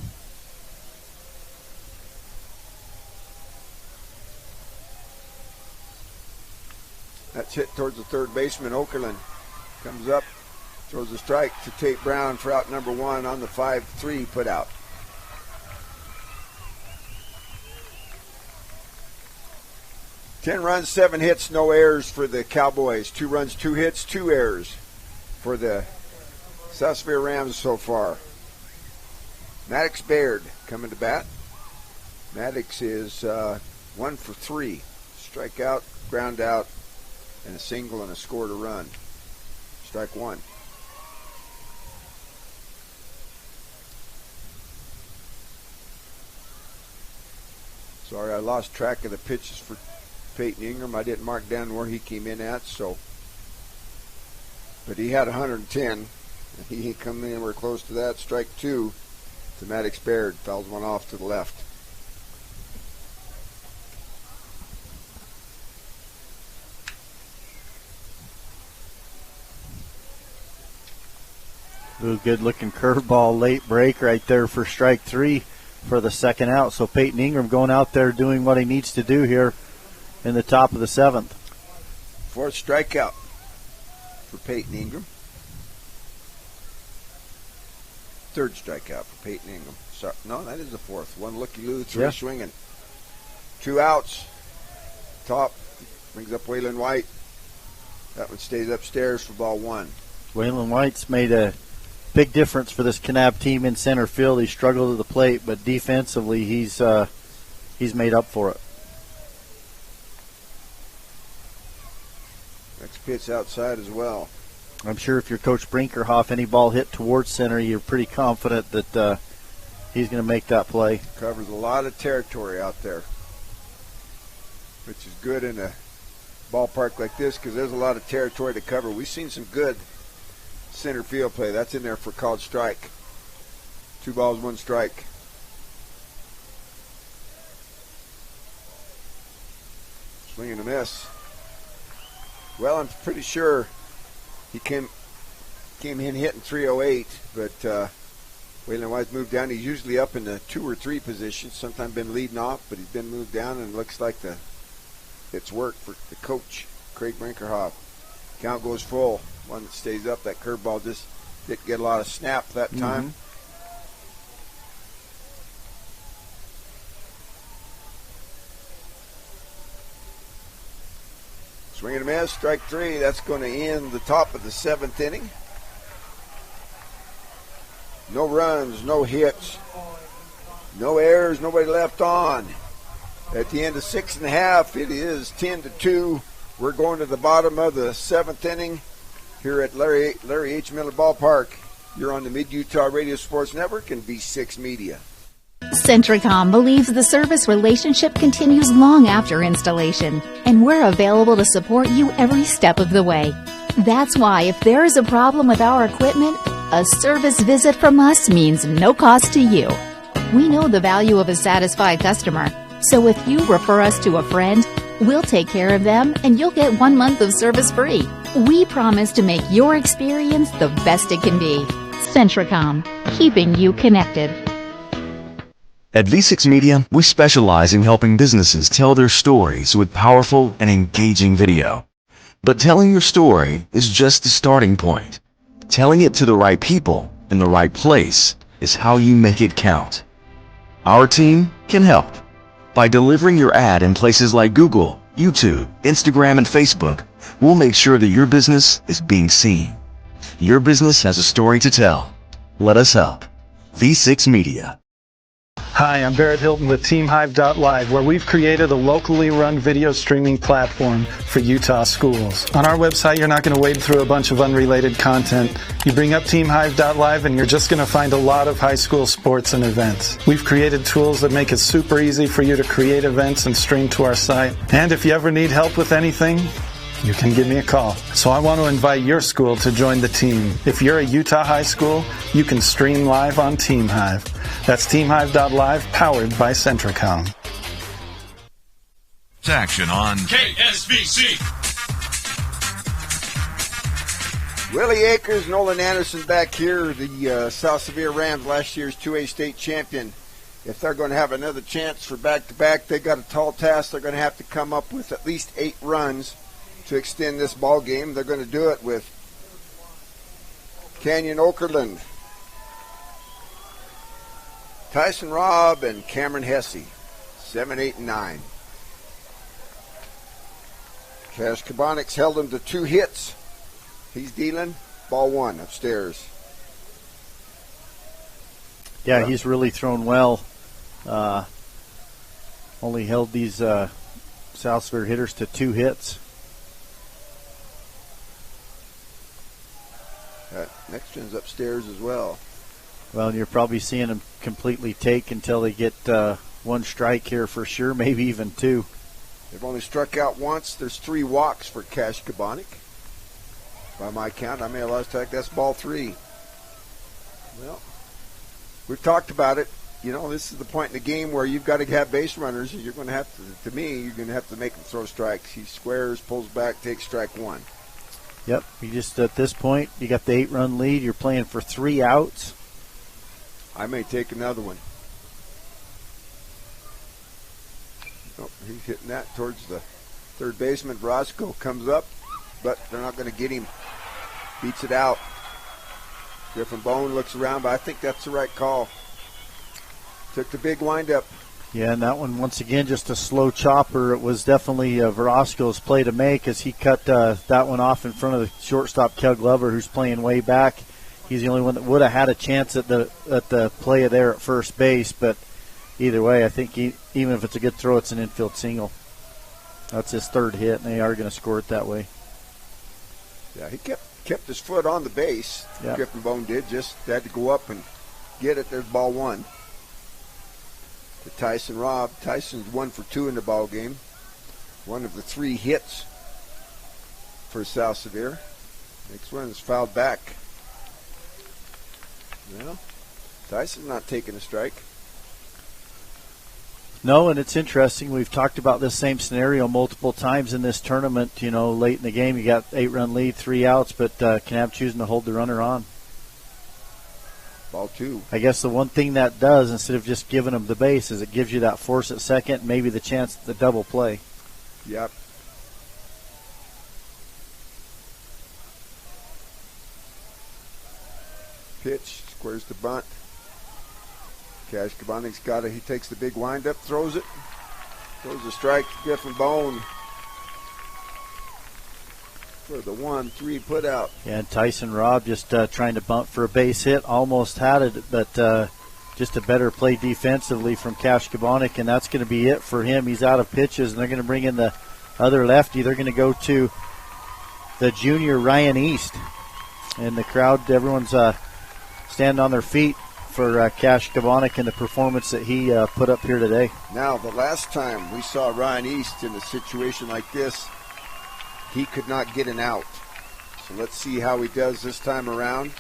That's hit towards the third baseman. Okerlund comes up, throws a strike to Tate Brown for out number 1 on the 5-3 put out. Ten runs, 7 hits, no errors for the Cowboys. 2 runs, 2 hits, 2 errors for the South Sevier Rams so far. Maddox Baird coming to bat. Maddox is 1 for 3. Strikeout, ground out, and a single and a scored a run. Strike 1. Sorry, I lost track of the pitches for Peyton Ingram. I didn't mark down where he came in at, but he had 110. He come in anywhere close to that. Strike 2 to Maddox Baird. Fouls one off to the left. Ooh, good looking curveball, late break right there for strike 3 for the second out. So Peyton Ingram going out there doing what he needs to do here in the top of the 7th. 4th strikeout for Peyton Ingram. 3rd strikeout for Peyton Ingram. Sorry, no, that is the 4th. 1 looky-loo, 3 swinging. 2 outs. Top brings up Waylon White. That one stays upstairs for ball 1. Waylon White's made a big difference for this Kanab team in center field. He struggled at the plate, but defensively he's made up for it. Next pitch outside as well. I'm sure if you're Coach Brinkerhoff, any ball hit towards center, you're pretty confident that he's going to make that play. Covers a lot of territory out there, which is good in a ballpark like this because there's a lot of territory to cover. We've seen some good center field play. That's in there for called strike. 2 balls, 1 strike. Swing and a miss. Well, I'm pretty sure he came in hitting 308, but Waylon White's moved down. He's usually up in the 2 or 3 position. Sometimes been leading off, but he's been moved down, and it looks like it's worked for the coach, Craig Brinkerhoff. Count goes full. One that stays up. That curveball just didn't get a lot of snap that time. Swing and a miss, strike three. That's going to end the top of the 7th inning. No runs, no hits, no errors, nobody left on. At the end of 6.5, it is 10-2. We're going to the bottom of the 7th inning here at Larry H. Miller Ballpark. You're on the Mid-Utah Radio Sports Network and V6 Media. Centricom believes the service relationship continues long after installation, and we're available to support you every step of the way. That's why if there is a problem with our equipment, a service visit from us means no cost to you. We know the value of a satisfied customer, so if you refer us to a friend, we'll take care of them and you'll get 1 month of service free. We promise to make your experience the best it can be. Centricom, keeping you connected. At V6 Media, we specialize in helping businesses tell their stories with powerful and engaging video. But telling your story is just the starting point. Telling it to the right people in the right place is how you make it count. Our team can help by delivering your ad in places like Google, YouTube, Instagram, and Facebook. We'll make sure that your business is being seen. Your business has a story to tell. Let us help. V6 Media. Hi, I'm Barrett Hilton with TeamHive.live, where we've created a locally run video streaming platform for Utah schools. On our website, you're not going to wade through a bunch of unrelated content. You bring up TeamHive.live and you're just going to find a lot of high school sports and events. We've created tools that make it super easy for you to create events and stream to our site. And if you ever need help with anything, you can give me a call. So I want to invite your school to join the team. If you're a Utah high school, you can stream live on TeamHive. That's TeamHive.live, powered by Centricom. Action on KSBC. Willie Akers, Nolan Anderson back here, the South Sevier Rams, last year's 2A state champion. If they're going to have another chance for back-to-back, they've got a tall task. They're going to have to come up with at least 8 runs to extend this ball game. They're going to do it with Canyon Okerlund, Tyson Robb, and Cameron Hesse, 7, 8, and 9. Cash Kabonics held him to 2 hits. He's dealing. Ball 1 upstairs. Yeah, he's really thrown well. Only held these South Sevier hitters to 2 hits. Next one's upstairs as well. Well, and you're probably seeing them completely take until they get 1 strike here for sure, maybe even 2. They've only struck out once. There's 3 walks for Cash Kabonic. By my count, I may have lost track. That's ball 3. Well, we've talked about it. You know, this is the point in the game where you've got to have base runners. You're going to have to me, you're going to have to make them throw strikes. He squares, pulls back, takes strike 1. Yep, you just at this point, you got the 8-run lead. You're playing for 3 outs. I may take another one. Oh, he's hitting that towards the third baseman. Roscoe comes up, but they're not going to get him. Beats it out. Griffin Bone looks around, but I think that's the right call. Took the big windup. Yeah, and that one, once again, just a slow chopper. It was definitely Verosco's play to make as he cut that one off in front of the shortstop, Kel Glover, who's playing way back. He's the only one that would have had a chance at the play there at first base, but either way, I think even if it's a good throw, it's an infield single. That's his 3rd hit, and they are going to score it that way. Yeah, he kept his foot on the base. Yep. Griffin Bone did, just had to go up and get it. There's ball 1. To Tyson Robb. Tyson's 1 for 2 in the ball game. One of the 3 hits for South Sevier. Next one is fouled back. Well, Tyson's not taking a strike. No, and it's interesting. We've talked about this same scenario multiple times in this tournament. You know, late in the game, you got 8-run lead, 3 outs, but Kanab choosing to hold the runner on. Ball 2. I guess the one thing that does, instead of just giving them the base, is it gives you that force at second, maybe the chance at the double play. Yep. Pitch, squares the bunt. Cash Kabonic's got it. He takes the big windup, throws it. Throws a strike to Griffin Bone. for the 1-3 put out. Yeah, and Tyson Robb just trying to bunt for a base hit. Almost had it, but just a better play defensively from Cash Kabonik, and that's going to be it for him. He's out of pitches, and they're going to bring in the other lefty. They're going to go to the junior Ryan East. And the crowd, everyone's standing on their feet for Cash Kabonik and the performance that he put up here today. Now, the last time we saw Ryan East in a situation like this, he could not get an out. So let's see how he does this time around.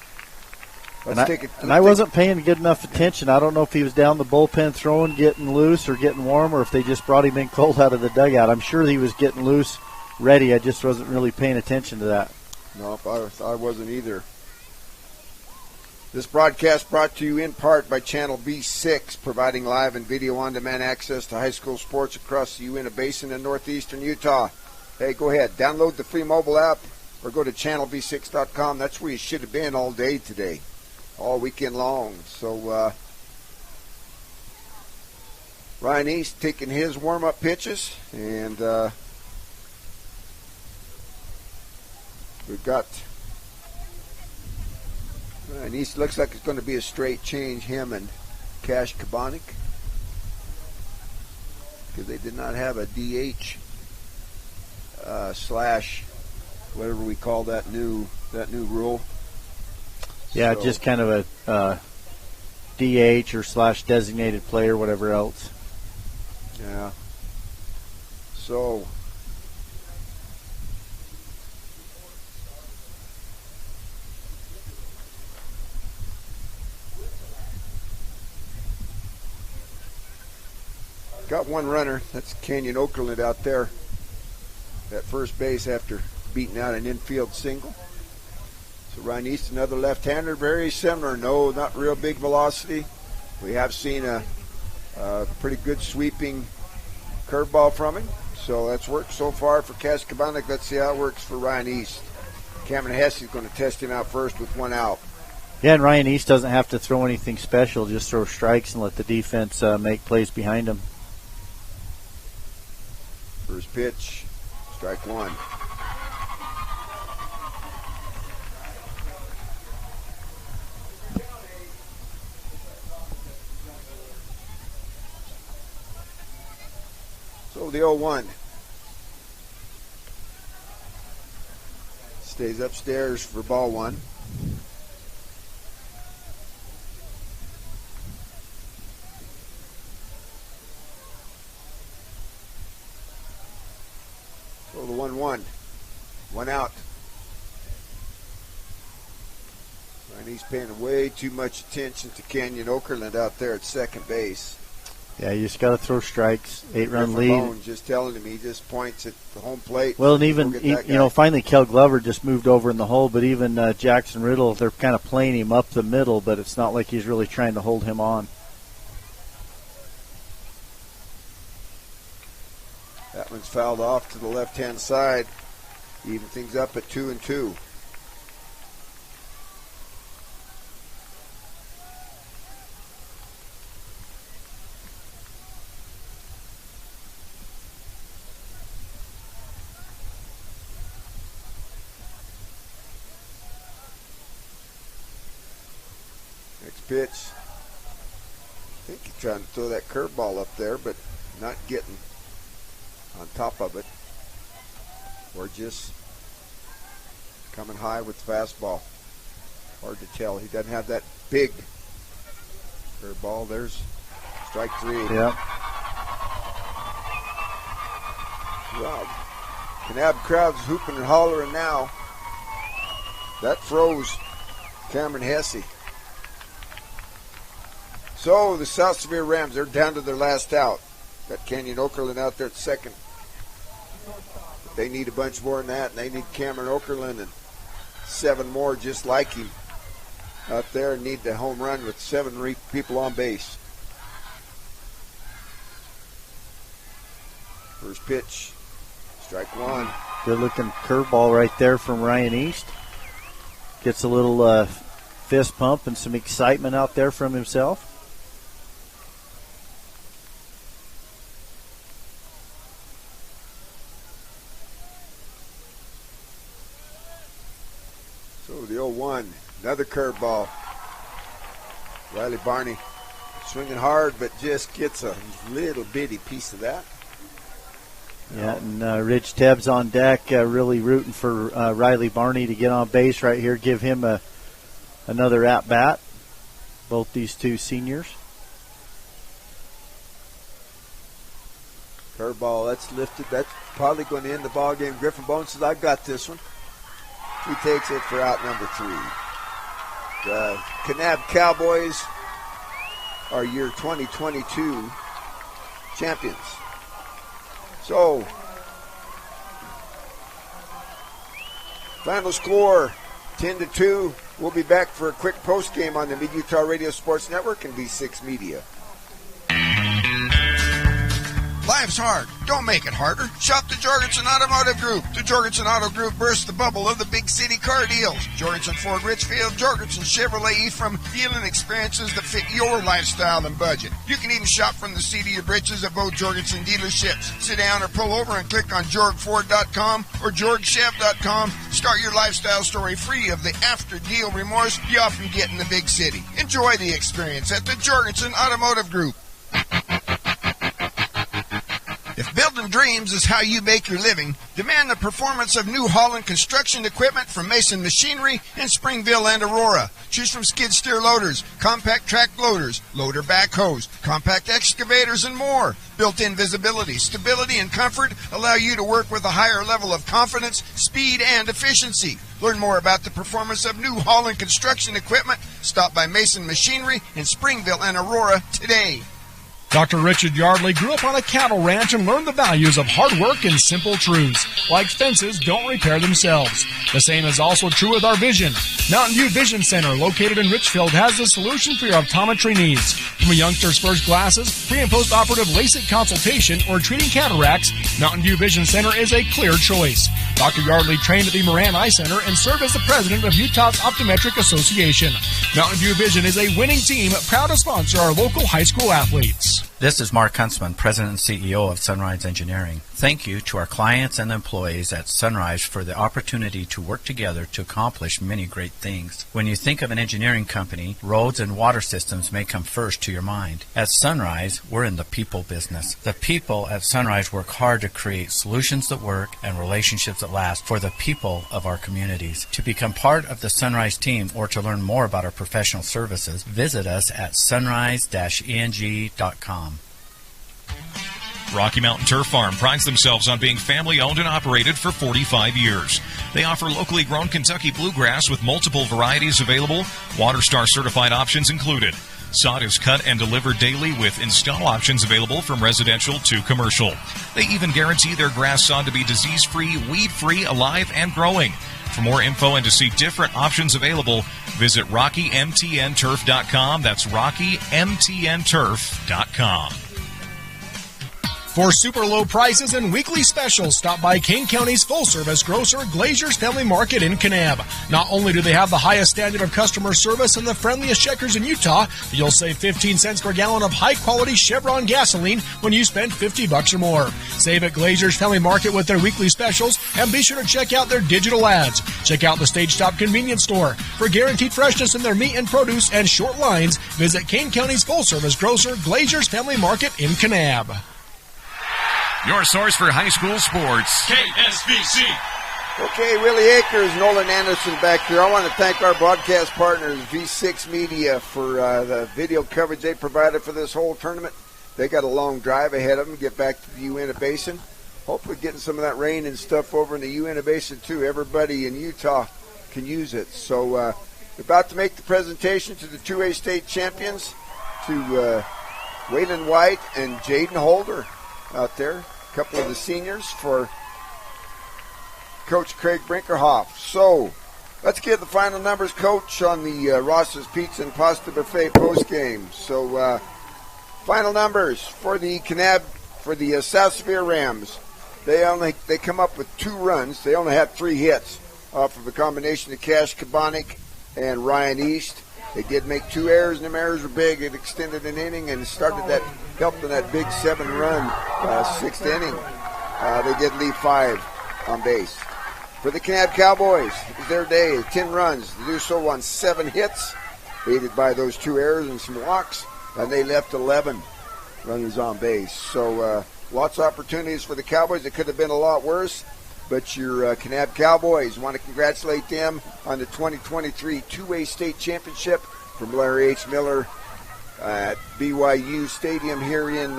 I wasn't paying good enough attention. I don't know if he was down the bullpen throwing, getting loose, or getting warm, or if they just brought him in cold out of the dugout. I'm sure he was getting loose, ready. I just wasn't really paying attention to that. No, I wasn't either. This broadcast brought to you in part by Channel B6, providing live and video on-demand access to high school sports across the Uinta Basin and northeastern Utah. Hey, go ahead, download the free mobile app or go to channelb6.com. That's where you should have been all day today, all weekend long. So Ryan East taking his warm-up pitches, and we've got Ryan East. Looks like it's going to be a straight change, him and Cash Kabonik, because they did not have a DH slash whatever we call that new rule. Yeah, so, just kind of a DH or slash designated player, whatever else. Yeah. So got one runner. That's Canyon Okerlund out there at first base after beating out an infield single. So Ryan East, another left-hander, very similar. No, not real big velocity. We have seen a pretty good sweeping curveball from him. So that's worked so far for Cash Kabonik. Let's see how it works for Ryan East. Cameron Hesse is going to test him out first with one out. Yeah, and Ryan East doesn't have to throw anything special. Just throw strikes and let the defense make plays behind him. First pitch, strike one. So the 0-1 stays upstairs for ball one. So the 1-1, one out. And he's paying way too much attention to Canyon Okerlund out there at second base. Yeah, you just got to throw strikes. 8-run lead. Bone just telling him, he just points at the home plate. Well, and even finally Kel Glover just moved over in the hole, but even Jackson Riddle, they're kind of playing him up the middle, but it's not like he's really trying to hold him on. That one's fouled off to the left-hand side. Even things up at 2-2. Next pitch. I think he's trying to throw that curveball up there, but not getting on top of it, or just coming high with the fastball. Hard to tell. He doesn't have that big curveball. There's strike three. Yep. Wow. Kanab crowd's hooping and hollering now. That froze Cameron Hesse. So the South Sevier Rams, they're down to their last out. Got Canyon Okerlund out there at second. But they need a bunch more than that, and they need Cameron Okerlund and 7 more just like him out there, and need the home run with 7 people on base. First pitch, strike one. Good looking curveball right there from Ryan East. Gets a little fist pump and some excitement out there from himself. Another curveball. Riley Barney swinging hard, but just gets a little bitty piece of that. Yeah, and Rich Tebbs on deck, really rooting for Riley Barney to get on base right here, give him another at-bat, both these two seniors. Curveball, that's lifted. That's probably going to end the ball game. Griffin Bones says, I've got this one. He takes it for out number 3. The Kanab Cowboys are your 2022 champions. So, final score 10-2. We'll be back for a quick post game on the Mid-Utah Radio Sports Network and V6 Media. Life's hard. Don't make it harder. Shop the Jorgensen Automotive Group. The Jorgensen Auto Group bursts the bubble of the big city car deals. Jorgensen Ford Richfield, Jorgensen Chevrolet Ephraim, dealing experiences that fit your lifestyle and budget. You can even shop from the seat of your britches at both Jorgensen dealerships. Sit down or pull over and click on JorgFord.com or JorgChev.com. Start your lifestyle story free of the after-deal remorse you often get in the big city. Enjoy the experience at the Jorgensen Automotive Group. If building dreams is how you make your living, demand the performance of New Holland construction equipment from Mason Machinery in Springville and Aurora. Choose from skid steer loaders, compact track loaders, loader backhoes, compact excavators, and more. Built-in visibility, stability, and comfort allow you to work with a higher level of confidence, speed, and efficiency. Learn more about the performance of New Holland construction equipment. Stop by Mason Machinery in Springville and Aurora today. Dr. Richard Yardley grew up on a cattle ranch and learned the values of hard work and simple truths, like fences don't repair themselves. The same is also true with our vision. Mountain View Vision Center, located in Richfield, has the solution for your optometry needs. From a youngster's first glasses, pre- and post-operative LASIK consultation, or treating cataracts, Mountain View Vision Center is a clear choice. Dr. Yardley trained at the Moran Eye Center and served as the president of Utah's Optometric Association. Mountain View Vision is a winning team, proud to sponsor our local high school athletes. This is Mark Huntsman, President and CEO of Sunrise Engineering. Thank you to our clients and employees at Sunrise for the opportunity to work together to accomplish many great things. When you think of an engineering company, roads and water systems may come first to your mind. At Sunrise, we're in the people business. The people at Sunrise work hard to create solutions that work and relationships that last for the people of our communities. To become part of the Sunrise team or to learn more about our professional services, visit us at sunrise-eng.com. Rocky Mountain Turf Farm prides themselves on being family-owned and operated for 45 years. They offer locally grown Kentucky bluegrass with multiple varieties available, WaterStar certified options included. Sod is cut and delivered daily with install options available from residential to commercial. They even guarantee their grass sod to be disease-free, weed-free, alive, and growing. For more info and to see different options available, visit RockyMTNTurf.com. That's RockyMTNTurf.com. For super low prices and weekly specials, stop by Kane County's full-service grocer, Glazier's Family Market in Kanab. Not only do they have the highest standard of customer service and the friendliest checkers in Utah, but you'll save 15 cents per gallon of high-quality Chevron gasoline when you spend $50 or more. Save at Glazier's Family Market with their weekly specials, and be sure to check out their digital ads. Check out the Stage Stop convenience store. For guaranteed freshness in their meat and produce and short lines, visit Kane County's full-service grocer, Glazier's Family Market in Kanab. Your source for high school sports. KSBC. Okay, Willie Akers, Nolan Anderson back here. I want to thank our broadcast partners, V6 Media, for the video coverage they provided for this whole tournament. They got a long drive ahead of them to get back to the Uinta Basin. Hopefully getting some of that rain and stuff over in the Uinta Basin, too. Everybody in Utah can use it. So we're about to make the presentation to the 2A state champions, to Waylon White and Jaden Holder out there. A couple of the seniors for Coach Craig Brinkerhoff. So let's get the final numbers, Coach, on the Ross's Pizza and Pasta Buffet postgame. So final numbers for the Kanab, for the South Sevier Rams. They come up with 2 runs. They only had 3 hits off of a combination of Cash Kabanik and Ryan East. They did make 2 errors, and them errors were big. It extended an inning and helped in that big 7-run 6th inning. They did leave 5 on base. For the Kanab Cowboys, it was their day. 10 runs. They do so on 7 hits, aided by those 2 errors and some walks, and they left 11 runners on base. So lots of opportunities for the Cowboys. It could have been a lot worse, but your Kanab Cowboys, want to congratulate them on the 2023 2A state championship from Larry H. Miller at BYU Stadium here in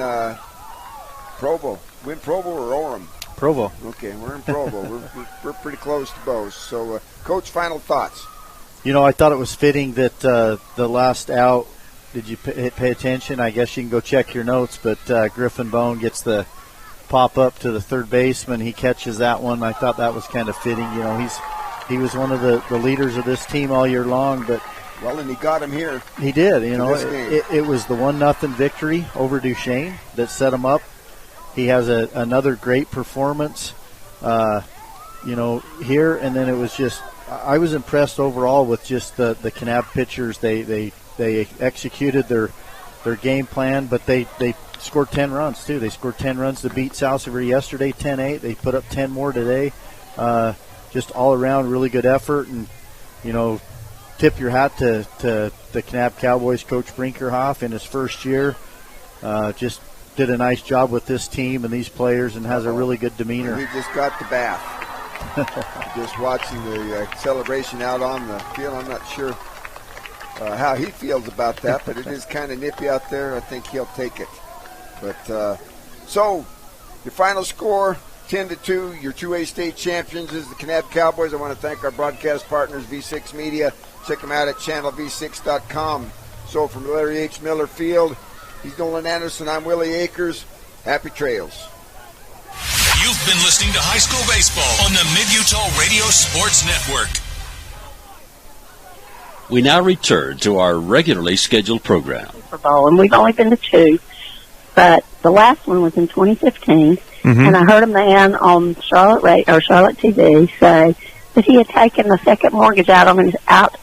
Provo. Win Provo or Orem? Provo. Okay, we're in Provo. we're pretty close to both. So, Coach, final thoughts? I thought it was fitting that the last out, did you pay attention? I guess you can go check your notes, but Griffin Bone gets the pop up to the third baseman. He catches that one. I thought that was kind of fitting. He was one of the leaders of this team all year long, but well, and he got him here. He did. It was the 1-0 victory over Duchesne that set him up. He has another great performance, here, and then it was just I was impressed overall with just the Kanab pitchers. They executed their game plan, but they scored 10 runs too. They scored 10 runs to beat South Sevier yesterday, 10-8. They put up 10 more today. Just all around really good effort, and tip your hat to the Kanab Cowboys coach Brinkerhoff in his first year. Just did a nice job with this team and these players, and has a really good demeanor. He just got the bath. Just watching the celebration out on the field. I'm not sure how he feels about that, but it is kind of nippy out there. I think he'll take it. But so your final score, 10-2. Your 2A state champions is the Kanab Cowboys. I want to thank our broadcast partners, V6 Media. Check them out at channelv6.com. So from Larry H. Miller Field, he's Nolan Anderson. I'm Willie Akers. Happy trails. You've been listening to High School Baseball on the Mid-Utah Radio Sports Network. We now return to our regularly scheduled program. And we've only been to 2, but the last one was in 2015, and I heard a man on Charlotte TV say that he had taken the second mortgage out